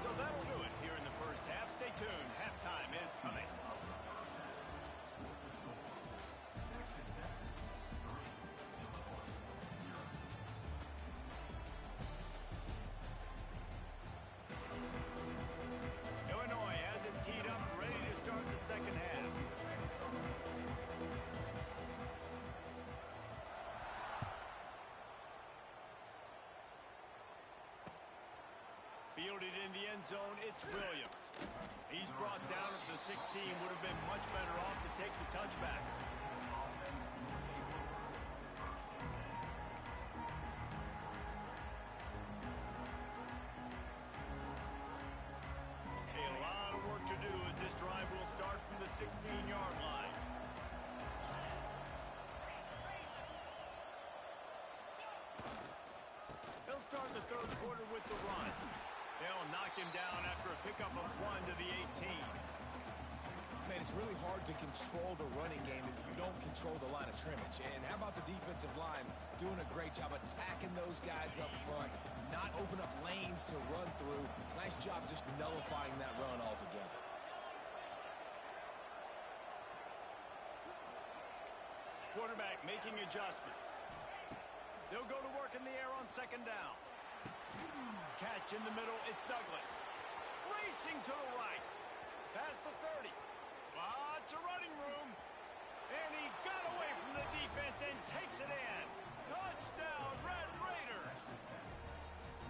So that'll do it here in the first half. Stay tuned. Halftime is coming. Fielded in the end zone, it's Williams. He's brought down at the 16. Would have been much better off to take the touchback. A lot of work to do as this drive will start from the 16-yard line. They'll start the third quarter with the run. They'll knock him down after a pickup of 1 to the 18. Man, it's really hard to control the running game if you don't control the line of scrimmage. And how about the defensive line doing a great job attacking those guys up front, not open up lanes to run through. Nice job just nullifying that run altogether. Quarterback making adjustments. They'll go to work in the air on second down. Catch in the middle, it's Douglas. Racing to the right. Past the 30. Lots of running room. And he got away from the defense and takes it in. Touchdown, Red Raiders.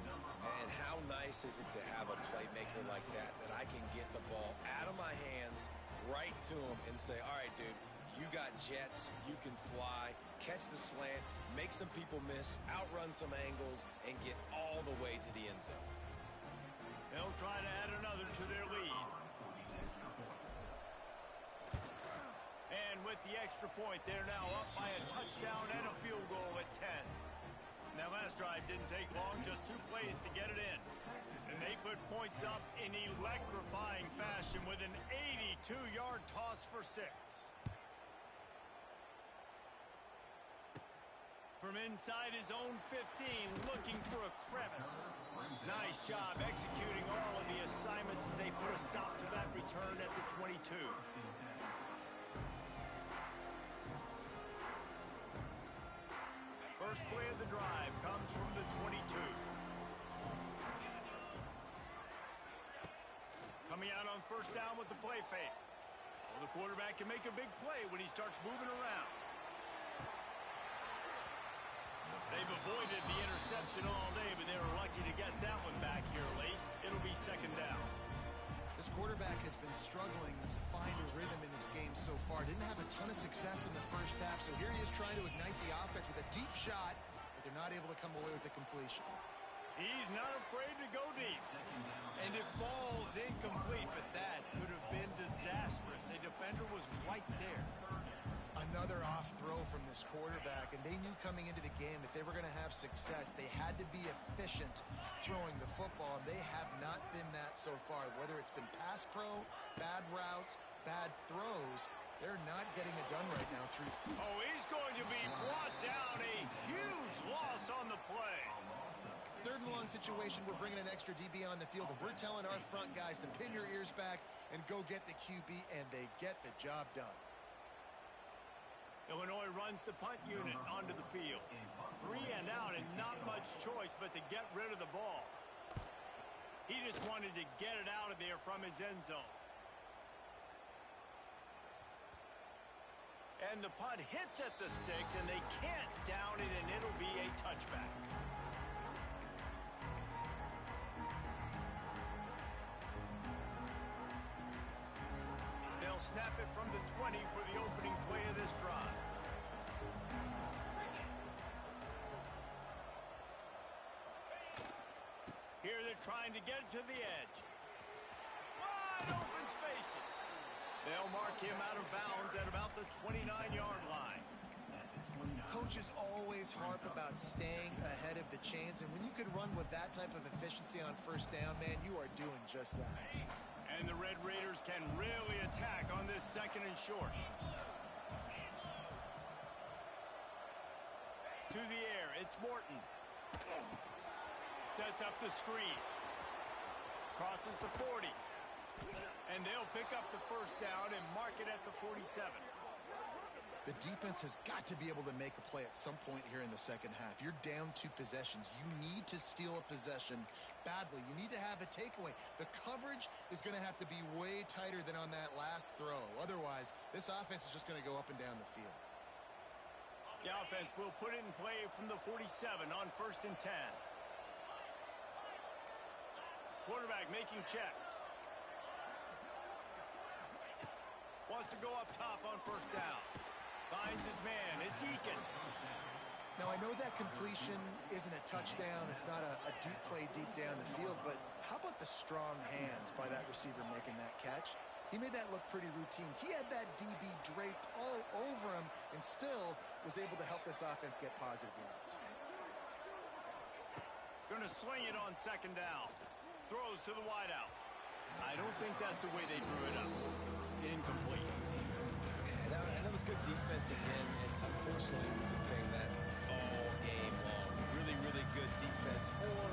And how nice is it to have a playmaker like that I can get the ball out of my hands, right to him and say, all right, dude, you got jets, you can fly, catch the slant, make some people miss, outrun some angles, and get all the way to the end zone. They'll try to add another to their lead. And with the extra point, they're now up by a touchdown and a field goal at 10. That last drive didn't take long, just 2 plays to get it in. And they put points up in electrifying fashion with an 82-yard toss for 6. From inside his own 15, looking for a crevice. Nice job executing all of the assignments as they put a stop to that return at the 22. First play of the drive comes from the 22. Coming out on first down with the play fake. Well, the quarterback can make a big play when he starts moving around. They've avoided the interception all day, but they were lucky to get that one back here late. It'll be second down. This quarterback has been struggling to find a rhythm in this game so far. Didn't have a ton of success in the first half, so here he is trying to ignite the offense with a deep shot, but they're not able to come away with the completion. He's not afraid to go deep. And it falls incomplete, but that could have been disastrous. A defender was right there. Another off throw from this quarterback, and they knew coming into the game that they were going to have success. They had to be efficient throwing the football, and they have not been that so far. Whether it's been pass pro, bad routes, bad throws, they're not getting it done right now. Oh, he's going to be brought down. A huge loss on the play. Third and long situation, we're bringing an extra DB on the field, and we're telling our front guys to pin your ears back and go get the QB, and they get the job done. Illinois runs the punt unit onto the field. 3 and out and not much choice but to get rid of the ball. He just wanted to get it out of there from his end zone. And the punt hits at the 6, and they can't down it, and it'll be a touchback. They'll snap it from the 20 for the opening play of this drive. Here they're trying to get it to the edge. Wide open spaces. They'll mark him out of bounds at about the 29-yard line. Coaches always harp about staying ahead of the chains, and when you can run with that type of efficiency on first down, man, you are doing just that. And the Red Raiders can really attack on this second and short. To the air, it's Morton. Sets up the screen. Crosses the 40. And they'll pick up the first down and mark it at the 47. The defense has got to be able to make a play at some point here in the second half. You're down 2 possessions. You need to steal a possession badly. You need to have a takeaway. The coverage is going to have to be way tighter than on that last throw. Otherwise, this offense is just going to go up and down the field. The offense will put it in play from the 47 on first and 10. Quarterback making checks. Wants to go up top on first down. Finds his man. It's Eakin. Now, I know that completion isn't a touchdown. It's not a deep play deep down the field, but how about the strong hands by that receiver making that catch? He made that look pretty routine. He had that DB draped all over him and still was able to help this offense get positive yards. Going to swing it on second down. Throws to the wideout. I don't think that's the way they drew it up. Incomplete. Yeah, that was good defense again, and unfortunately we've been saying that all game long. Really, really good defense. Or,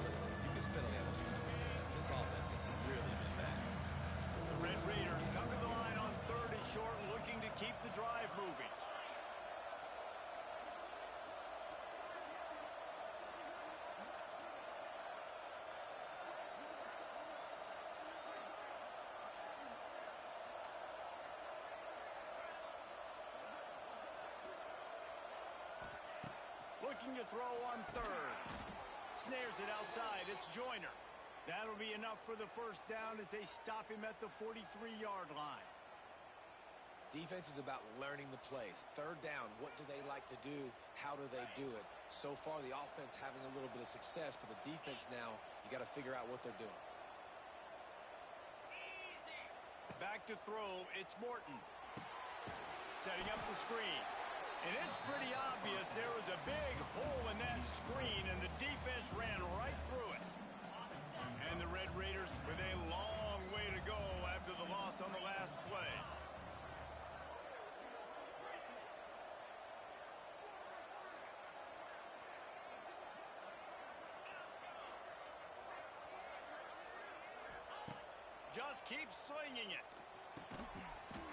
listen, you can spin on the other side. This offense has really been bad. The Red Raiders come to the line on third and short, looking to keep the drive moving. Looking to throw on third. Snares it outside. It's Joyner. That'll be enough for the first down as they stop him at the 43-yard line. Defense is about learning the plays. Third down, what do they like to do? How do they do it? So far, the offense having a little bit of success, but the defense now, you got to figure out what they're doing. Back to throw, it's Morton. Setting up the screen. And it's pretty obvious there was a big hole in that screen, and the defense ran right through it. And the Red Raiders with a long way to go after the loss on the last play. Just keeps slinging it.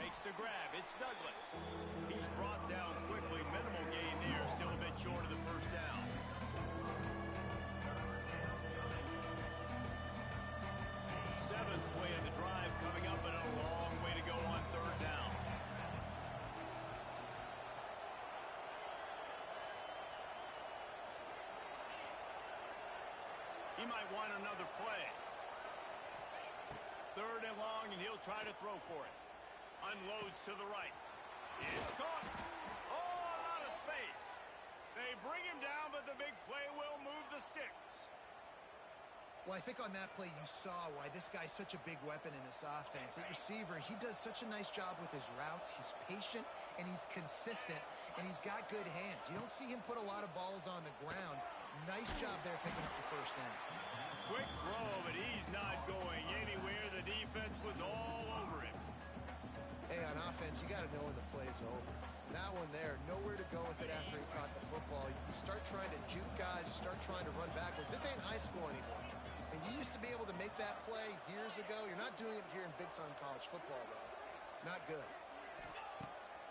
Makes the grab. It's Douglas. He's brought down quickly. Minimal gain there. Still a bit short of the first down. Seventh play of the drive coming up, and a long way to go on third down. He might want another play. Third and long, and he'll try to throw for it. Unloads to the right. It's caught. Oh, a lot of space. They bring him down, but the big play will move the sticks. Well, I think on that play you saw why this guy's such a big weapon in this offense. At receiver, he does such a nice job with his routes. He's patient, and he's consistent, and he's got good hands. You don't see him put a lot of balls on the ground. Nice job there picking up the first down. Quick throw, but he's not going anywhere. The defense was all over him. Hey, on offense, you got to know when the play's over. That one there, nowhere to go with it after he caught the football. You start trying to juke guys. You start trying to run backward. This ain't high school anymore. And you used to be able to make that play years ago. You're not doing it here in big-time college football, though. Not good.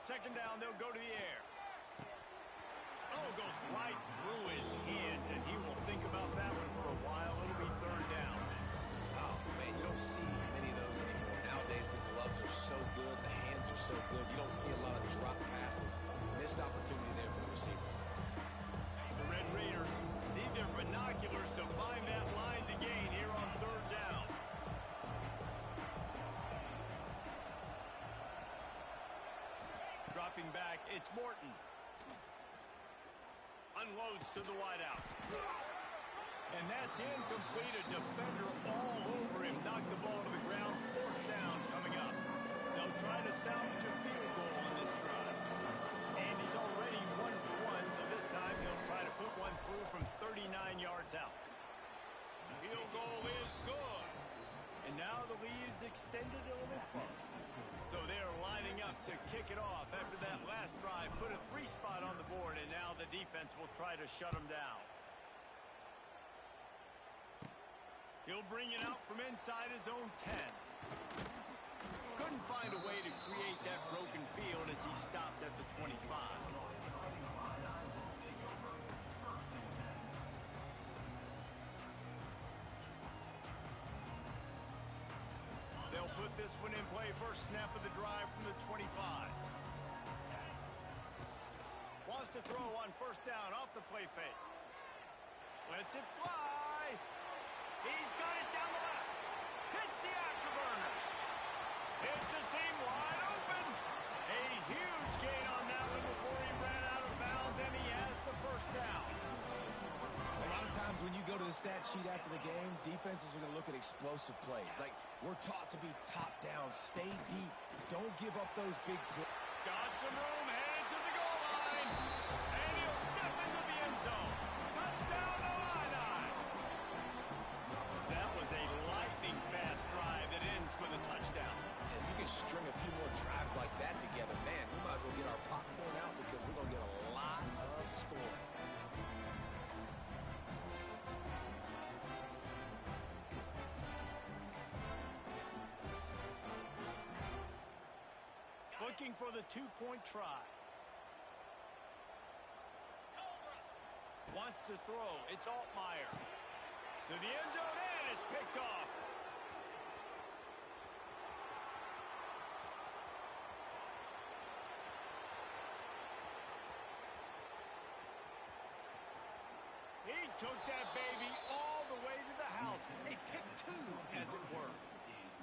Second down, they'll go to the air. Oh, goes right through his hands, and he will think about that one for a while. It'll be third down. Oh, man, you don't see many of those anymore. Nowadays, the gloves are so good. The hands are so good. You don't see a lot of drop passes. Missed opportunity there for the receiver. The Red Raiders need their binoculars to find that line to gain here on third down. Dropping back, it's Morton. Unloads to the wideout. And that's incomplete. A defender all over him. Knocked the ball to the ground. Fourth down coming up. They'll try to salvage a field goal on this drive. And he's already 1 for 1, so this time he'll try to put one through from 39 yards out. The field goal is good. And now the lead is extended a little further. So they're lining up to kick it off after that last drive. Put a 3 spot on the board, and now the defense will try to shut them down. He'll bring it out from inside his own 10. Couldn't find a way to create that broken field as he stopped at the 25. They'll put this one in play. First snap of the drive from the 25. Wants to throw on first down off the play fake. Lets it fly. He's got it down the left. Hits the afterburners. It's a seam wide open. A huge gain on that one before he ran out of bounds, and he has the first down. A lot of times when you go to the stat sheet after the game, defenses are going to look at explosive plays. Like, we're taught to be top down, stay deep, don't give up those big plays. Got some room, headed to the goal line, and he'll step into the end zone. Touchdown, Illini. That was a lightning-fast drive that ends with a touchdown. And if you can string a few more drives like that together, man, we might as well get our popcorn out because we're going to get a lot of scoring. Looking for the two-point try. Wants to throw. It's Altmaier. To the end zone, and it's picked off. He took that baby all the way to the house. A pick 2, as it were.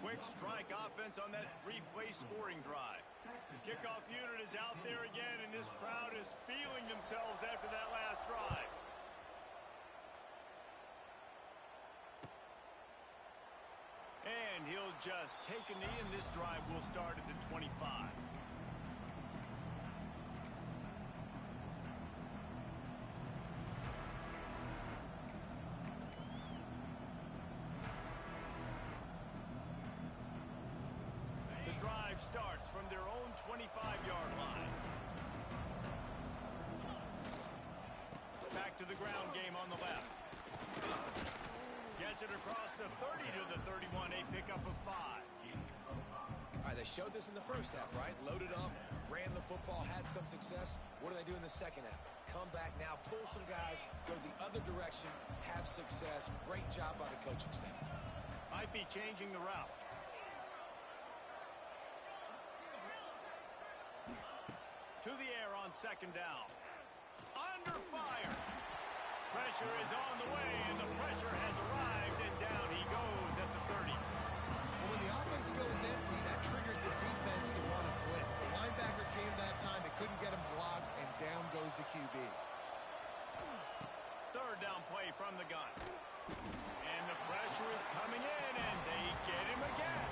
Quick strike offense on that 3-play scoring drive. Kickoff unit is out there again, and this crowd is feeling themselves after that last drive. And he'll just take a knee, and this drive will start at the 25. The drive starts from their own 25-yard line. Back to the ground game on the left. Gets it across the 30 to the 31, a pickup of 5. All right, they showed this in the first half, right? Loaded up, ran the football, had some success. What do they do in the second half? Come back now, pull some guys, go the other direction, have success. Great job by the coaching staff. Might be changing the route. To the air on second down. Under fire. Pressure is on the way, and the pressure has arrived, and down he goes at the 30. Well, when the offense goes empty, that triggers the defense to want to blitz. The linebacker came that time. They couldn't get him blocked, and down goes the QB. Third down play from the gun. And the pressure is coming in, and they get him again.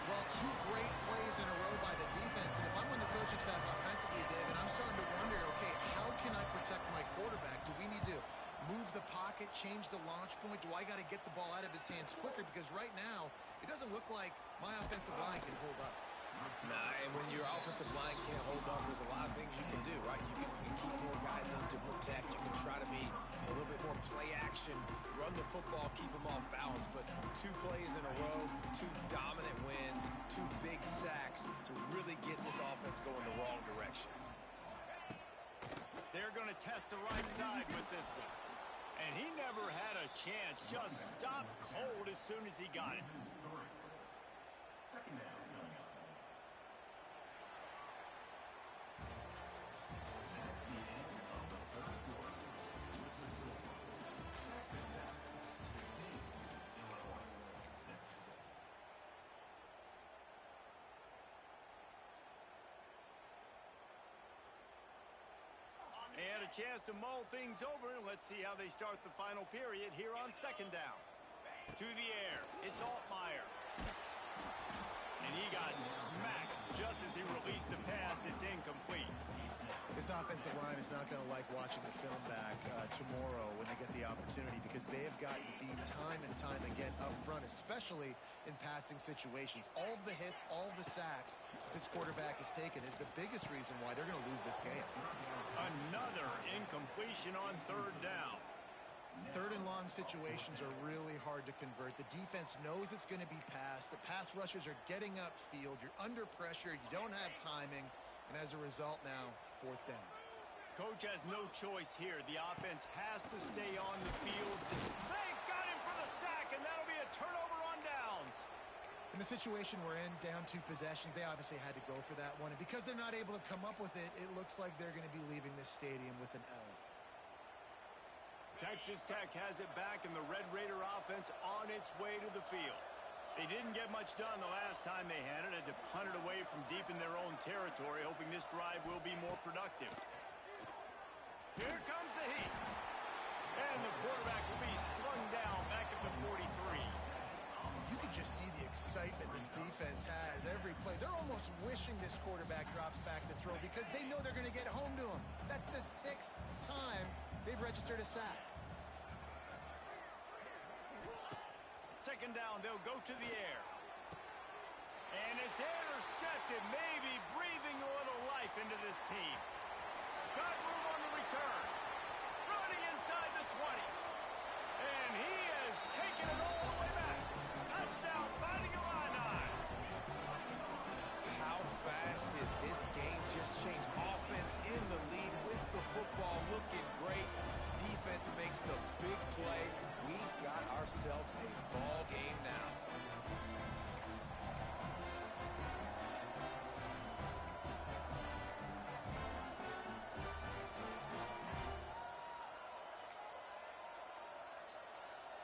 Well, two great plays in a row by the defense, and if I'm on the coaching staff offensively, David, I'm starting to wonder, okay, how can I protect my quarterback? Do we need to move the pocket, change the launch point? Do I got to get the ball out of his hands quicker? Because right now, it doesn't look like my offensive line can hold up. Nah, and when your offensive line can't hold up, there's a lot of things you can do, right? You can keep more guys in to protect. You can try to be a little bit more play action, run the football, keep them off balance. But two plays in a row, two dominant wins, two big sacks to really get this offense going the wrong direction. They're going to test the right side with this one. And he never had a chance. Just stopped cold as soon as he got it. Second down. They had a chance to mull things over, and let's see how they start the final period here on second down. To the air, it's Altmaier. And he got smacked just as he released the pass. It's incomplete. This offensive line is not going to like watching the film back tomorrow when they get the opportunity, because they have gotten beat time and time again up front, especially in passing situations. All of the hits, all of the sacks this quarterback has taken is the biggest reason why they're going to lose this game. Another incompletion on third down. Third and long situations are really hard to convert. The defense knows it's going to be passed. The pass rushers are getting upfield. You're under pressure. You don't have timing. And as a result now, fourth down. Coach has no choice here. The offense has to stay on the field. They got him for the sack, and that'll be a turnover on downs. In the situation we're in, down 2 possessions, they obviously had to go for that one. And because they're not able to come up with it, it looks like they're going to be leaving this stadium with an L. Texas Tech has it back, and the Red Raider offense on its way to the field. They didn't get much done the last time they had it. Had to punt it away from deep in their own territory, hoping this drive will be more productive. Here comes the heat. And the quarterback will be slung down back at the 43. You can just see the excitement this defense has every play. They're almost wishing this quarterback drops back to throw because they know they're going to get home to him. That's the 6th time they've registered a sack. Second down, they'll go to the air. And it's intercepted, maybe breathing a little life into this team. Got room on the return. Running inside the 20. And he has taken it all the way back. Touchdown, Fighting Illini. How fast did this game just change? Offense in the lead with the football looking great. Defense makes the big play. We've got ourselves a ball game now.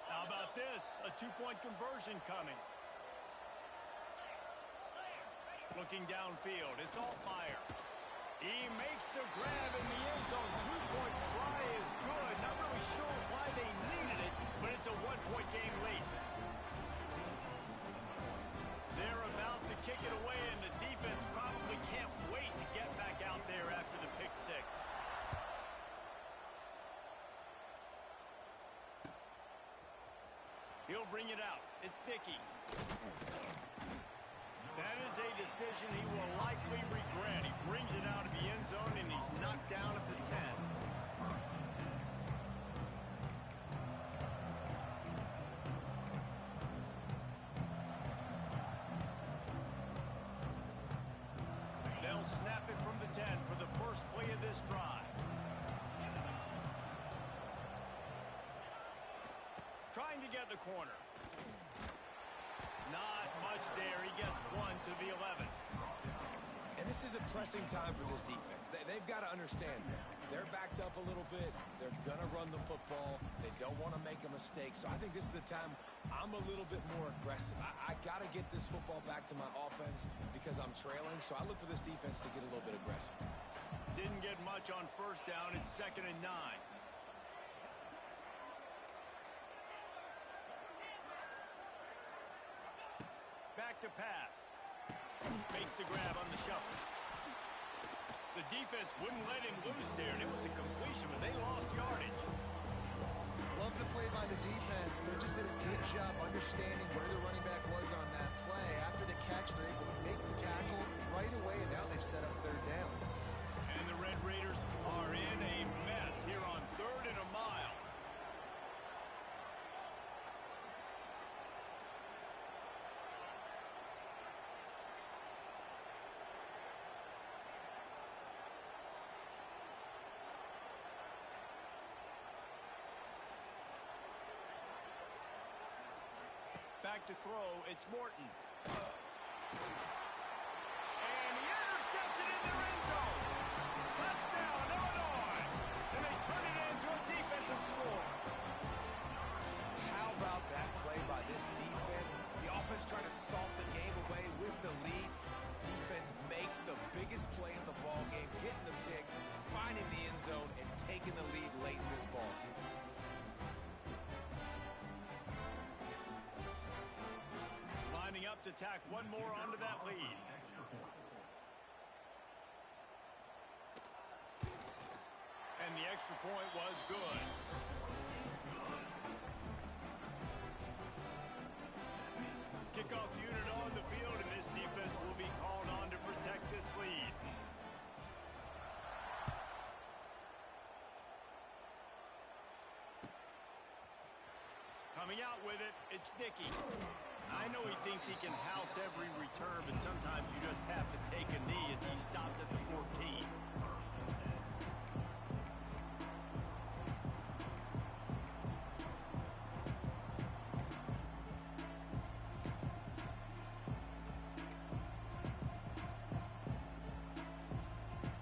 How about this? A 2-point conversion coming. Looking downfield, it's Altmaier. He makes the grab in the end zone. Two-point try is good. Not really sure why they needed it, but it's a one-point game late. They're about to kick it away, and the defense probably can't wait to get back out there after the pick six. He'll bring it out. It's Dickey. That is a decision he will likely regret. He brings it out of the end zone, and he's knocked down at the 10. They'll snap it from the 10 for the first play of this drive. Trying to get the corner. Not much there. He gets one to the 11. And this is a pressing time for this defense. They've got to understand they're backed up a little bit. They're going to run the football. They don't want to make a mistake. So I think this is the time I'm a little bit more aggressive. I got to get this football back to my offense because I'm trailing. So I look for this defense to get a little bit aggressive. Didn't get much on first down. It's 2nd and 9. Back to pass. Makes the grab on the shuffle. The defense wouldn't let him loose there, and it was a completion, but they lost yardage. Love the play by the defense. They just did a good job understanding where the running back was on that play. After the catch, they're able to make the tackle right away, and now they've set up 3rd down. And the Red Raiders are in a mess here on 3rd and a mile. Back to throw, it's Morton. And he intercepts it in their end zone. Touchdown, Illinois. And they turn it into a defensive score. How about that play by this defense? The offense trying to salt the game away with the lead. Defense makes the biggest play of the ball game, getting the pick, finding the end zone, and taking the lead late in this ball game. Lining up to tack one more onto that lead. And the extra point was good. Kickoff unit on the field, and this defense will be called on to protect this lead. Coming out with it, it's Dickey. I know he thinks he can house every return, but sometimes you just have to take a knee as he stopped at the 14.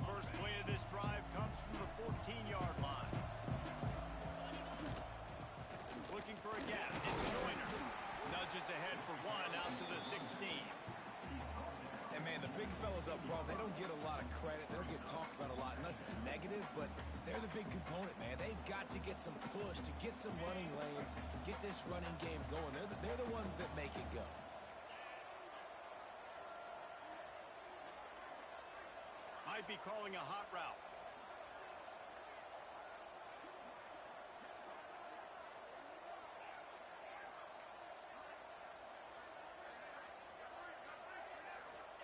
First play of this drive comes from the 14-yard line. Looking for a gap. It's Joyner. Nudges ahead for one out to the 16. And, man, the big fellas up front, they don't get a lot of credit. They don't get talked about a lot unless it's negative, but they're the big component, man. They've got to get some push, to get some running lanes, get this running game going. They're the ones that make it go. Might be calling a hot route.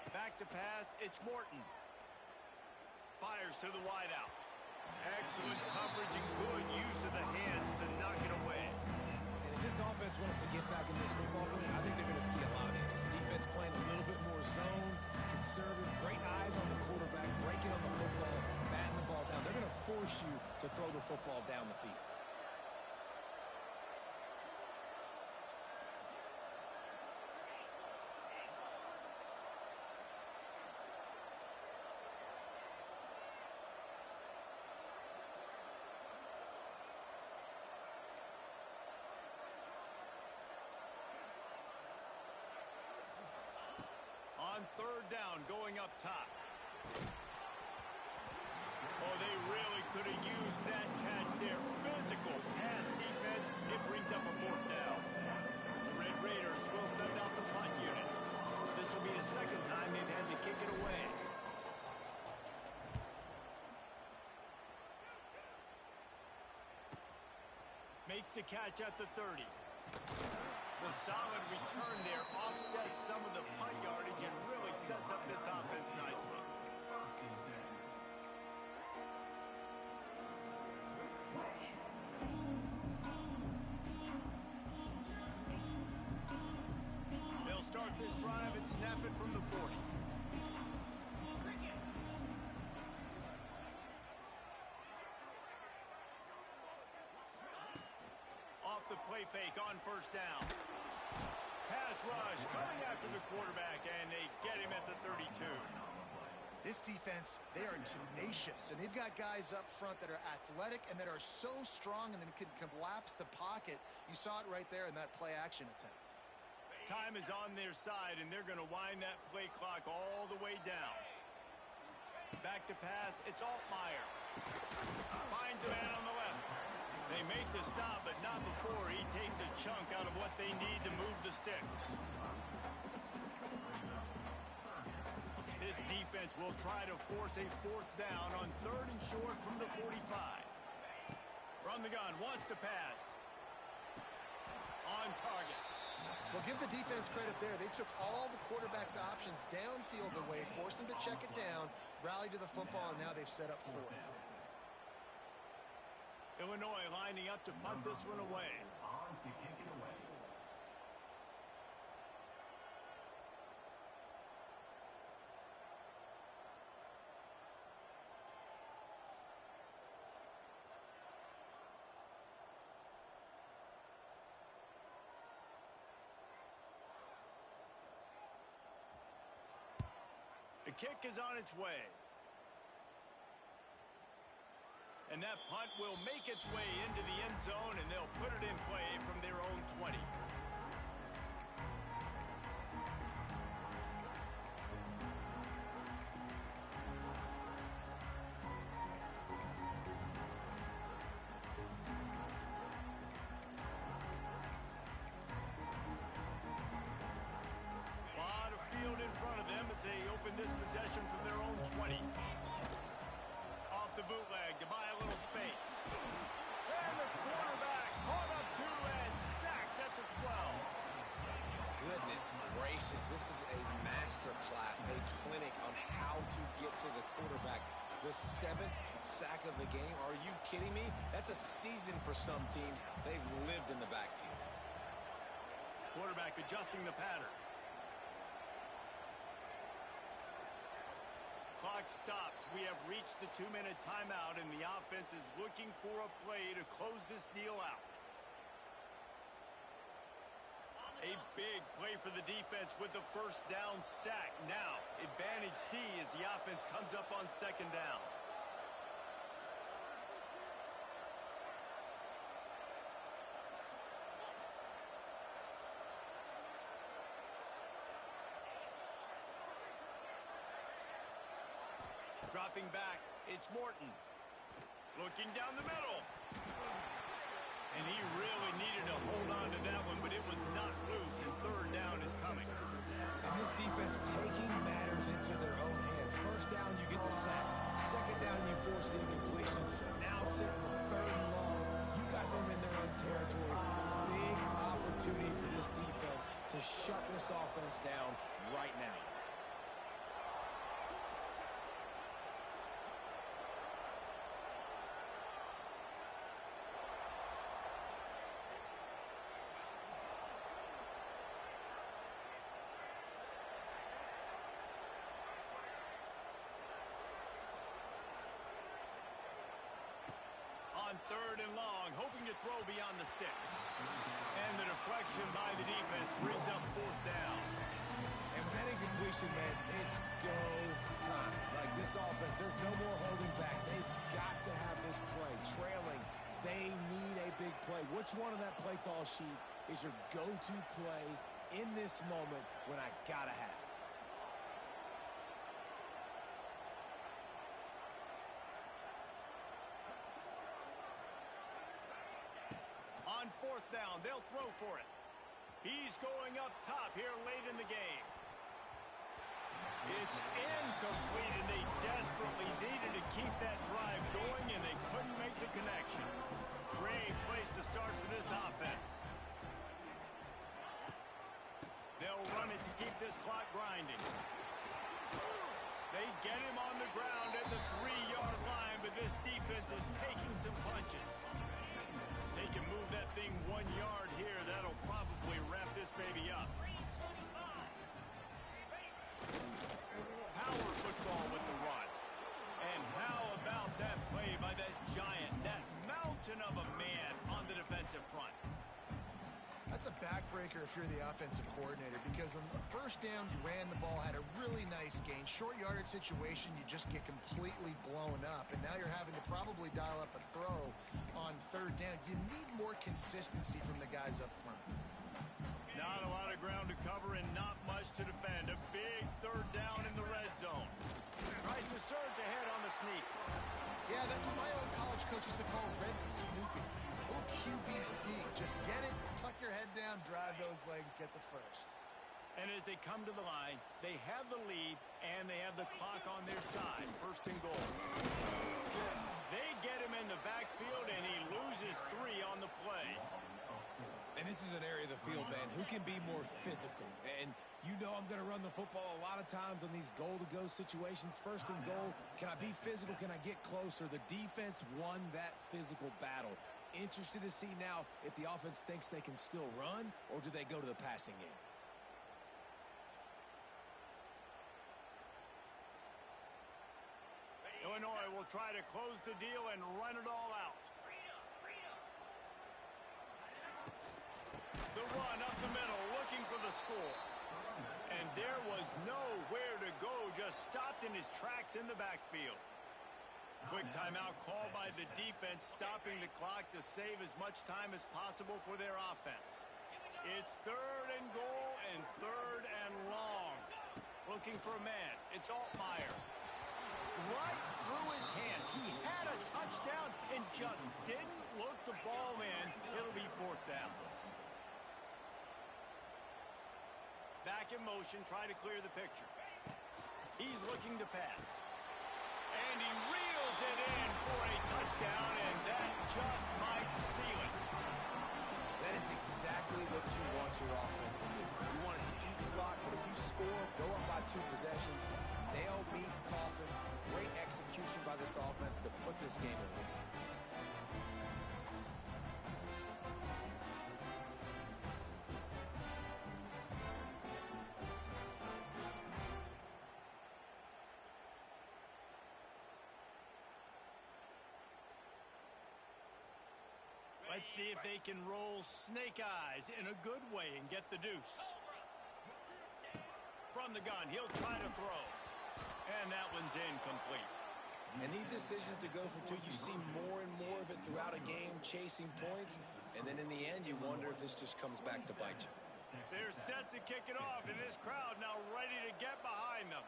Back to pass, it's Morton. Fires to the wideout. Excellent coverage and good use of the hands to knock it away. And if this offense wants to get back in this football game, I think they're going to see a lot of this. Defense playing a little bit more zone, conservative, great eyes on the quarterback, breaking on the football, batting the ball down. They're going to force you to throw the football down the field. On third down going up top. Oh, they really could have used that catch there. Physical pass defense. It brings up a fourth down. The Red Raiders will send out the punt unit. This will be the second time they've had to kick it away. Makes the catch at the 30. The solid return there offsets some of the punt yardage and really sets up this offense nicely. They'll start this drive and snap it from the 40. Off the play fake on first down. Pass rush coming after the quarterback, and they get him at the 32. This defense, they are tenacious, and they've got guys up front that are athletic and that are so strong and then can collapse the pocket. You saw it right there in that play-action attempt. Time is on their side, and they're going to wind that play clock all the way down. Back to pass, it's Altmaier. Finds a man on the left. They make the stop, but not before he takes a chunk out of what they need to move the sticks. This defense will try to force a fourth down on third and short from the 45. From the gun, wants to pass. On target. Well, give the defense credit there. They took all the quarterback's options downfield away, forced them to check it down, rally to the football, and now they've set up fourth. Illinois lining up to punt this one away. On to kick it away. The kick is on its way. And that punt will make its way into the end zone, and they'll put it in play from their own 20. Lot of field in front of them as they open this possession from their own 20. Off the bootleg to buy a little space. And the quarterback caught up to and sacked at the 12. Goodness gracious, this is a master class, a clinic on how to get to the quarterback. The 7th sack of the game. Are you kidding me? That's a season for some teams. They've lived in the backfield. Quarterback adjusting the pattern. Clock stops. We have reached the 2-minute timeout, and the offense is looking for a play to close this deal out. A big play for the defense with the first down sack. Now, advantage D as the offense comes up on second down. Dropping back, it's Morton. Looking down the middle. And he really needed to hold on to that one, but it was not loose, and third down is coming. And this defense taking matters into their own hands. First down, you get the sack. Second down, you force the incompletion. Now sitting in third and long. You got them in their own territory. Big opportunity for this defense to shut this offense down right now. On third and long, hoping to throw beyond the sticks. And the deflection by the defense brings up fourth down. And with that incompletion, man, it's go time. Like this offense, there's no more holding back. They've got to have this play. Trailing, they need a big play. Which one on that play call sheet is your go-to play in this moment when I gotta have it? on fourth down. They'll throw for it. He's going up top here late in the game. It's incomplete, and they desperately needed to keep that drive going, and they couldn't make the connection. Great place to start for this offense. They'll run it to keep this clock grinding. They get him on the ground at the 3-yard line, but this defense is taking some punches. They can move that thing 1 yard here. That'll probably wrap this baby up. Power football with the run. And how about that play by that giant, that mountain of a man on the defensive front? That's a backbreaker if you're the offensive coordinator, because on the first down, you ran the ball, had a really nice gain. Short yardage situation, you just get completely blown up, and now you're having to probably dial up a throw on third down. You need more consistency from the guys up front. Not a lot of ground to cover and not much to defend. A big third down in the red zone. Tries to surge ahead on the sneak. Yeah, that's what my old college coach used to call red snooping. A little QB sneak. Just get it, tuck your head down, drive those legs, get the first. And as they come to the line, they have the lead and they have the clock on their side. First and goal. They get him in the backfield and he loses 3 on the play. And this is an area of the field, man, who can be more physical. And you know I'm going to run the football a lot of times on these goal-to-go situations. First and goal, can I be physical? Can I get closer? The defense won that physical battle. Interested to see now if the offense thinks they can still run, or do they go to the passing game? Illinois will try to close the deal and run it all out. The run up the middle, looking for the score. And there was nowhere to go, just stopped in his tracks in the backfield. Quick timeout call by the defense, stopping the clock to save as much time as possible for their offense. It's third and goal and third and long. Looking for a man. It's Altmaier. Right through his hands. He had a touchdown and just didn't look the ball in. It'll be fourth down. Back in motion, try to clear the picture. He's looking to pass. And he reels it in for a touchdown, and that just might seal it. That is exactly what you want your offense to do. You want it to eat clock, but if you score, go up by 2 possessions, nail, beat, coffin. Great execution by this offense to put this game away. Let's see if they can roll snake eyes in a good way and get the deuce. From the gun, he'll try to throw. And that one's incomplete. And these decisions to go for 2, you see more and more of it throughout a game, chasing points. And then in the end, you wonder if this just comes back to bite you. They're set to kick it off, and this crowd now ready to get behind them.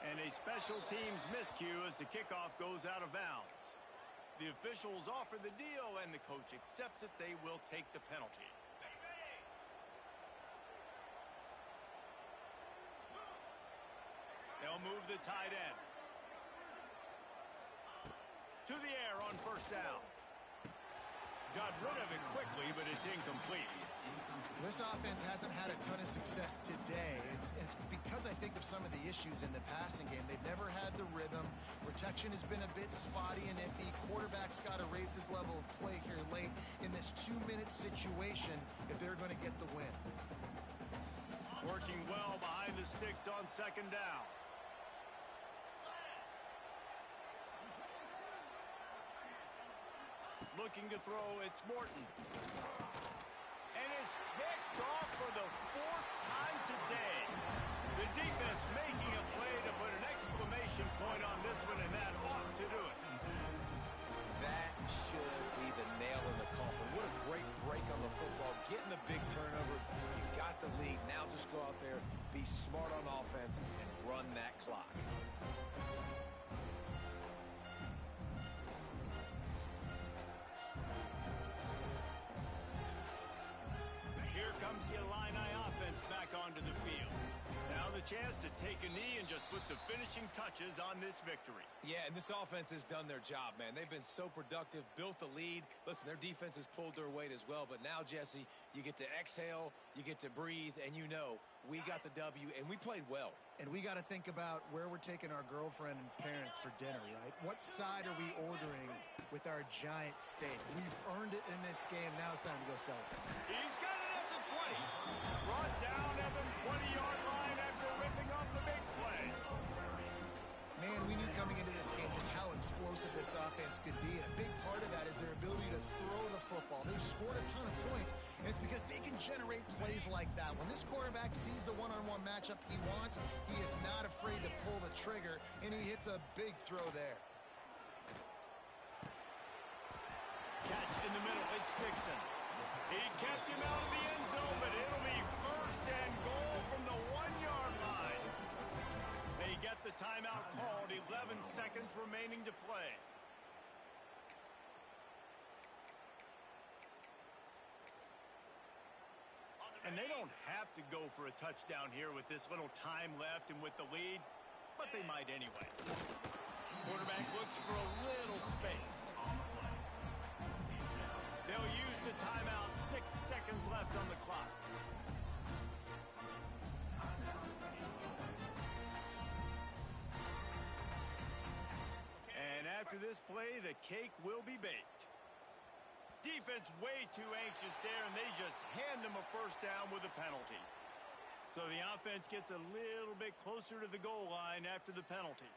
And a special teams miscue as the kickoff goes out of bounds. The officials offer the deal, and the coach accepts it. They will take the penalty. They'll move the tight end. To the air on first down. Got rid of it quickly, but it's incomplete. This offense hasn't had a ton of success today. It's because I think of some of the issues in the passing game. They've never had the rhythm. Protection has been a bit spotty and iffy. Quarterback's got to raise his level of play here late in this 2-minute situation if they're going to get the win. Working well behind the sticks on second down. Looking to throw, it's Morton. And it's picked off for the 4th time today. The defense making a play to put an exclamation point on this one, and that ought to do it. That should be the nail in the coffin. What a great break on the football. Getting the big turnover. You got the lead. Now just go out there, be smart on offense, and run that clock. onto the field. Now the chance to take a knee and just put the finishing touches on this victory. Yeah, and this offense has done their job, man. They've been so productive, built the lead. Listen, their defense has pulled their weight as well, but now, Jesse, you get to exhale, you get to breathe, and you know we got the W, and we played well. And we got to think about where we're taking our girlfriend and parents for dinner, right? What side are we ordering with our giant steak? We've earned it in this game. Now it's time to go celebrate. He's got it at the 20. Brought down at the 20-yard line after ripping off the big play. Man, we knew coming into this game just how explosive this offense could be, and a big part of that is their ability to throw the football. They've scored a ton of points, and it's because they can generate plays like that. When this quarterback sees the one-on-one matchup he wants, he is not afraid to pull the trigger, and he hits a big throw there. Catch in the middle. It's Dixon. He kept him out of the end zone, but it'll be first and goal from the 1-yard line. They get the timeout called. 11 seconds remaining to play. And they don't have to go for a touchdown here with this little time left and with the lead, but they might anyway. Quarterback looks for a little space. They'll use the timeout. 6 seconds left on the clock. And after this play, the cake will be baked. Defense way too anxious there, and they just hand them a first down with a penalty. So the offense gets a little bit closer to the goal line after the penalty.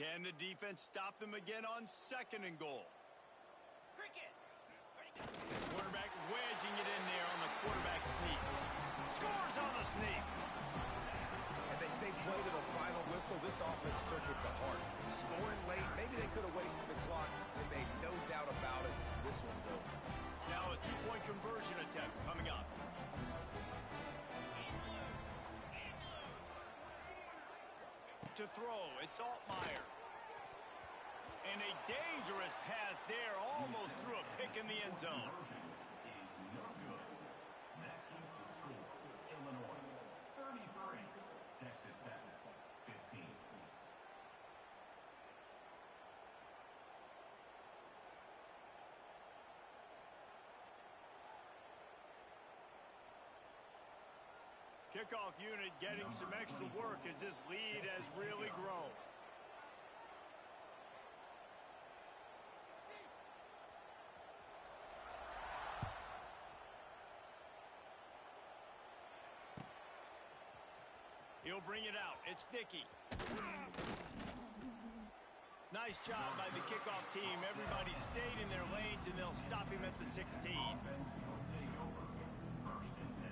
Can the defense stop them again on 2nd and goal? Quarterback wedging it in there on the quarterback sneak. Scores on the sneak. And they say play to the final whistle. This offense took it to heart. Scoring late, maybe they could have wasted the clock. They made no doubt about it. This one's over. Now a 2-point conversion attempt coming up. To throw, it's Altmaier. And a dangerous pass there, almost threw a pick in the end zone. Is no good. That keeps the score. Illinois 33, Texas Tech 15. Kickoff unit getting some extra work as this lead has really grown. He'll bring it out. It's Dickey. Nice job by the kickoff team. Everybody stayed in their lanes, and they'll stop him at the 16. Offense will take over. 1st and 10.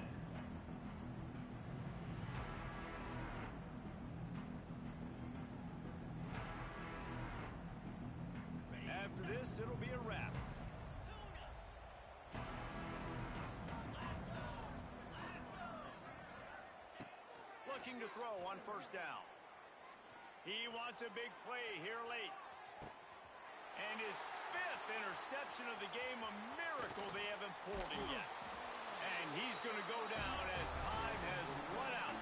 After this, it'll be a wrap. Looking to throw on 1st down. He wants a big play here late. And his 5th interception of the game, a miracle they haven't pulled him yet. And he's going to go down as time has run out.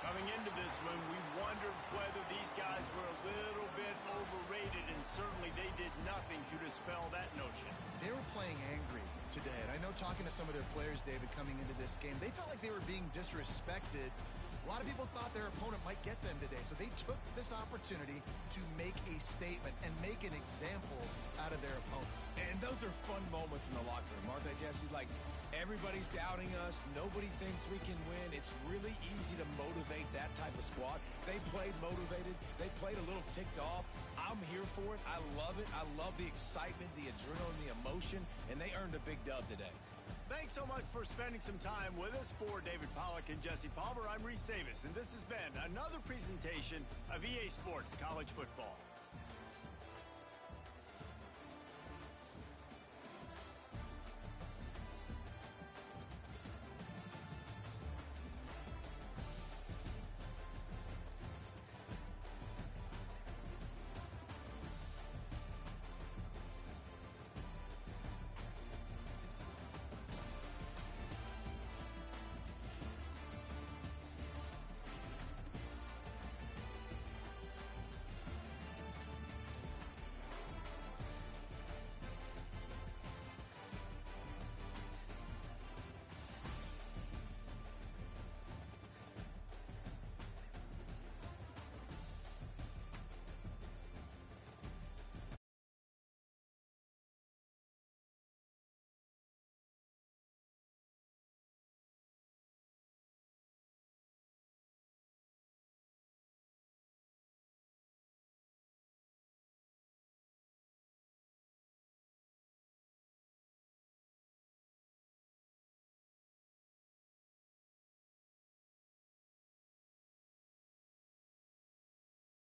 Coming into this one, we wondered whether these guys were a little bit overrated, and certainly they did nothing to dispel that notion. They were playing angry today, and I know talking to some of their players, David, coming into this game, they felt like they were being disrespected. A lot of people thought their opponent might get them today, so they took this opportunity to make a statement and make an example out of their opponent. And those are fun moments in the locker room, aren't they, Jesse? Like, everybody's doubting us. Nobody thinks we can win. It's really easy to motivate that type of squad. They played motivated. They played a little ticked off. I'm here for it. I love it. I love the excitement, the adrenaline, the emotion, and they earned a big dub today. Thanks so much for spending some time with us. For David Pollack and Jesse Palmer, I'm Reese Davis, and this has been another presentation of EA Sports College Football.